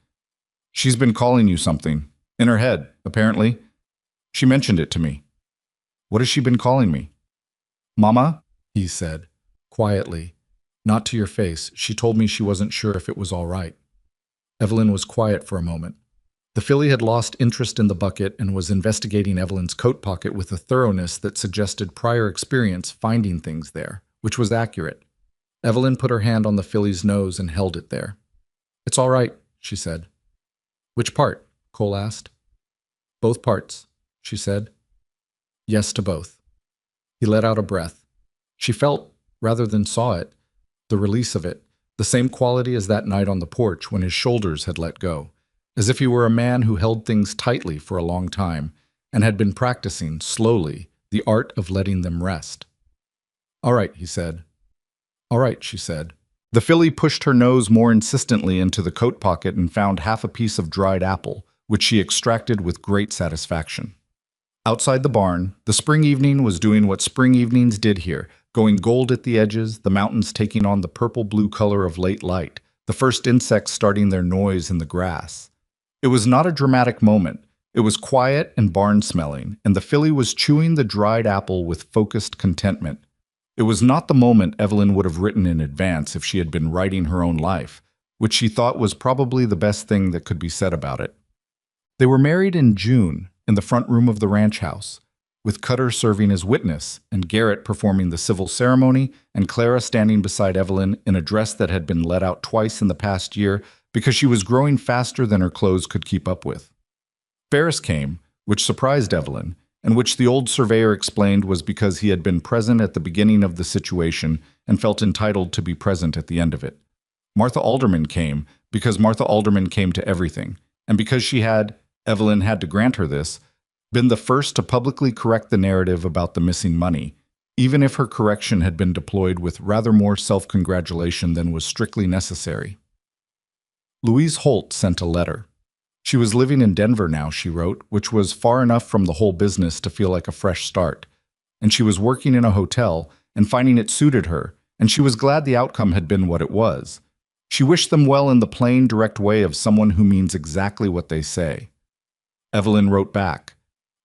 "She's been calling you something. In her head, apparently. She mentioned it to me." "What has she been calling me?" "Mama," he said, quietly. "Not to your face. She told me she wasn't sure if it was all right." Evelyn was quiet for a moment. The filly had lost interest in the bucket and was investigating Evelyn's coat pocket with a thoroughness that suggested prior experience finding things there, which was accurate. Evelyn put her hand on the filly's nose and held it there. "It's all right," she said. "Which part?" Cole asked. "Both parts," she said. "Yes to both." He let out a breath. She felt, rather than saw it, the release of it, the same quality as that night on the porch when his shoulders had let go, as if he were a man who held things tightly for a long time and had been practicing, slowly, the art of letting them rest. "All right," he said. "All right," she said. The filly pushed her nose more insistently into the coat pocket and found half a piece of dried apple, which she extracted with great satisfaction. Outside the barn, the spring evening was doing what spring evenings did here, going gold at the edges, the mountains taking on the purple-blue color of late light, the first insects starting their noise in the grass. It was not a dramatic moment. It was quiet and barn-smelling, and the filly was chewing the dried apple with focused contentment. It was not the moment Evelyn would have written in advance if she had been writing her own life, which she thought was probably the best thing that could be said about it. They were married in June, in the front room of the ranch house, with Cutter serving as witness and Garrett performing the civil ceremony and Clara standing beside Evelyn in a dress that had been let out twice in the past year because she was growing faster than her clothes could keep up with. Ferris came, which surprised Evelyn, and which the old surveyor explained was because he had been present at the beginning of the situation and felt entitled to be present at the end of it. Martha Alderman came because Martha Alderman came to everything, and because she had, Evelyn had to grant her this, been the first to publicly correct the narrative about the missing money, even if her correction had been deployed with rather more self-congratulation than was strictly necessary. Louise Holt sent a letter. She was living in Denver now, she wrote, which was far enough from the whole business to feel like a fresh start. And she was working in a hotel and finding it suited her, and she was glad the outcome had been what it was. She wished them well in the plain, direct way of someone who means exactly what they say. Evelyn wrote back.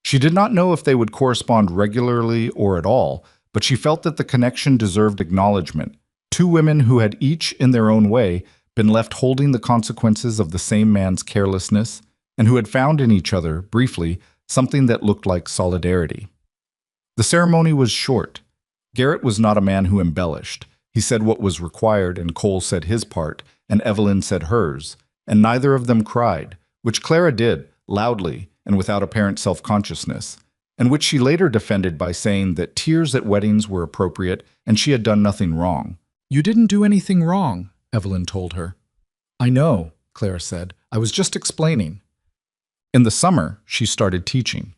She did not know if they would correspond regularly or at all, but she felt that the connection deserved acknowledgement. Two women who had each, in their own way, been left holding the consequences of the same man's carelessness, and who had found in each other, briefly, something that looked like solidarity. The ceremony was short. Garrett was not a man who embellished. He said what was required, and Cole said his part, and Evelyn said hers, and neither of them cried, which Clara did, loudly and without apparent self-consciousness, and which she later defended by saying that tears at weddings were appropriate and she had done nothing wrong. "You didn't do anything wrong," Evelyn told her. "I know," Clara said. "I was just explaining." In the summer, she started teaching.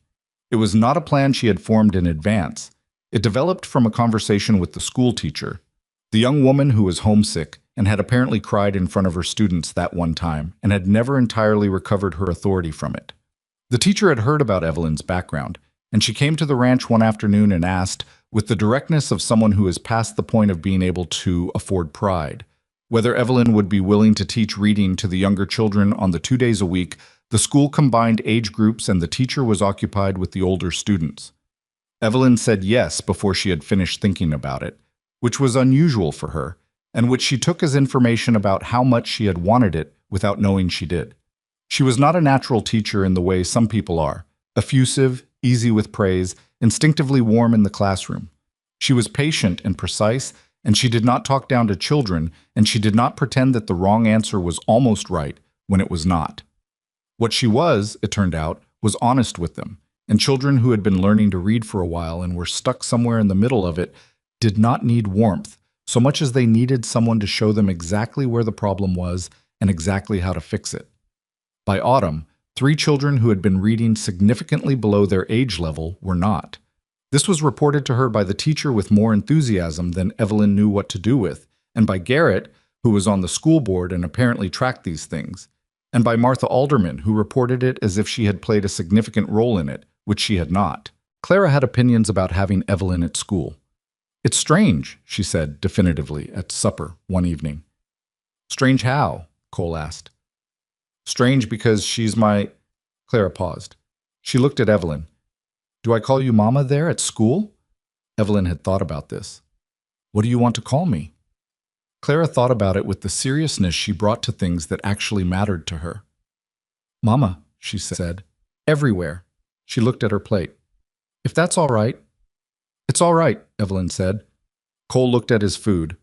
It was not a plan she had formed in advance. It developed from a conversation with the school teacher, the young woman who was homesick and had apparently cried in front of her students that one time and had never entirely recovered her authority from it. The teacher had heard about Evelyn's background, and she came to the ranch one afternoon and asked, with the directness of someone who is past the point of being able to afford pride, whether Evelyn would be willing to teach reading to the younger children on the 2 days a week the school combined age groups and the teacher was occupied with the older students. Evelyn said yes before she had finished thinking about it, which was unusual for her, and which she took as information about how much she had wanted it without knowing she did. She was not a natural teacher in the way some people are, effusive, easy with praise, instinctively warm in the classroom. She was patient and precise, and she did not talk down to children, and she did not pretend that the wrong answer was almost right when it was not. What she was, it turned out, was honest with them, and children who had been learning to read for a while and were stuck somewhere in the middle of it did not need warmth so much as they needed someone to show them exactly where the problem was and exactly how to fix it. By autumn, 3 children who had been reading significantly below their age level were not. This was reported to her by the teacher with more enthusiasm than Evelyn knew what to do with, and by Garrett, who was on the school board and apparently tracked these things, and by Martha Alderman, who reported it as if she had played a significant role in it, which she had not. Clara had opinions about having Evelyn at school. "It's strange," she said definitively at supper one evening. "Strange how?" Cole asked. "Strange because she's my—" Clara paused. She looked at Evelyn. "Do I call you Mama there at school?" Evelyn had thought about this. "What do you want to call me?" Clara thought about it with the seriousness she brought to things that actually mattered to her. "Mama," she said, "everywhere." She looked at her plate. "If that's all right." "It's all right," Evelyn said. Cole looked at his food.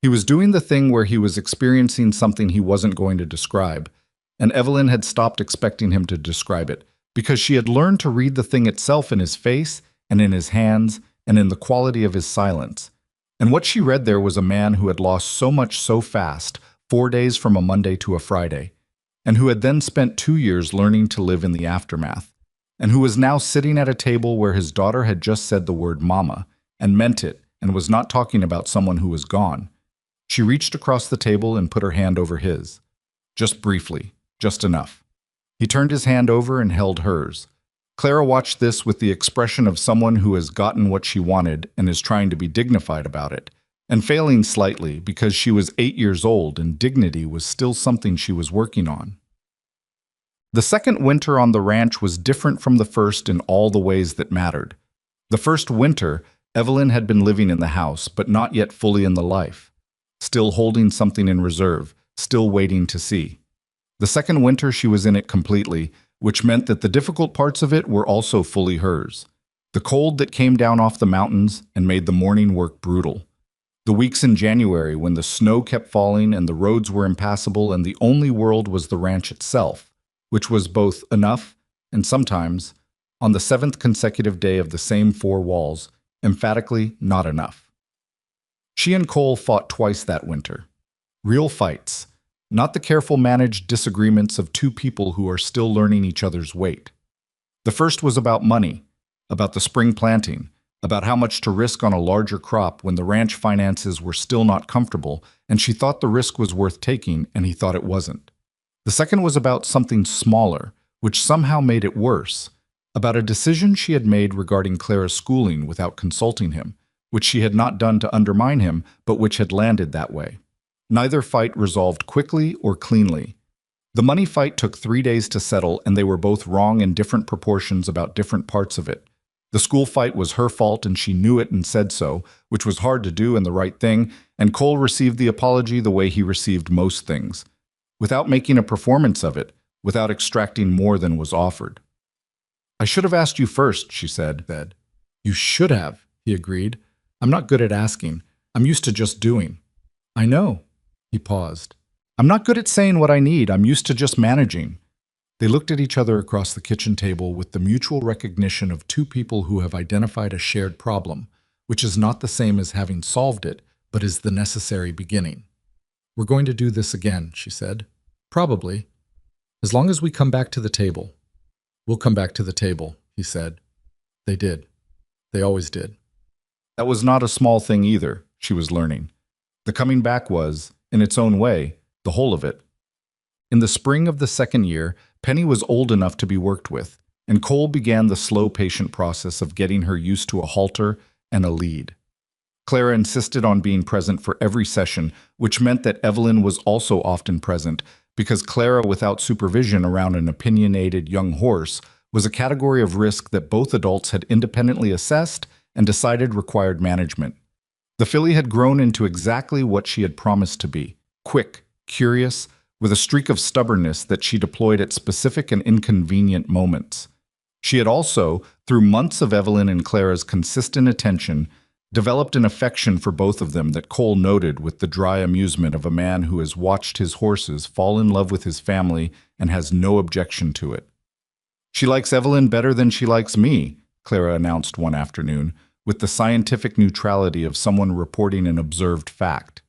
He was doing the thing where he was experiencing something he wasn't going to describe, and Evelyn had stopped expecting him to describe it, because she had learned to read the thing itself in his face and in his hands and in the quality of his silence. And what she read there was a man who had lost so much so fast, 4 days from a Monday to a Friday, and who had then spent 2 years learning to live in the aftermath, and who was now sitting at a table where his daughter had just said the word mama, and meant it, and was not talking about someone who was gone. She reached across the table and put her hand over his. Just briefly, just enough. He turned his hand over and held hers. Clara watched this with the expression of someone who has gotten what she wanted and is trying to be dignified about it, and failing slightly because she was 8 years old and dignity was still something she was working on. The second winter on the ranch was different from the first in all the ways that mattered. The first winter, Evelyn had been living in the house, but not yet fully in the life. Still holding something in reserve, still waiting to see. The second winter she was in it completely, which meant that the difficult parts of it were also fully hers. The cold that came down off the mountains and made the morning work brutal. The weeks in January when the snow kept falling and the roads were impassable and the only world was the ranch itself, which was both enough and sometimes, on the 7th consecutive day of the same 4 walls, emphatically not enough. She and Cole fought twice that winter. Real fights, not the careful managed disagreements of 2 people who are still learning each other's weight. The first was about money, about the spring planting, about how much to risk on a larger crop when the ranch finances were still not comfortable, and she thought the risk was worth taking and he thought it wasn't. The second was about something smaller, which somehow made it worse, about a decision she had made regarding Clara's schooling without consulting him, which she had not done to undermine him, but which had landed that way. Neither fight resolved quickly or cleanly. The money fight took 3 days to settle, and they were both wrong in different proportions about different parts of it. The school fight was her fault, and she knew it and said so, which was hard to do and the right thing, and Cole received the apology the way he received most things, without making a performance of it, without extracting more than was offered. "I should have asked you first," she said. "You should have," he agreed. "I'm not good at asking. I'm used to just doing." "I know." He paused. "I'm not good at saying what I need. I'm used to just managing." They looked at each other across the kitchen table with the mutual recognition of 2 people who have identified a shared problem, which is not the same as having solved it, but is the necessary beginning. "We're going to do this again," she said. "Probably. As long as we come back to the table." "We'll come back to the table," he said. They did. They always did. That was not a small thing either, she was learning. The coming back was, in its own way, the whole of it. In the spring of the second year, Penny was old enough to be worked with, and Cole began the slow, patient process of getting her used to a halter and a lead. Clara insisted on being present for every session, which meant that Evelyn was also often present, because Clara without supervision around an opinionated young horse was a category of risk that both adults had independently assessed and decided required management. The filly had grown into exactly what she had promised to be, quick, curious, with a streak of stubbornness that she deployed at specific and inconvenient moments. She had also, through months of Evelyn and Clara's consistent attention, developed an affection for both of them that Cole noted with the dry amusement of a man who has watched his horses fall in love with his family and has no objection to it. "She likes Evelyn better than she likes me," Clara announced one afternoon, with the scientific neutrality of someone reporting an observed fact.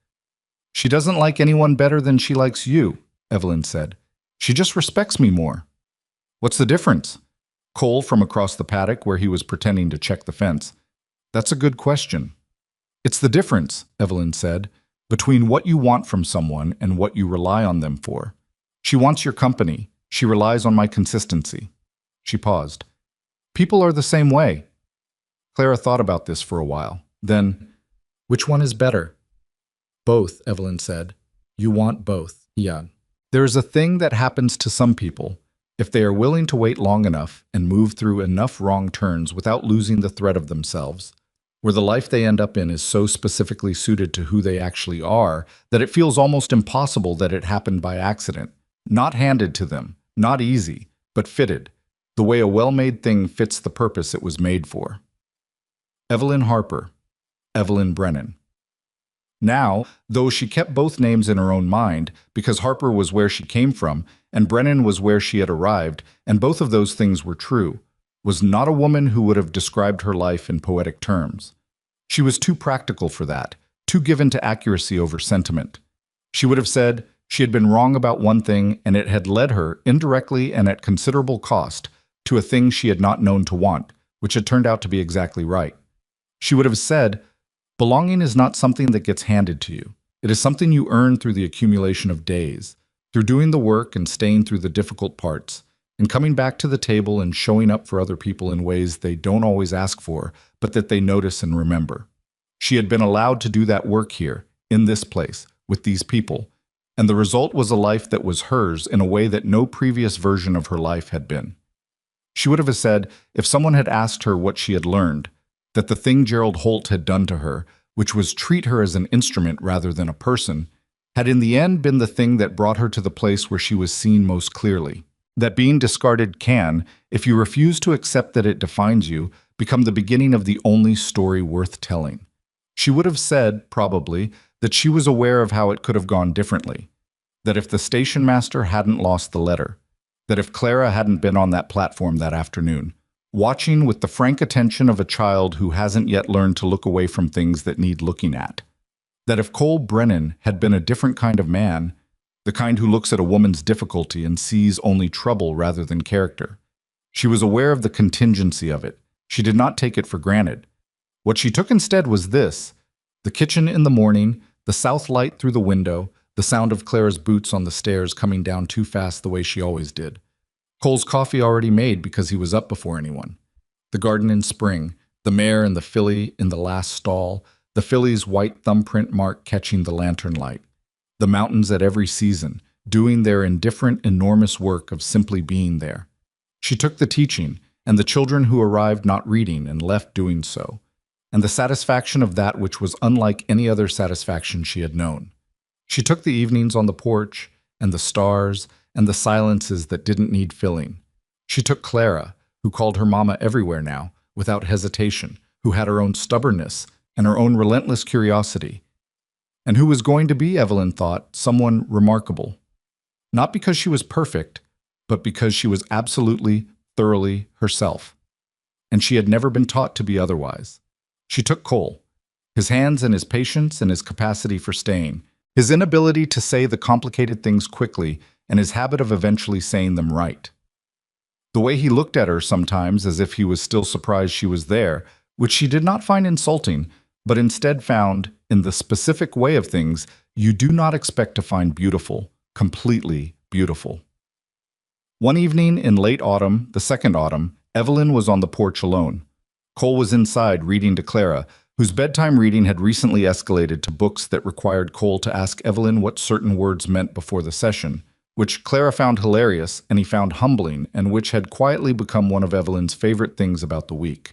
"She doesn't like anyone better than she likes you," Evelyn said. "She just respects me more." "What's the difference?" Cole from across the paddock where he was pretending to check the fence. "That's a good question." "It's the difference," Evelyn said, "between what you want from someone and what you rely on them for. She wants your company. She relies on my consistency." She paused. "People are the same way." Clara thought about this for a while. Then, "Which one is better?" "Both," Evelyn said. "You want both." Yeah. "There is a thing that happens to some people. If they are willing to wait long enough and move through enough wrong turns without losing the thread of themselves, where the life they end up in is so specifically suited to who they actually are that it feels almost impossible that it happened by accident, not handed to them, not easy, but fitted, the way a well-made thing fits the purpose it was made for." Evelyn Harper, Evelyn Brennan. Now, though she kept both names in her own mind, because Harper was where she came from, and Brennan was where she had arrived, and both of those things were true, was not a woman who would have described her life in poetic terms. She was too practical for that, too given to accuracy over sentiment. She would have said she had been wrong about one thing, and it had led her, indirectly and at considerable cost, to a thing she had not known to want, which had turned out to be exactly right. She would have said, "Belonging is not something that gets handed to you. It is something you earn through the accumulation of days, through doing the work and staying through the difficult parts, and coming back to the table and showing up for other people in ways they don't always ask for, but that they notice and remember." She had been allowed to do that work here, in this place, with these people, and the result was a life that was hers in a way that no previous version of her life had been. She would have said, if someone had asked her what she had learned, that the thing Gerald Holt had done to her, which was treat her as an instrument rather than a person, had in the end been the thing that brought her to the place where she was seen most clearly. That being discarded can, if you refuse to accept that it defines you, become the beginning of the only story worth telling. She would have said, probably, that she was aware of how it could have gone differently. That if the station master hadn't lost the letter, that if Clara hadn't been on that platform that afternoon, watching with the frank attention of a child who hasn't yet learned to look away from things that need looking at. That if Cole Brennan had been a different kind of man, the kind who looks at a woman's difficulty and sees only trouble rather than character. She was aware of the contingency of it. She did not take it for granted. What she took instead was this: the kitchen in the morning, the south light through the window, the sound of Clara's boots on the stairs coming down too fast the way she always did. Cole's coffee already made because he was up before anyone. The garden in spring, the mare and the filly in the last stall, the filly's white thumbprint mark catching the lantern light. The mountains at every season, doing their indifferent, enormous work of simply being there. She took the teaching, and the children who arrived not reading and left doing so, and the satisfaction of that which was unlike any other satisfaction she had known. She took the evenings on the porch, and the stars, and the silences that didn't need filling. She took Clara, who called her mama everywhere now, without hesitation, who had her own stubbornness and her own relentless curiosity, and who was going to be, Evelyn thought, someone remarkable. Not because she was perfect, but because she was absolutely, thoroughly herself. And she had never been taught to be otherwise. She took Cole, his hands and his patience and his capacity for staying, his inability to say the complicated things quickly, and his habit of eventually saying them right. The way he looked at her sometimes as if he was still surprised she was there, which she did not find insulting, but instead found, in the specific way of things, you do not expect to find beautiful, completely beautiful. One evening in late autumn, the second autumn, Evelyn was on the porch alone. Cole was inside reading to Clara, whose bedtime reading had recently escalated to books that required Cole to ask Evelyn what certain words meant before the session, which Clara found hilarious and he found humbling, and which had quietly become one of Evelyn's favorite things about the week.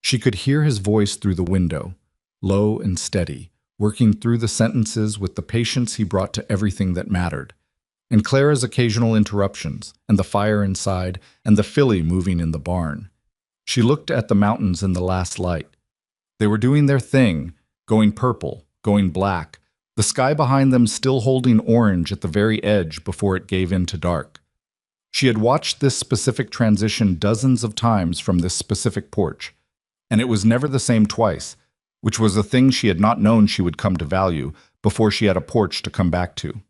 She could hear his voice through the window, low and steady, working through the sentences with the patience he brought to everything that mattered, and Clara's occasional interruptions, and the fire inside, and the filly moving in the barn. She looked at the mountains in the last light. They were doing their thing, going purple, going black, the sky behind them still holding orange at the very edge before it gave in to dark. She had watched this specific transition dozens of times from this specific porch, and it was never the same twice, which was a thing she had not known she would come to value before she had a porch to come back to.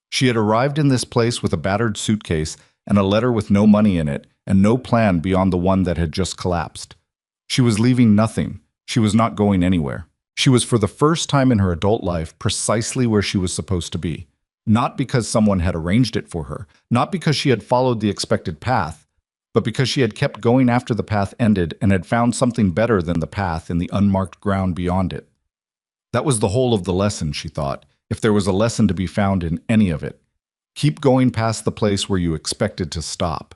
She had arrived in this place with a battered suitcase and a letter with no money in it and no plan beyond the one that had just collapsed. She was leaving nothing. She was not going anywhere. She was for the first time in her adult life precisely where she was supposed to be. Not because someone had arranged it for her, not because she had followed the expected path, but because she had kept going after the path ended and had found something better than the path in the unmarked ground beyond it. That was the whole of the lesson, she thought, if there was a lesson to be found in any of it. Keep going past the place where you expected to stop.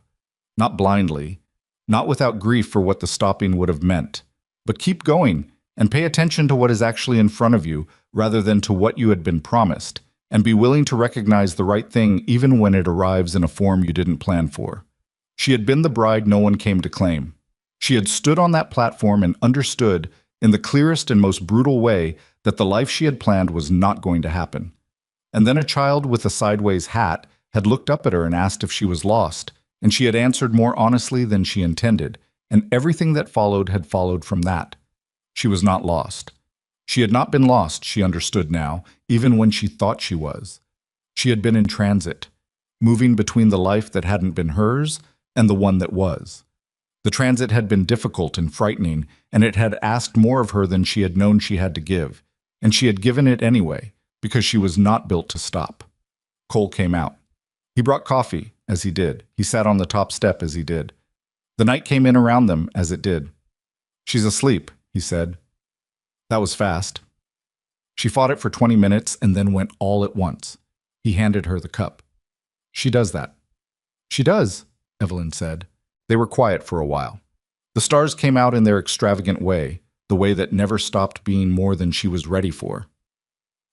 Not blindly, not without grief for what the stopping would have meant, but keep going and pay attention to what is actually in front of you rather than to what you had been promised, and be willing to recognize the right thing even when it arrives in a form you didn't plan for. She had been the bride no one came to claim. She had stood on that platform and understood, in the clearest and most brutal way, that the life she had planned was not going to happen. And then a child with a sideways hat had looked up at her and asked if she was lost, and she had answered more honestly than she intended, and everything that followed had followed from that. She was not lost. She had not been lost, she understood now, even when she thought she was. She had been in transit, moving between the life that hadn't been hers and the one that was. The transit had been difficult and frightening, and it had asked more of her than she had known she had to give, and she had given it anyway, because she was not built to stop. Cole came out. He brought coffee, as he did. He sat on the top step, as he did. The night came in around them, as it did. "She's asleep," he said. That was fast. She fought it for 20 minutes and then went all at once. He handed her the cup. "She does that." "She does," Evelyn said. They were quiet for a while. The stars came out in their extravagant way, the way that never stopped being more than she was ready for.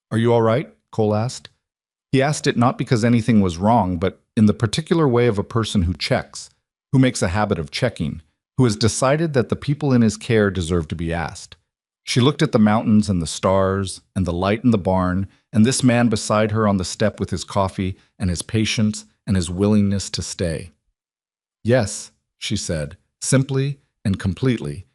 "Are you all right?" Cole asked. He asked it not because anything was wrong, but in the particular way of a person who checks, who makes a habit of checking, who has decided that the people in his care deserve to be asked. She looked at the mountains and the stars and the light in the barn and this man beside her on the step with his coffee and his patience and his willingness to stay. "Yes," she said, simply and completely,